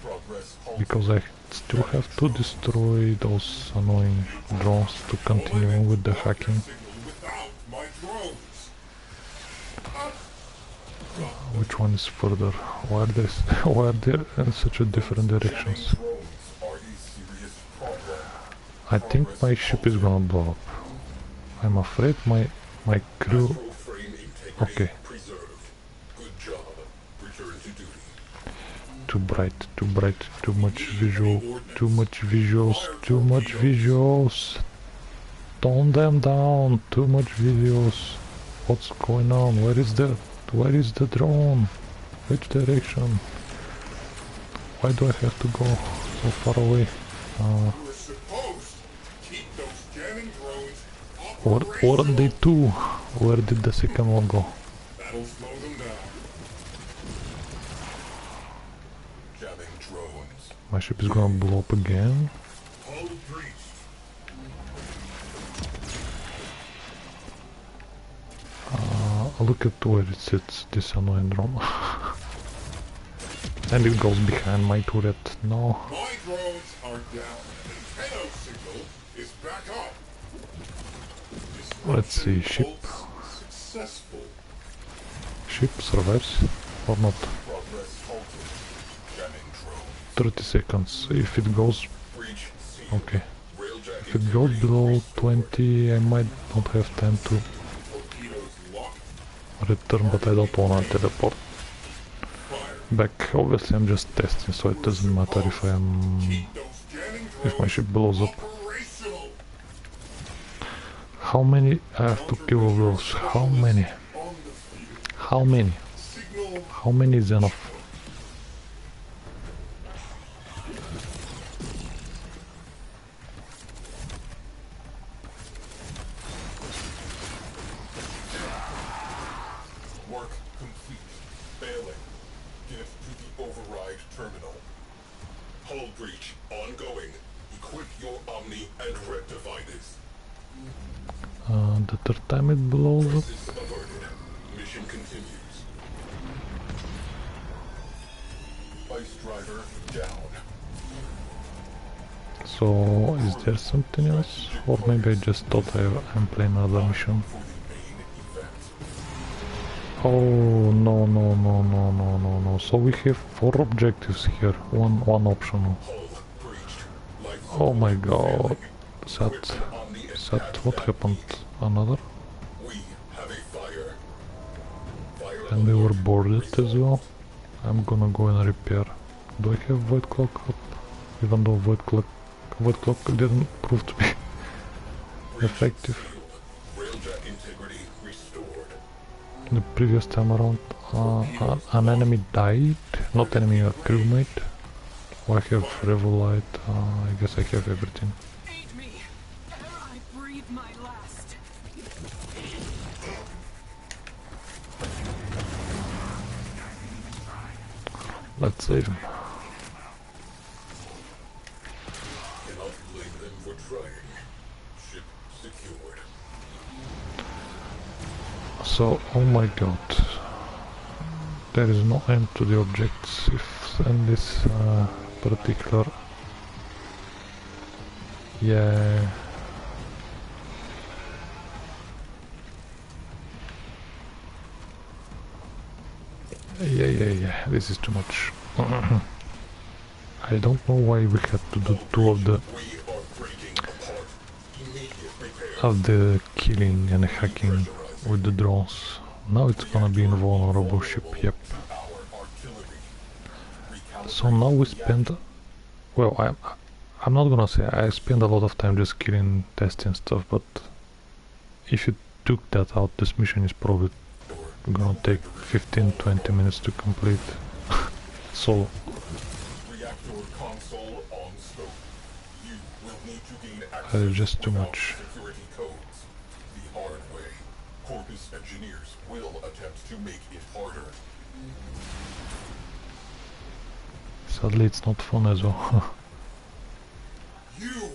Progress halted. Because I still have to destroy those annoying drones to continue with the hacking. Signal without my drones. Which one is further? Why are they in such a different directions? Drones are a serious problem. I think my ship is gonna blow up. I'm afraid my crew... Frame integrity Okay, preserved. Good job. Return to duty. too bright, too much visual, too much visuals, too much visuals. Tone them down, too much visuals. What's going on? Where is the drone? Which direction? Why do I have to go so far away? You were supposed to keep those jamming drones What are they two? Where did the second one go? That'll slow them down. Jamming drones. My ship is gonna blow up again. Hull breached. Look at where it sits, this annoying drone. And it goes behind my turret. No. My drones are down. Antenna signal is back up. Let's see, ship. Successful. Ship survives or not? Progress halted. Jamming drone. 30 seconds. If it goes... Breach seen. Okay. Railjack If it goes below 20, I might not have time to torpedoes locked. return, but I don't wanna teleport Fire. back. Obviously I'm just testing, so it doesn't matter if I'm... Keep those jamming if my drones ship blows up. operational. How many I have to kill of those? How many? On the field. How many? Signal How many is enough? work complete. Failing. Get to the override terminal. Hull breach ongoing. Equip your Omni and rectify this. The third time it blows up. Crisis averted. Mission continues. Ice driver down. So, is there something else? Or maybe I just thought I'm playing another mission. For the main event. Oh, no. So we have 4 objectives here. One optional. Hull breached. Life Oh my god. Equip Omni and Sad, what happened? Another? We have a fire. Fire And they were alert. boarded as well. I'm gonna go and repair. Do I have Void Clock up? Even though Void Clock didn't prove to be effective. Railjack integrity restored. The previous time around, an enemy died. Not enemy, a crewmate. Oh, I have Revolite. I guess I have everything. Aid me! I breathe my last. Let's save him. Cannot blame them for trying. Ship secured. So, oh my god. There is no end to the objects if in this particular Yeah. Yeah, this is too much. I don't know why we had to do two of the killing and hacking with the drones. Now it's gonna be invulnerable ship, yep. So now we spend, well, I'm not gonna say I spend a lot of time just killing, testing stuff, but if you took that out, this mission is probably gonna take 15-20 minutes to complete. So just too much. Corpus engineers will attempt to make it harder. Sadly, it's not fun as well. You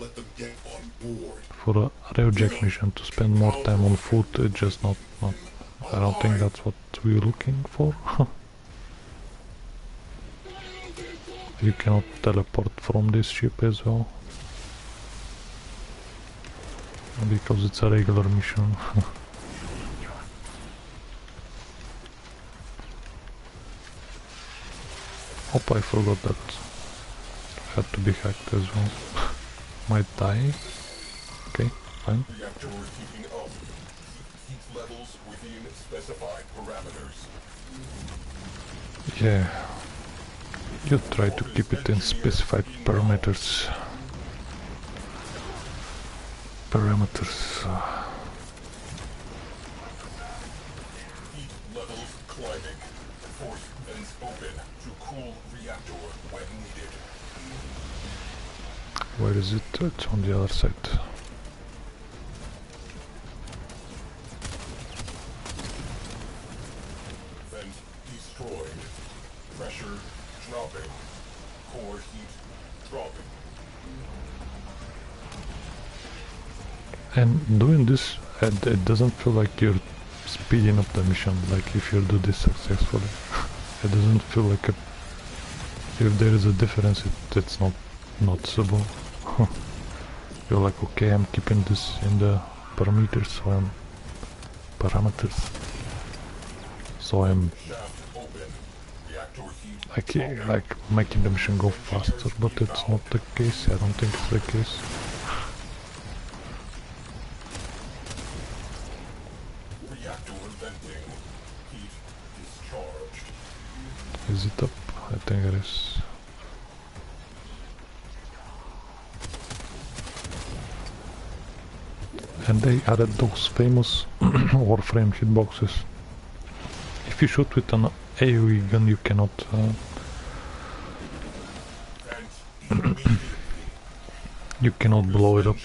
let them get on board. For a Railjack mission to spend more time on foot, it's just not. I don't think that's what we're looking for. You cannot teleport from this ship as well, because it's a regular mission. Hope I forgot that had to be hacked as well. Might die. Okay, fine. Reactor keeping up. Heat levels within specified parameters. Yeah. You try to keep it in specified parameters. Heat levels climbing. Force vents open to cool reactor when needed. Where is it? It's on the other side. Vent destroyed. Pressure dropping. Core heat dropping. And doing this, it doesn't feel like you're speeding up the mission, like if you do this successfully. It doesn't feel like if there is a difference, it's not noticeable. You're like, okay, I'm keeping this in the parameters, so I'm like making the mission go faster, but it's not the case. I don't think it's the case. Is it up? I think it is. And they added those famous Warframe hitboxes. If you shoot with an AoE gun, you cannot you cannot blow it up.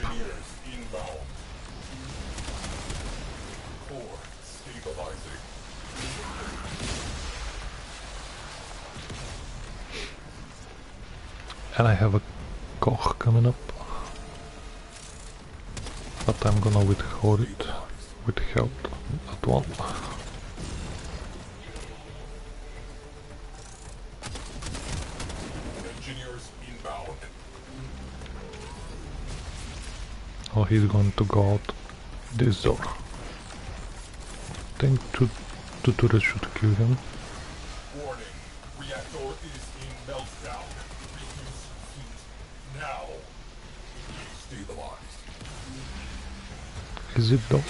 And I have a Koch coming up, but I'm gonna withhold it with help at one. Engineers inbound. Oh, he's going to go out this door. I think two turrets should kill him. Warning, reactor is in meltdown. Reduce heat now. Stabilized. Is it though?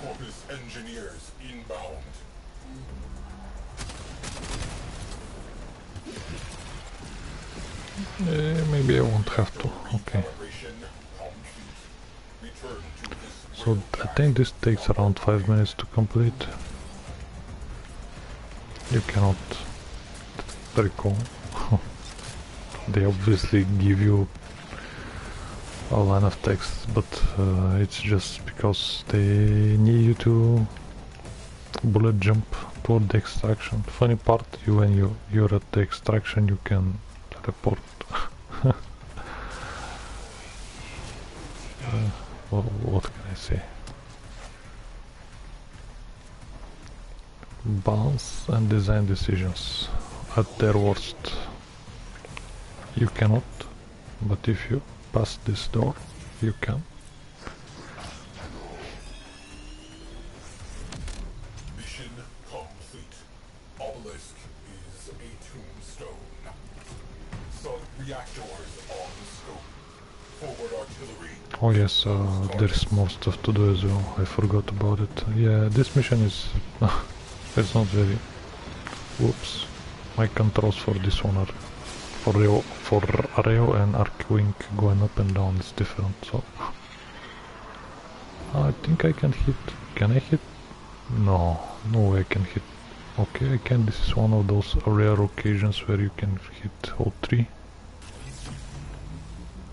Corpus engineers inbound. Maybe I won't have to. Okay. So I think this takes around 5 minutes to complete. You cannot recall. They obviously give you a line of text, but it's just because they need you to bullet jump toward the extraction. Funny part, when you're at the extraction, you can teleport. What can I say? balance and design decisions at their worst. You cannot, but if you pass this door, you can. Mission complete. Obelisk is a tombstone. Sun reactors on scope. Forward artillery. Oh yes, there's more stuff to do as well. I forgot about it. Yeah, this mission is... it's not very... Whoops. My controls for this one are... For Rail and Arcwing going up and down is different, so... I think I can hit... Can I hit? No, no way I can hit. Okay, I can. This is one of those rare occasions where you can hit all three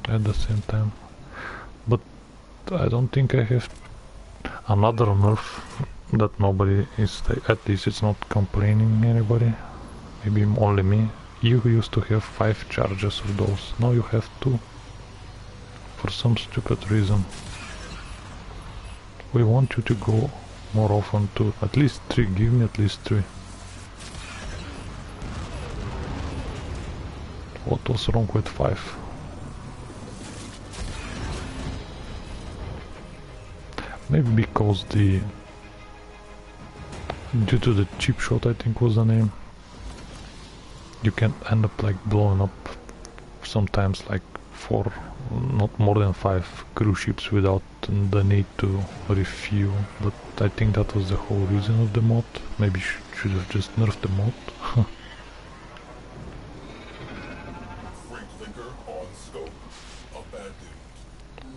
at the same time. But I don't think I have another nerf that nobody is, at least it's not complaining anybody. Maybe only me. You used to have 5 charges of those, now you have 2. For some stupid reason. We want you to go more often to at least 3, give me at least 3. What was wrong with 5? Maybe because due to the cheap shot, I think was the name, you can end up like blowing up sometimes like 4, not more than 5 cruise ships without the need to refuel, but I think that was the whole reason of the mod. Maybe should have just nerfed the mod.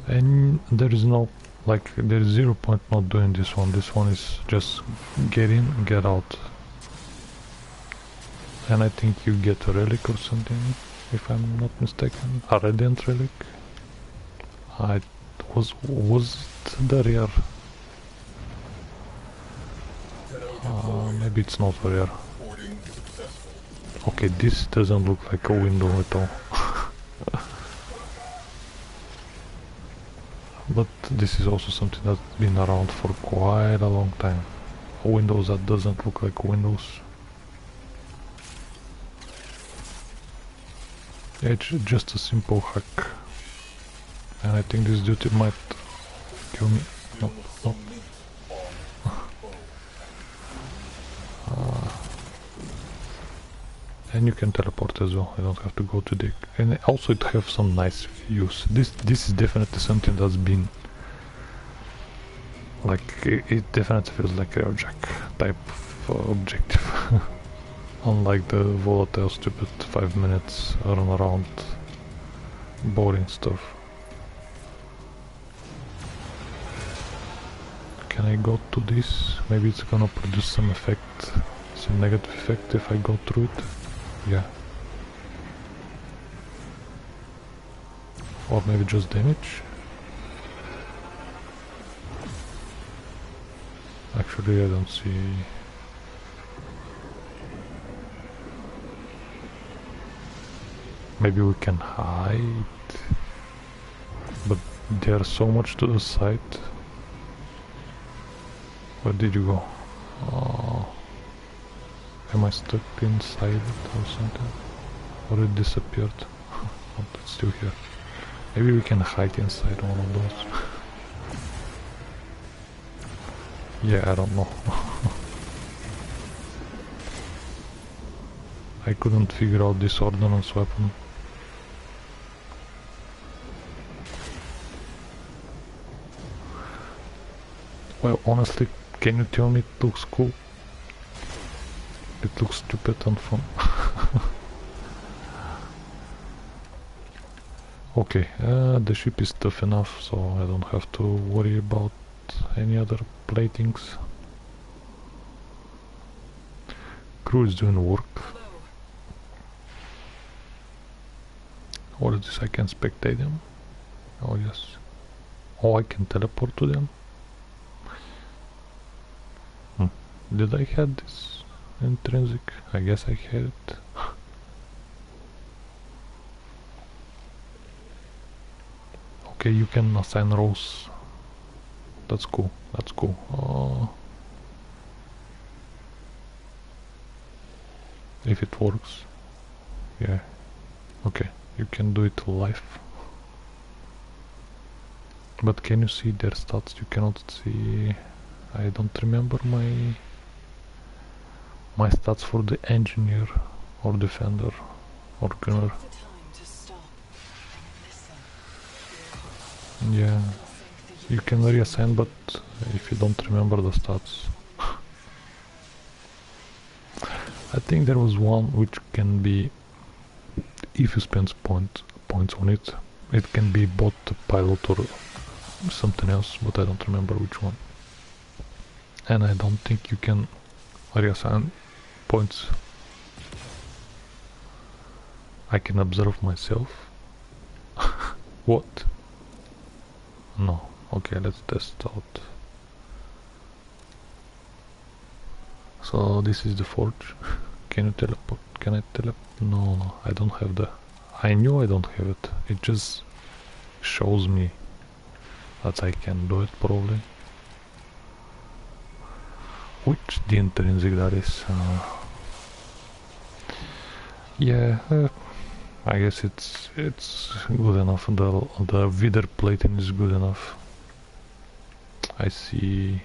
And there is no, like, there is 0 point not doing this one. This one is just get in, get out. And I think you get a relic or something, if I'm not mistaken. A radiant relic. Was it the rare? Maybe it's not rare. Okay, this doesn't look like a window at all. But this is also something that's been around for quite a long time. Windows that doesn't look like windows. It's just a simple hack. And I think this duty might kill me. No, no. And you can teleport as well. I don't have to go to the... And also it have some nice views. This is definitely something that's been... Like, it definitely feels like a Railjack type of objective. Unlike the volatile stupid 5 minutes run around boring stuff. Can I go to this? Maybe it's gonna produce some effect, some negative effect if I go through it. Yeah. Or maybe just damage. Actually, I don't see. Maybe we can hide. But there's so much to the side. Where did you go? Oh. Am I stuck inside it or something? Or it disappeared? Oh, it's still here. Maybe we can hide inside one of those. Yeah, I don't know. I couldn't figure out this ordnance weapon. Well, honestly, can you tell me it looks cool? It looks stupid and fun. Okay, the ship is tough enough, so I don't have to worry about any other platings. Crew is doing work. What is this? I can spectate them? Oh yes. Oh, I can teleport to them? Did I have this intrinsic? I guess I had it. Okay, you can assign roles. That's cool, that's cool. if it works. Yeah, okay, you can do it live. But can you see their stats? You cannot see. I don't remember my stats for the engineer or defender or gunner. Yeah, you can reassign, but if you don't remember the stats. I think there was one which can be, if you spend points on it, it can be both the pilot or something else, but I don't remember which one. And I don't think you can reassign points. I can observe myself. What? No. Okay, let's test out. So this is the forge. Can you teleport? Can I teleport? No, I don't have the... I knew I don't have it. It just shows me that I can do it probably. Which the intrinsic that is. Yeah, I guess it's good enough. The wither plating is good enough. I see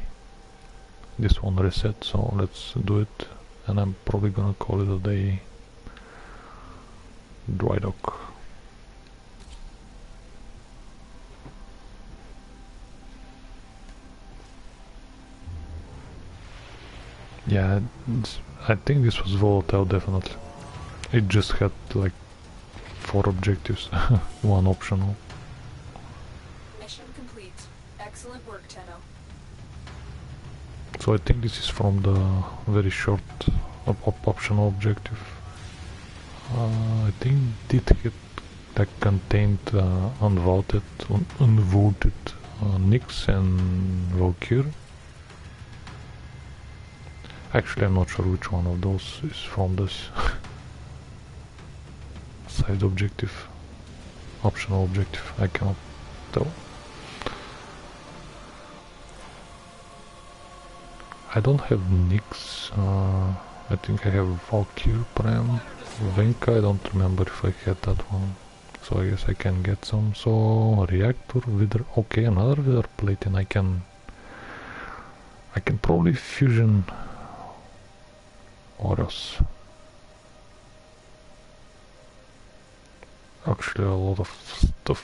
this one reset, so let's do it. And I'm probably gonna call it a day. Dry dock. Yeah, I think this was volatile, definitely. It just had like 4 objectives, one optional. Mission complete. Excellent work, Tenno. So I think this is from the very short optional objective. I think did hit that contained unvoted Nyx and Valkyr. Actually, I'm not sure which one of those is from this side objective, optional objective. I cannot tell. I don't have Nyx. I think I have Valkyr Prem. Venka, I don't remember if I had that one. So I guess I can get some. So reactor, wither. Okay, another wither plate, and I can probably fusion auras. Actually, a lot of stuff.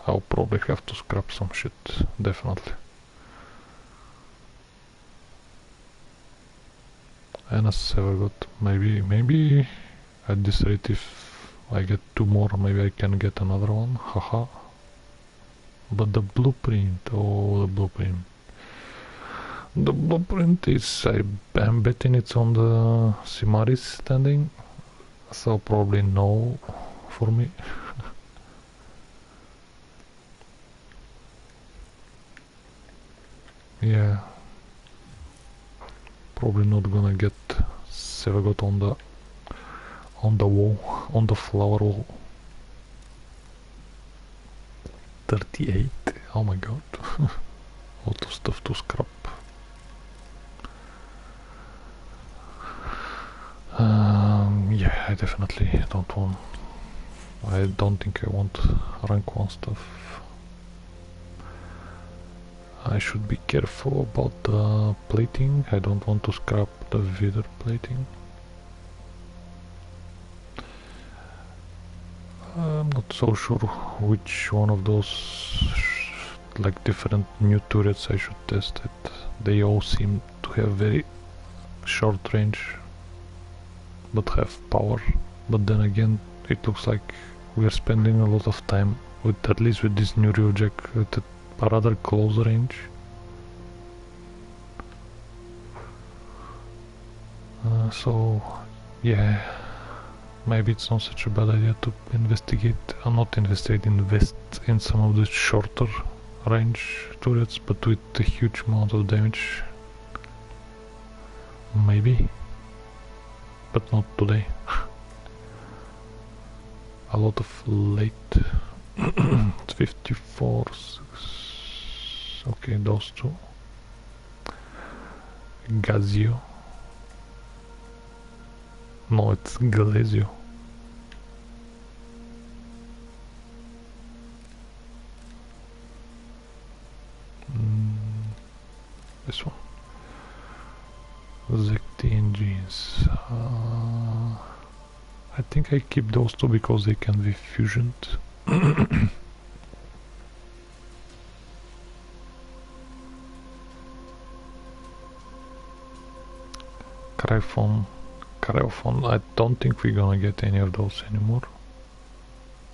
I'll probably have to scrap some shit, definitely. And as I got, maybe at this rate, if I get 2 more, maybe I can get another one. Haha. But the blueprint, oh, the blueprint. The blueprint is, I'm betting it's on the Simaris standing, so probably no for me. Yeah, probably not gonna get Sevagot on the wall, on the flower wall. 38, oh my god. Lot of stuff to scrap. Yeah, I definitely don't want... I don't think I want rank 1 stuff. I should be careful about the plating. I don't want to scrap the wither plating. I'm not so sure which one of those like different new turrets I should test it. They all seem to have very short range but have power, but then again it looks like we are spending a lot of time with, at least with this new Railjack, at a rather close range. So yeah, maybe it's not such a bad idea to investigate, invest in some of the shorter range turrets, but with a huge amount of damage. Maybe, but not today. A lot of late 54s. Okay, those two. Gazio. No, it's Galesio. This one. ZT engines. I think I keep those two because they can be fusioned. Cryphon, I don't think we're gonna get any of those anymore.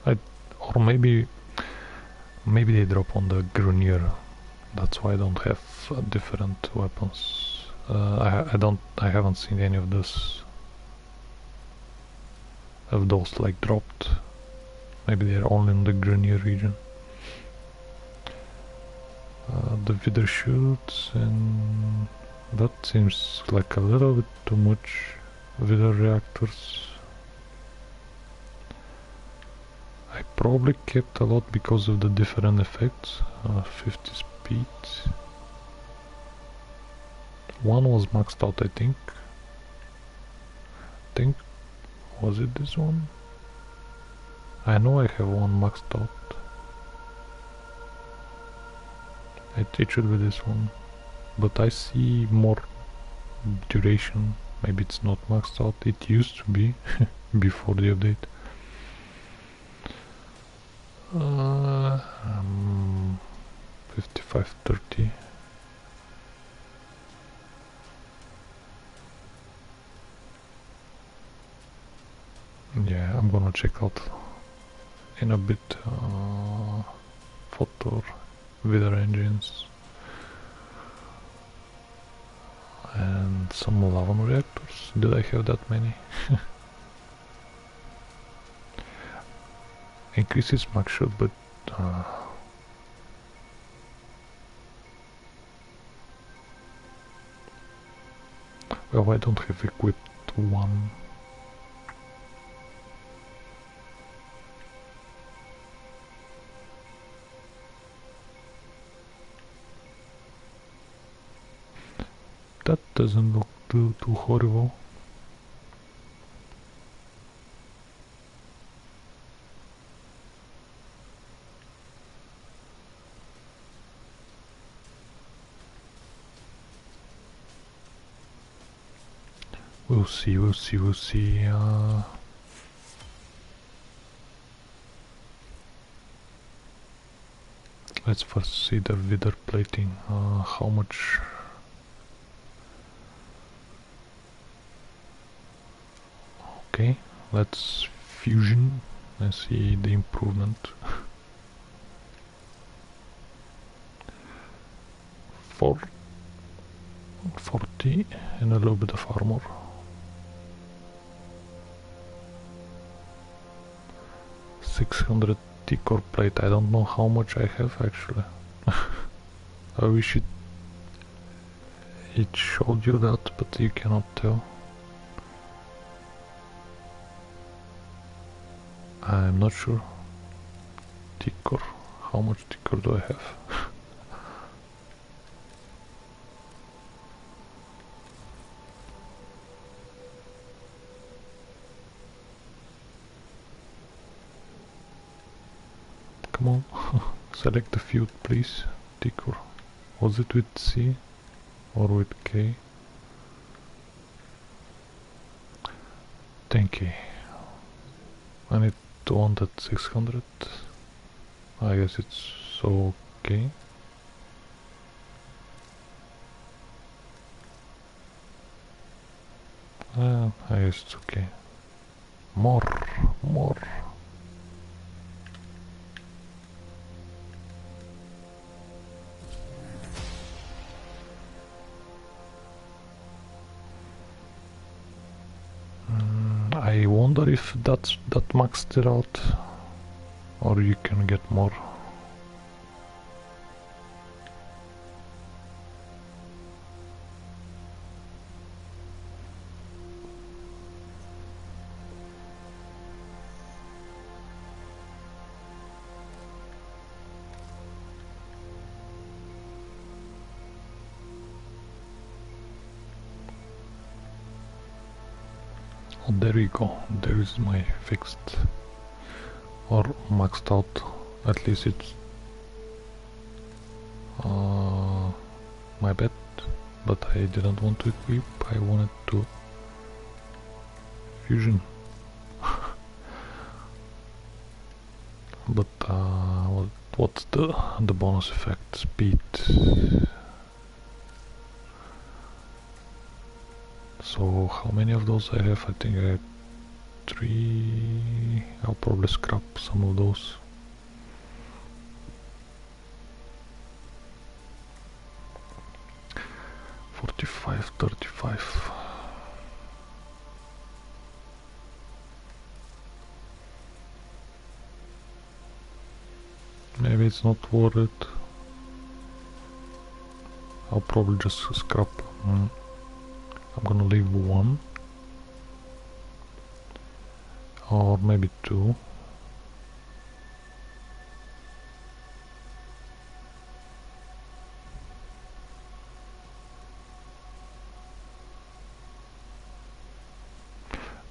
Or maybe they drop on the Grenier. That's why I don't have different weapons. I haven't seen any of those like dropped. Maybe they're only in the Grenier region. The Wither shoots, and that seems like a little bit too much. Wither reactors. I probably kept a lot because of the different effects. 50 speed. One was maxed out, I think. Was it this one? I know I have one maxed out. It should be this one. But I see more duration. Maybe it's not maxed out. It used to be before the update. 5530. Yeah, I'm gonna check out in a bit photo Wither engines and some lava reactors. Did I have that many? Increases max shot, but well, I don't have equipped one. That doesn't look too horrible. We'll see. Let's first see the wither plating. How much? Okay, let's fusion and see the improvement. 40 and a little bit of armor. $600 T-core plate. I don't know how much I have actually. I wish it showed you that, but you cannot tell. I'm not sure. T-core. How much T-core do I have? Come on, select the field please. T-core. Was it with C or with K? 10K. I need to want that 600. I guess it's so okay. I guess it's okay. More. I wonder if that maxed it out, or you can get more. Oh, there we go. There is my fixed or maxed out. At least it's my bet, but I didn't want to equip. I wanted to fusion. But what's the bonus effect? Speed. So how many of those I have? I think I have 3. I'll probably scrap some of those. $45, $35. Maybe it's not worth it. I'll probably just scrap. I'm gonna leave 1 or maybe 2.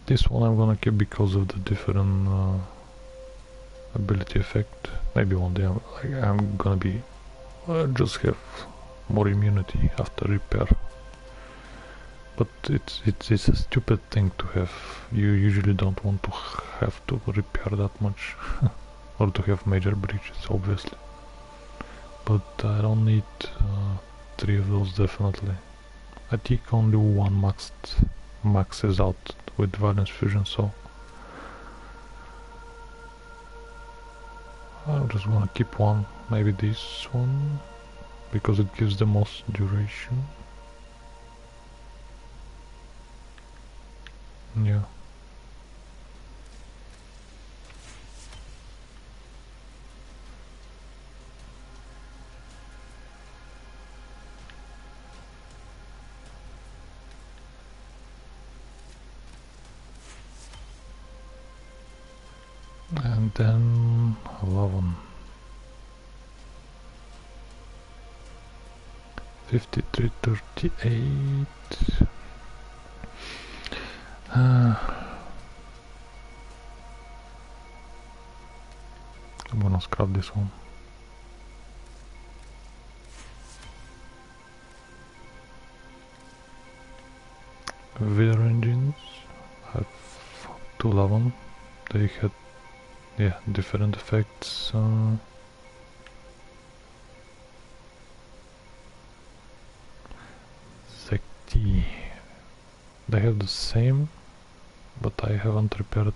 This one I'm gonna keep because of the different ability effect. Maybe one day I'm gonna be just have more immunity after repair. But it's a stupid thing to have. You usually don't want to have to repair that much or to have major breaches, obviously. But I don't need 3 of those definitely. I think only 1 maxes out with violence fusion, so I'm just gonna keep 1, maybe this one, because it gives the most duration. Yeah. And then 11. 5338. I'm gonna scrap this one. Wither engines have 211. They had, yeah, different effects. Zekti, they have the same, but I haven't repaired.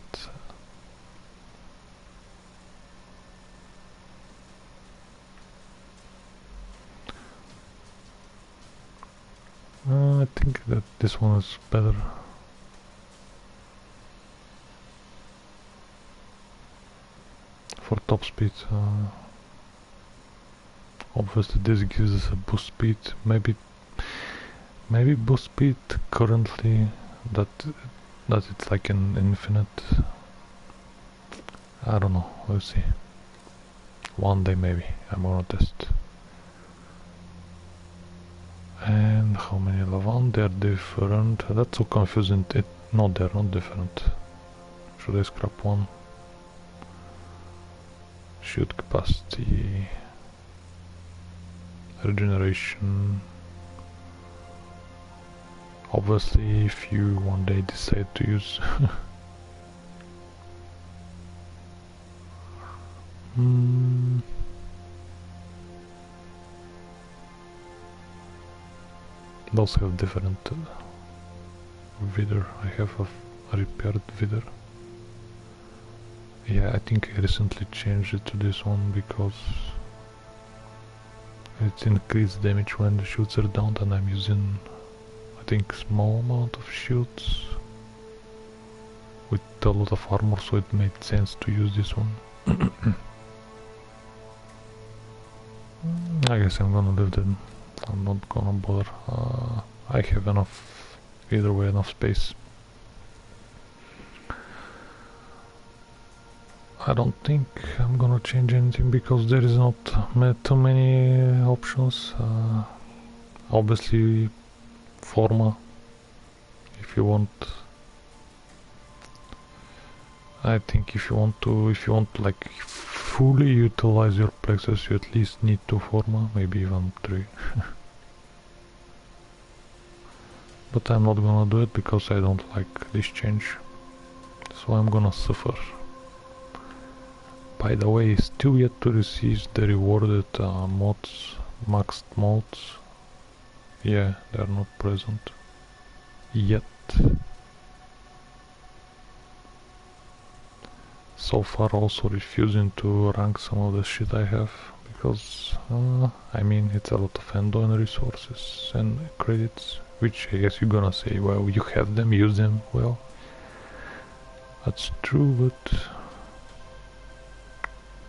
I think that this one is better. For top speed, obviously this gives us a boost speed. Maybe boost speed currently that it's like an infinite. I don't know. We'll see. One day maybe I'm gonna test. And how many level? They're different. That's so confusing. No, they're not different. Should I scrap one? Shield capacity, regeneration. Obviously, if you one day decide to use those have different wither. I have a repaired wither. Yeah, I think I recently changed it to this one because it's increased damage when the shields are down, and I'm using, I think, small amount of shields with a lot of armor, so it made sense to use this one. I guess I'm gonna leave them. I'm not gonna bother. I have enough, either way, enough space. I don't think I'm gonna change anything because there is not too many options. Obviously, Forma, if you want I think if you want to like fully utilize your plexus, you at least need 2 forma, maybe even 3. But I'm not gonna do it because I don't like this change, so I'm gonna suffer. By the way, still yet to receive the rewarded mods, maxed mods. Yeah, they are not present yet. So far also refusing to rank some of the shit I have, because I mean it's a lot of end-on resources and credits, which I guess you're gonna say, well, you have them, use them. Well, that's true, but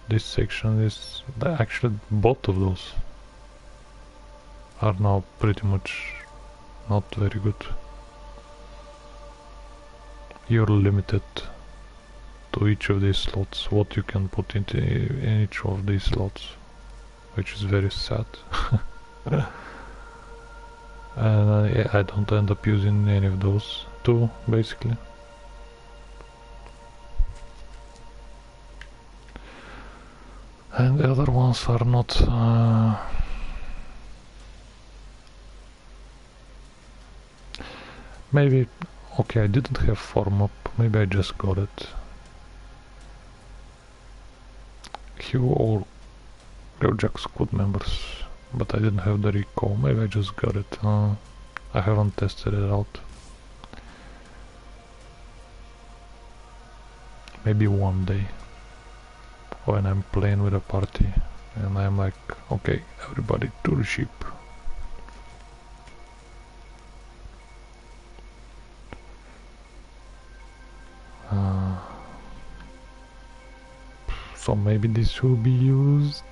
this section is actually both of those are now pretty much not very good. You're limited to each of these slots, what you can put into in each of these slots, which is very sad. And I don't end up using any of those two, basically. And the other ones are not maybe, okay, I didn't have form up, maybe I just got it. Hugh or Railjack squad members, but I didn't have the recall, maybe I just got it. I haven't tested it out. Maybe one day, when I'm playing with a party, and I'm like, okay, everybody to the ship. So maybe this will be used.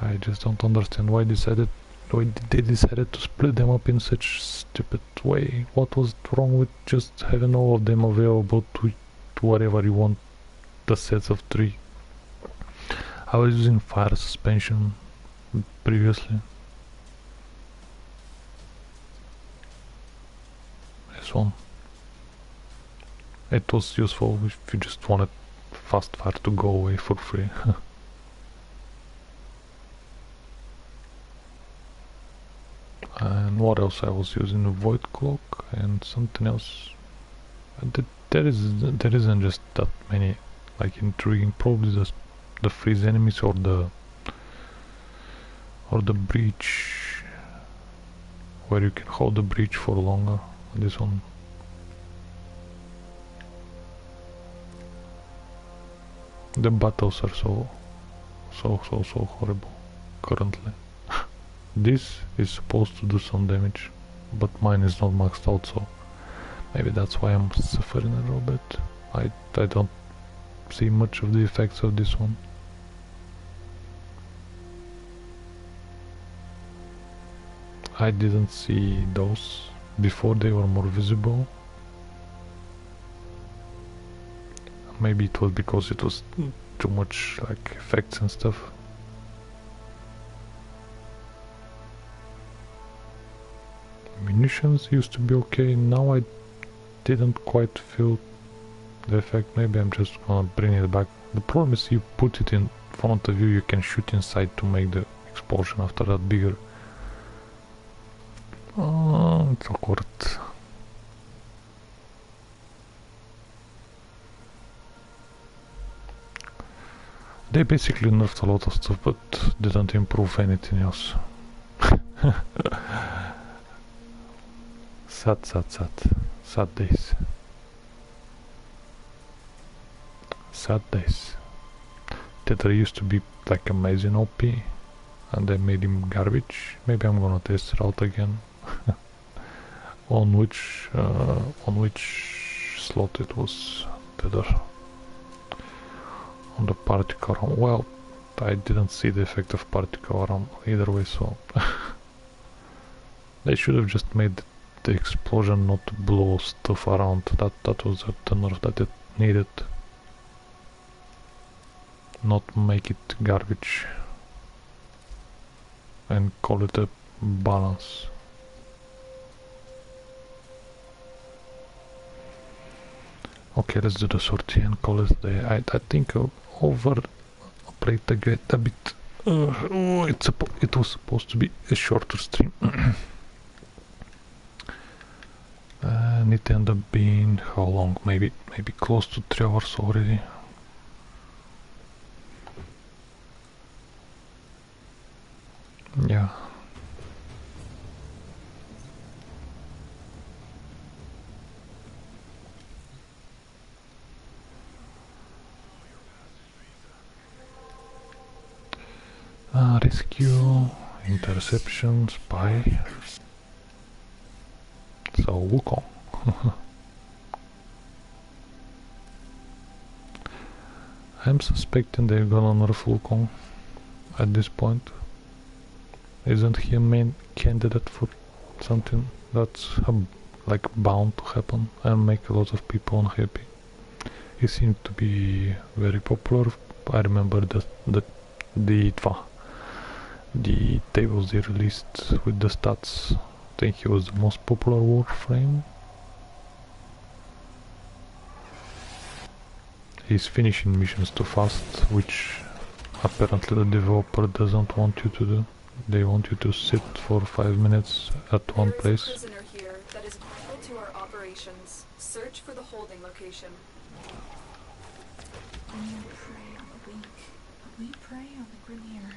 I just don't understand why they decided to split them up in such stupid way. What was wrong with just having all of them available to whatever you want, the sets of 3? I was using fire suspension previously. This one. It was useful if you just wanted fast fire to go away for free. And what else I was using? A void cloak and something else. There isn't just that many like intriguing. Probably the freeze enemies or the breach, where you can hold the breach for longer. This one. The battles are so horrible currently. This is supposed to do some damage, but mine is not maxed out, so maybe that's why I'm suffering a little bit. I don't see much of the effects of this one. I didn't see those before, they were more visible. Maybe it was because it was too much like effects and stuff. Munitions used to be okay, now I didn't quite feel the effect. Maybe I'm just gonna bring it back. The problem is you put it in front of you, you can shoot inside to make the explosion after that bigger. Oh, it's awkward. They basically nerfed a lot of stuff, but didn't improve anything else. Sad days. Sad days. Tether used to be like amazing OP, and they made him garbage. Maybe I'm gonna test it out again. on which slot it was Tether? On the particle arm. Well, I didn't see the effect of particle arm either way, so they should have just made the explosion not blow stuff around. That was the nerf that it needed. Not make it garbage and call it a balance. Okay, let's do the sortie and call it a day. I think I overplayed the game a bit. Oh, it was supposed to be a shorter stream. And it ended up being how long? Maybe close to 3 hours already. Yeah. Rescue, interception, spy. So Wukong. I'm suspecting they're gonna nerf Wukong at this point. Isn't he a main candidate for something that's like bound to happen and make a lot of people unhappy? He seemed to be very popular. I remember the tables they released with the stats. I think he was the most popular Warframe. He's finishing missions too fast, which apparently the developer doesn't want you to do. They want you to sit for 5 minutes at one place. There is a prisoner here that is vital to our operations. Search for the holding location. We prey on the weak, but we prey on the Grineer.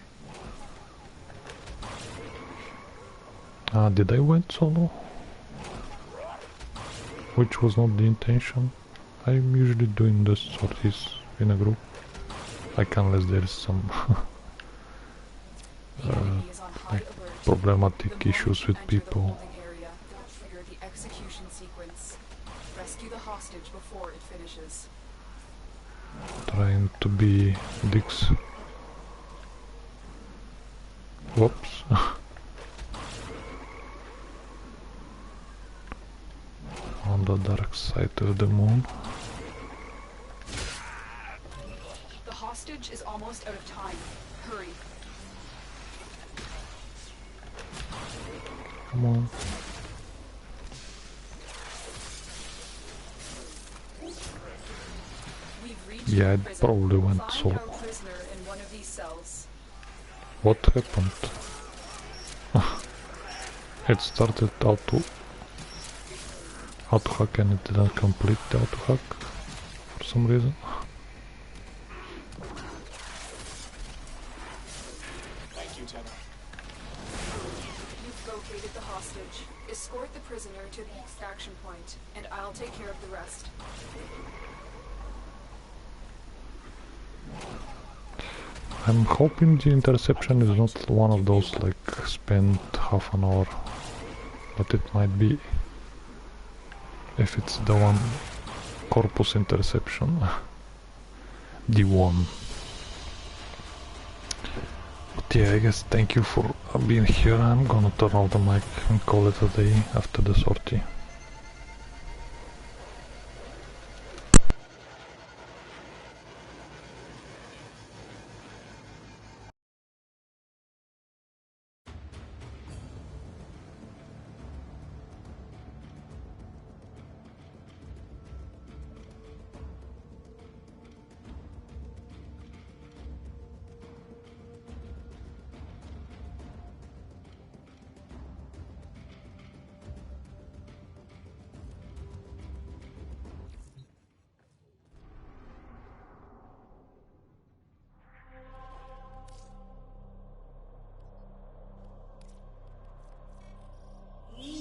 Did I went solo? Which was not the intention. I'm usually doing the sorties in a group. Like unless there's some like problematic issues with people. Trigger the execution sequence. Rescue the hostage before it finishes. Trying to be dicks. Whoops. On the dark side of the moon. The hostage is almost out of time. Hurry. Come on. Yeah, it probably went so. What happened? It started auto hack and it didn't complete the auto hack for some reason. Thank you, Tenor. You've located the hostage. Escort the prisoner to the extraction point, and I'll take care of the rest. I'm hoping the interception is not one of those like spend half an hour, but it might be if it's the one corpus interception. The one. But yeah, I guess thank you for being here. I'm gonna turn off the mic and call it a day after the sortie.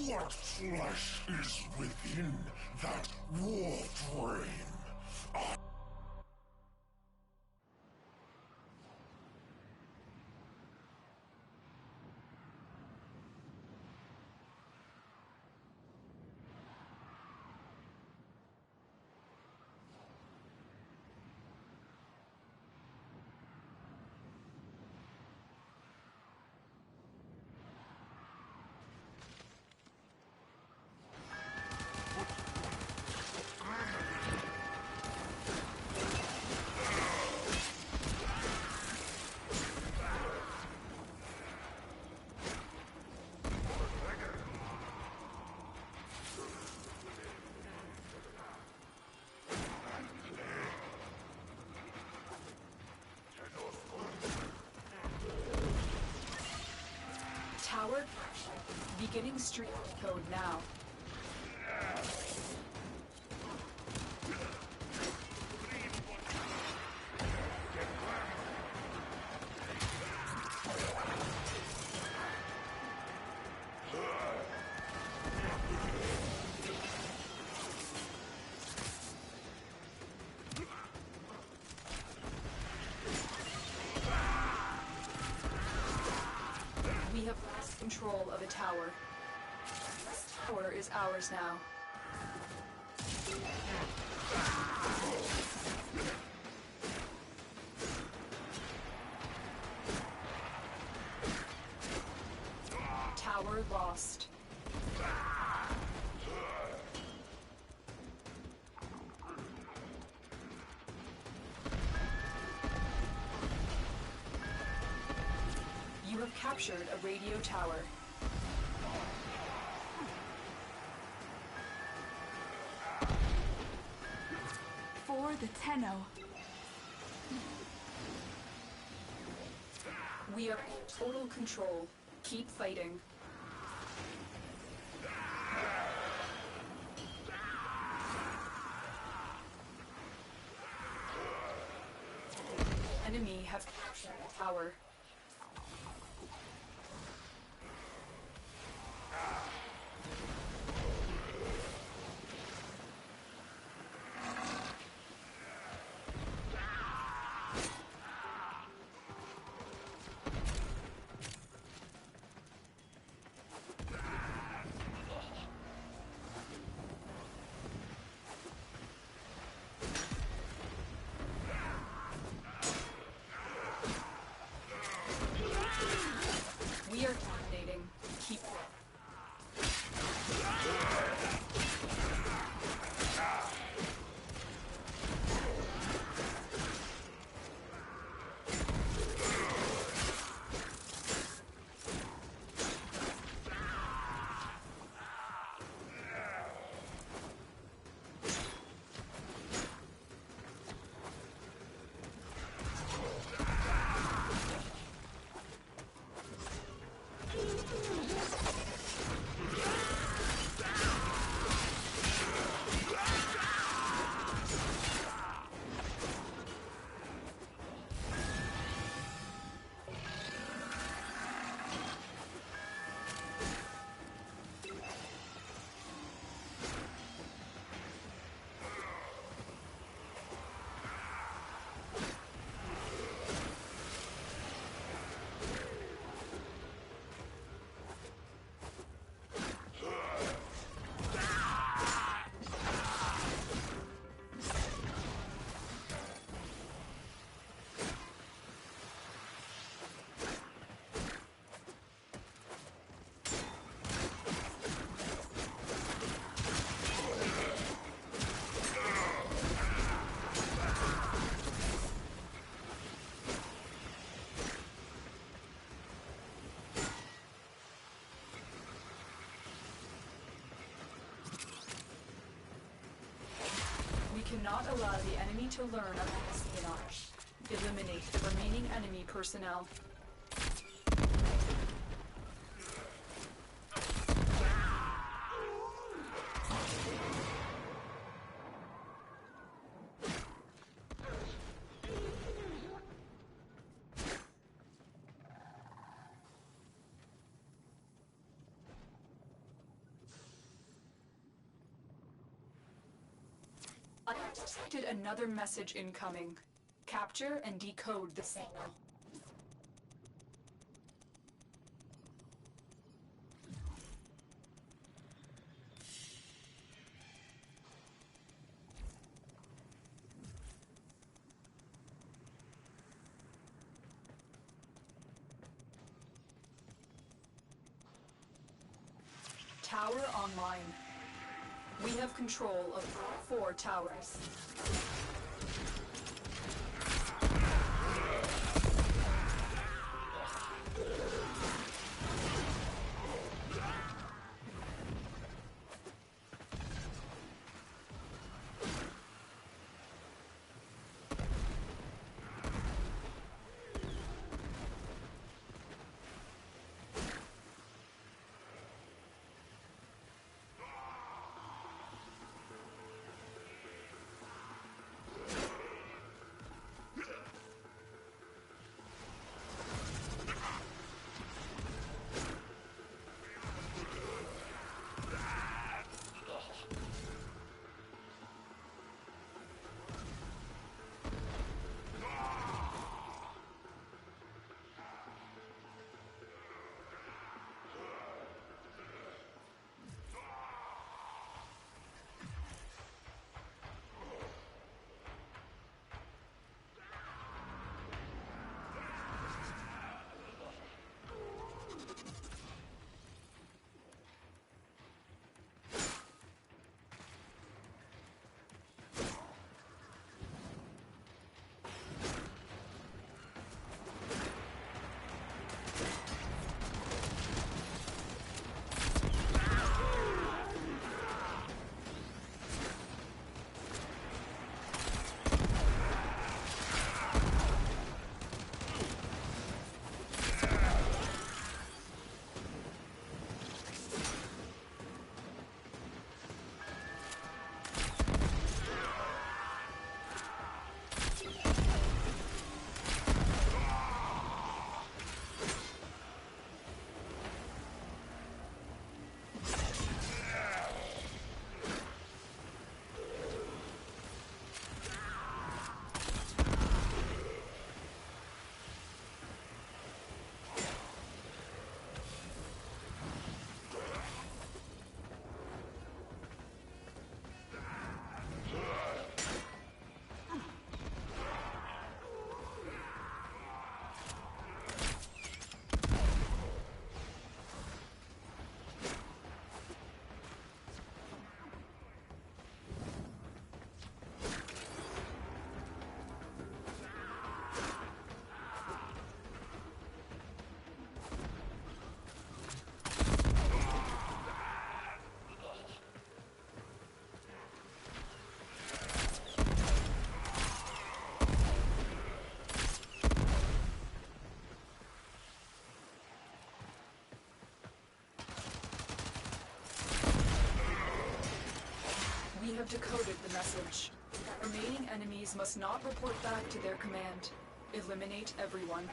What flesh is within that Warframe? Tower beginning street code now. We have lost control of a tower. This tower is ours now. Tower lost. You have captured a radio tower. For the Tenno. We are in total control. Keep fighting. Enemy have captured a tower. We are dominating. Keep We cannot allow the enemy to learn of espionage. Eliminate the remaining enemy personnel. I detected another message incoming. Capture and decode the signal. Tower online. We have control of 4 towers. have decoded the message. Remaining enemies must not report back to their command. Eliminate everyone.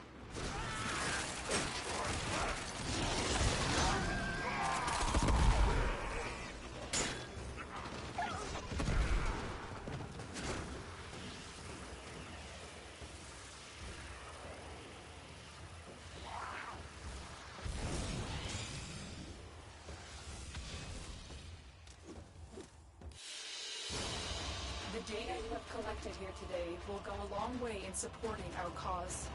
The data you have collected here today will go a long way in supporting our cause.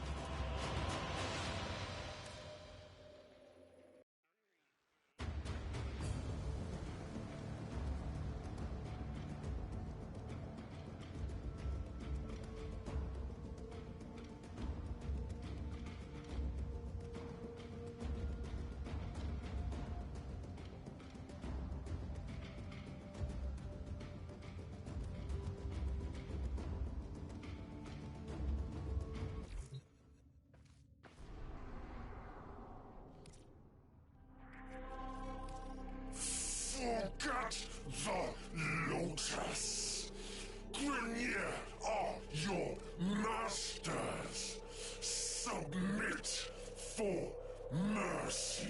Forget the Lotus. Grineer are your masters. Submit for mercy.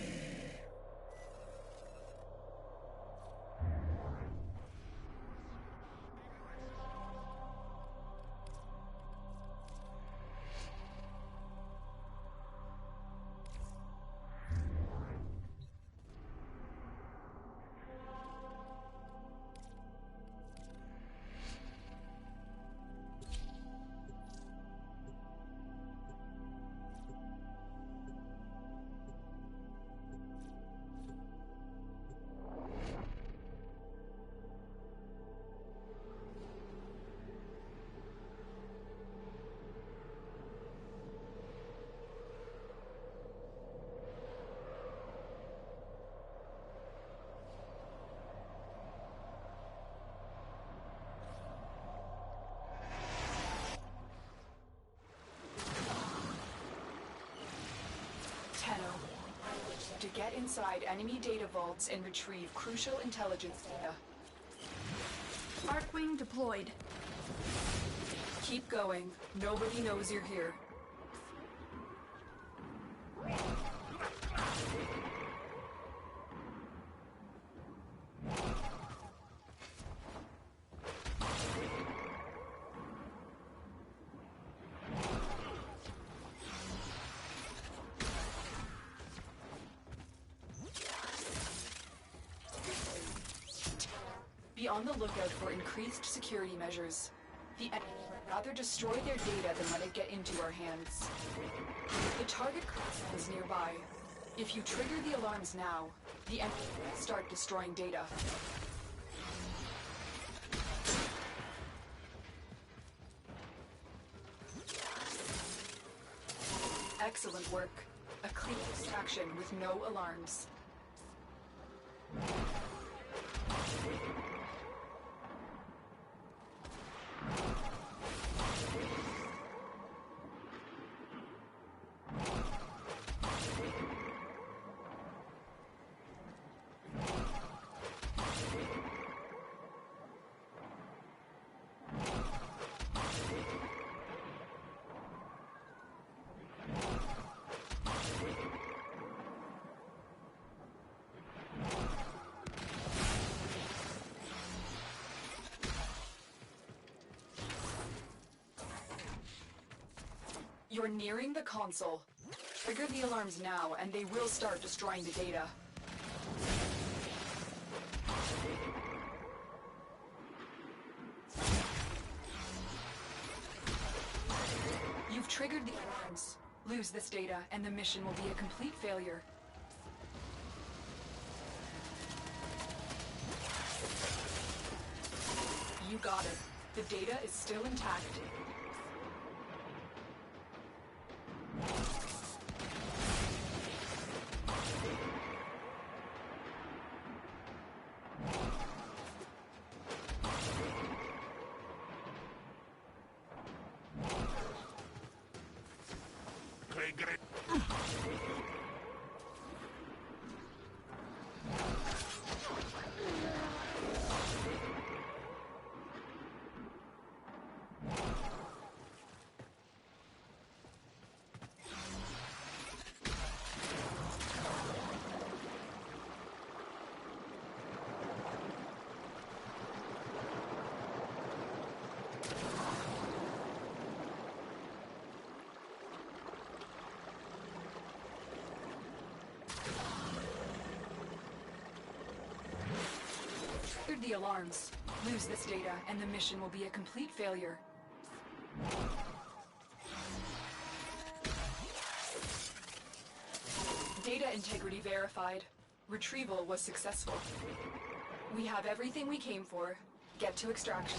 To get inside enemy data vaults and retrieve crucial intelligence data. Arcwing deployed. Keep going. Nobody knows you're here. Be on the lookout for increased security measures. The enemy would rather destroy their data than let it get into our hands. The target is nearby. If you trigger the alarms now, the enemy will start destroying data. Excellent work. A clean extraction with no alarms. You're nearing the console. Trigger the alarms now, and they will start destroying the data. You've triggered the alarms. Lose this data, and the mission will be a complete failure. You got it. The data is still intact. the alarms. Lose this data, and the mission will be a complete failure. Data integrity verified. Retrieval was successful. We have everything we came for. Get to extraction.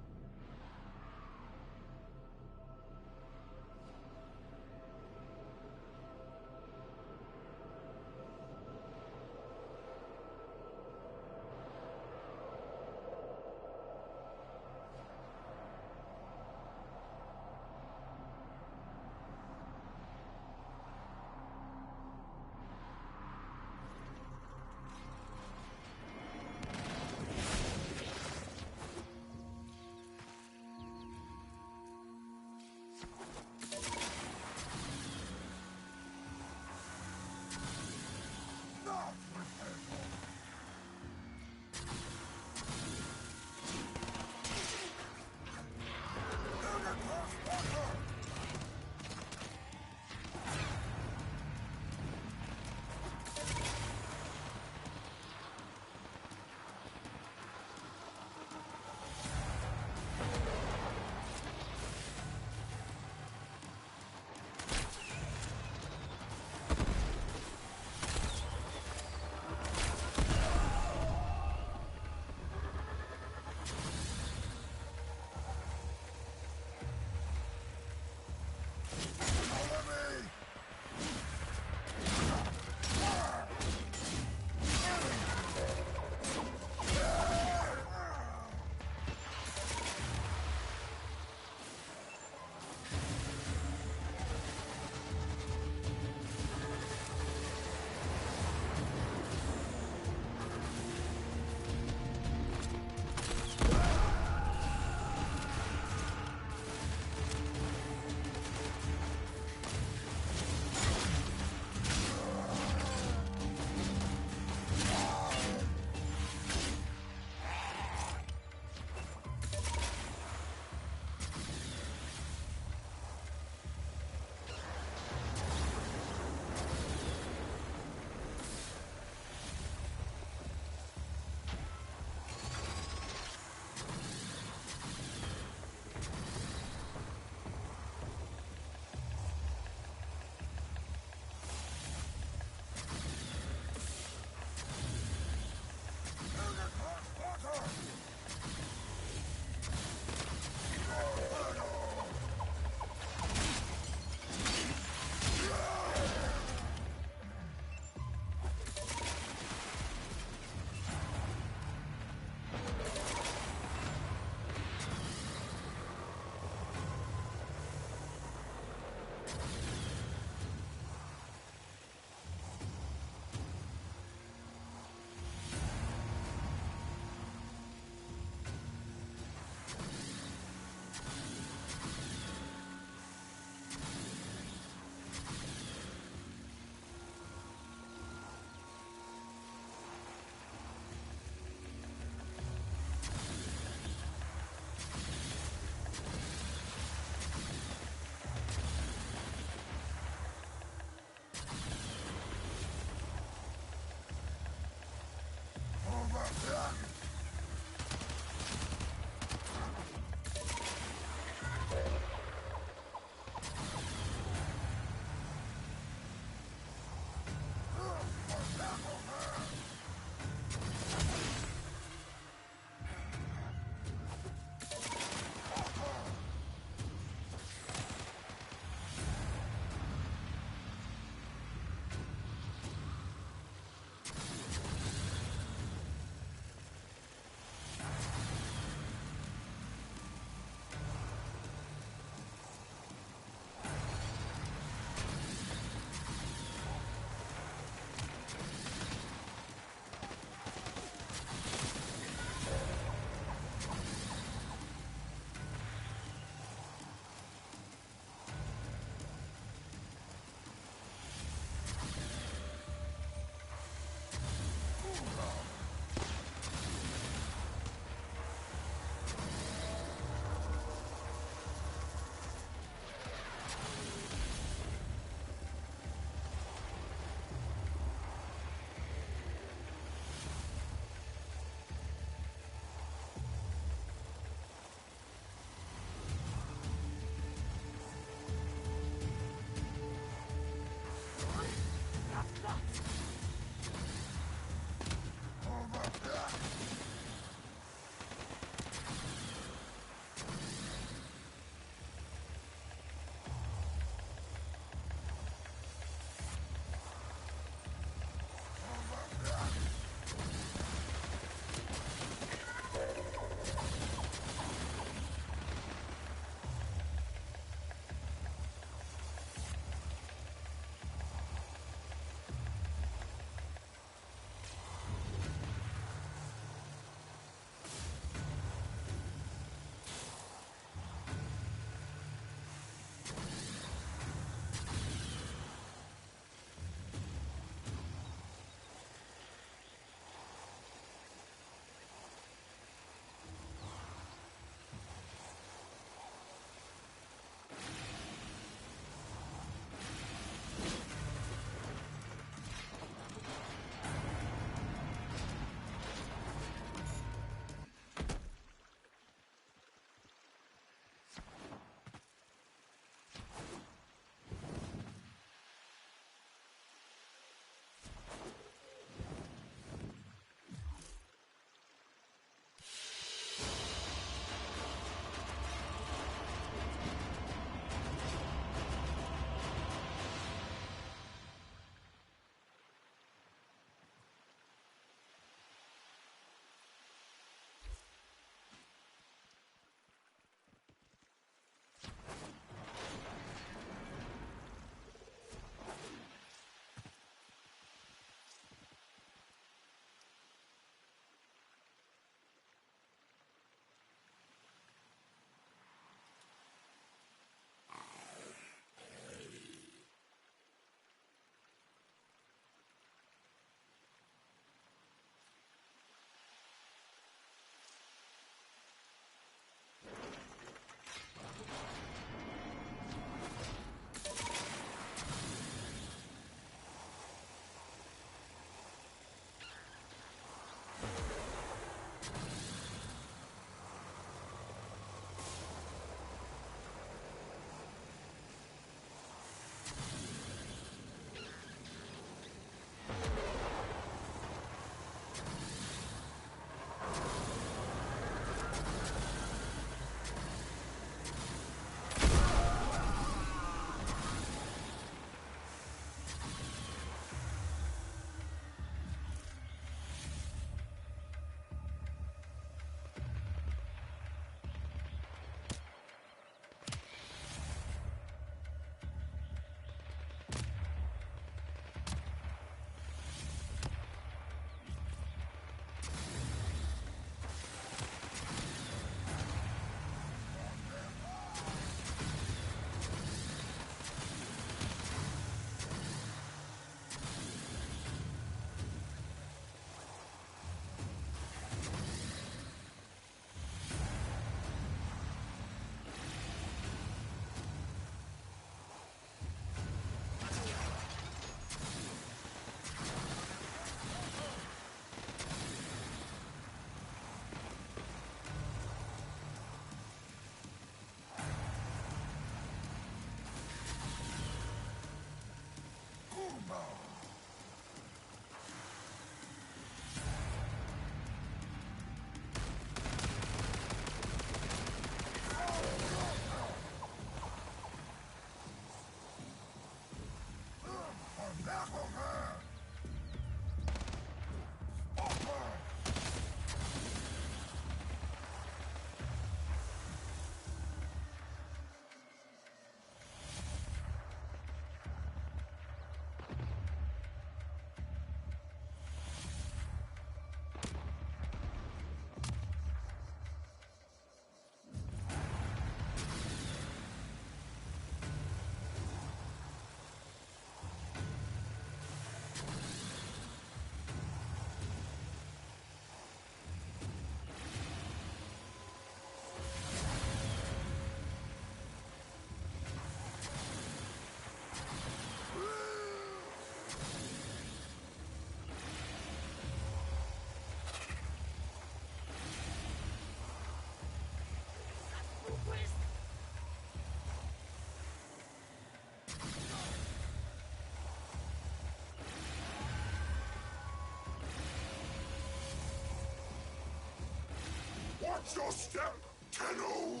Watch your step, Tenno!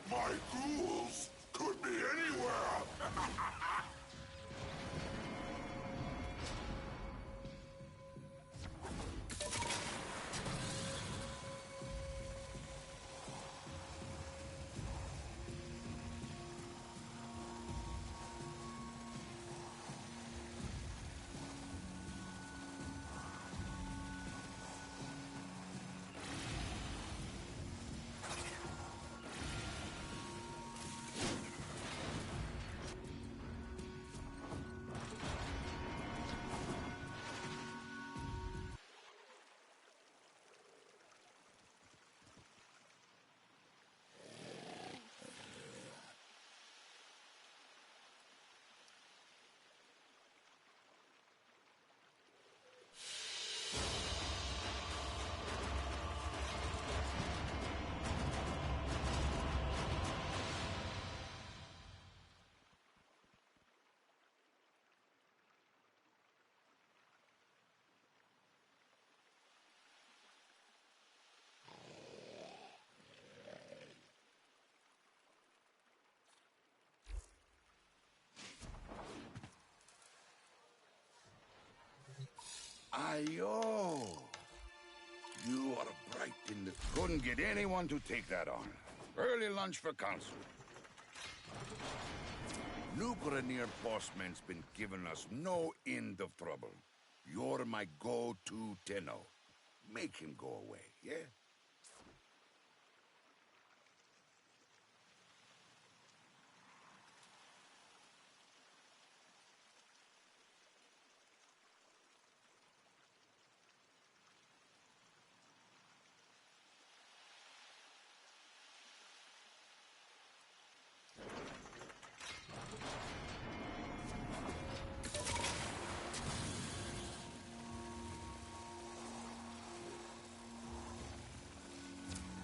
My ghouls could be anywhere! Ayo! You are bright in the... Couldn't get anyone to take that on. Early lunch for council. New Grenier bossman's been giving us no end of trouble. You're my go-to Tenno. Make him go away, yeah?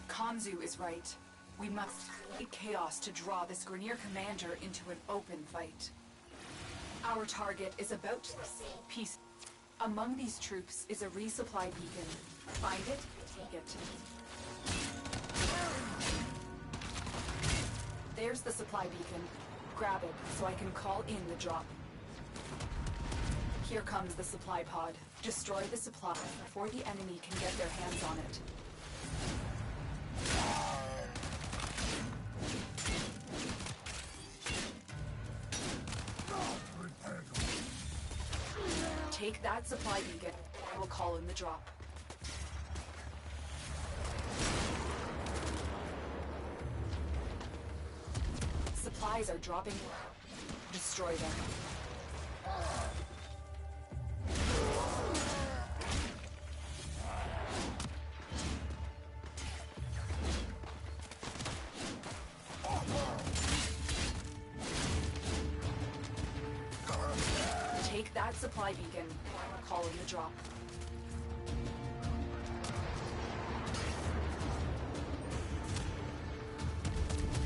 Kanzu is right. We must create chaos to draw this Grenier commander into an open fight. Our target is about to receive peace. Among these troops is a resupply beacon. Find it, take it. There's the supply beacon. Grab it so I can call in the drop. Here comes the supply pod. Destroy the supply before the enemy can get their hands on it. Take that supply beacon. I will call in the drop. Supplies are dropping. Destroy them. Take that supply beacon. I will call in the drop.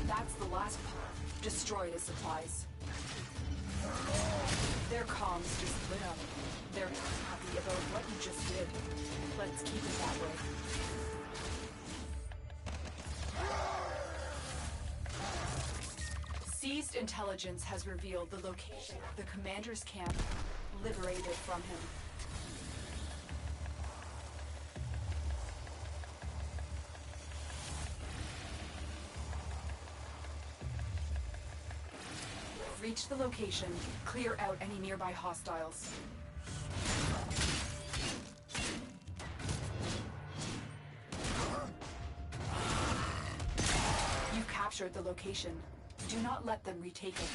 That's the last part. Destroy the supplies. Their comms just lit up. They're not happy about what you just did. Let's keep it that way. Seized intelligence has revealed the location of the commander's camp, liberated from him. Reach the location, clear out any nearby hostiles. You've captured the location. Do not let them retake it.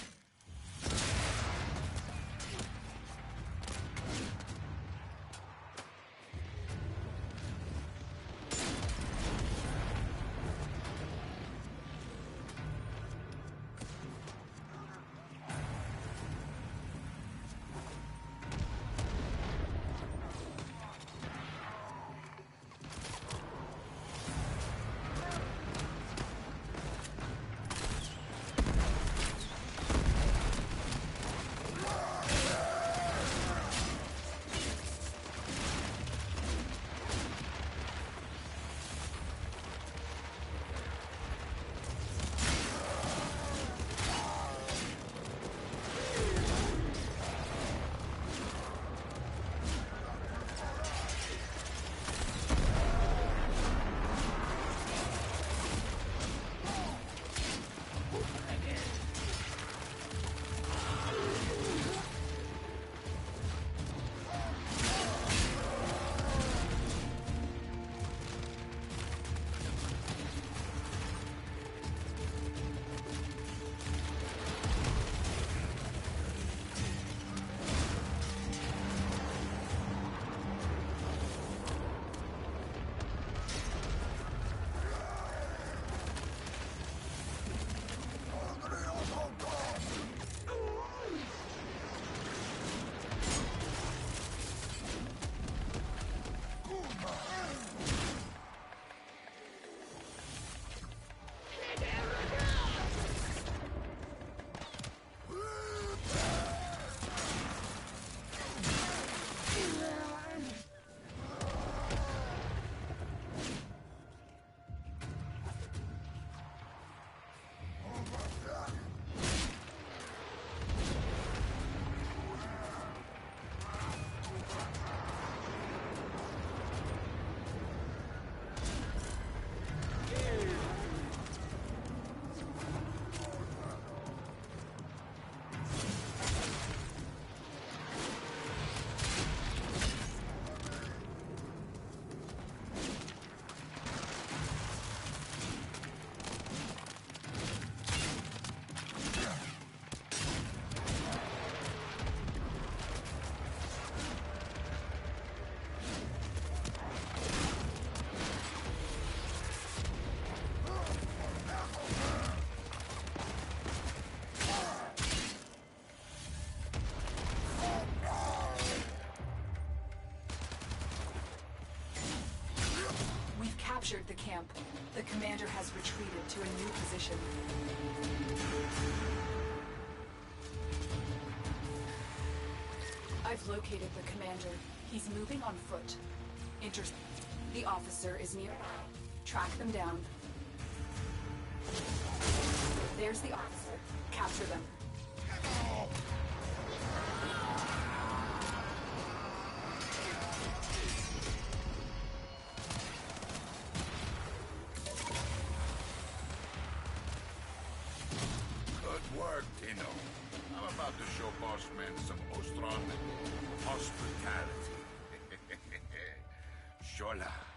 camp. The commander has retreated to a new position. I've located the commander. He's moving on foot. The officer is nearby. Track them down. There's the officer. Capture them. Good work, Tino. I'm about to show Boss Man some Ostron hospitality. Shola.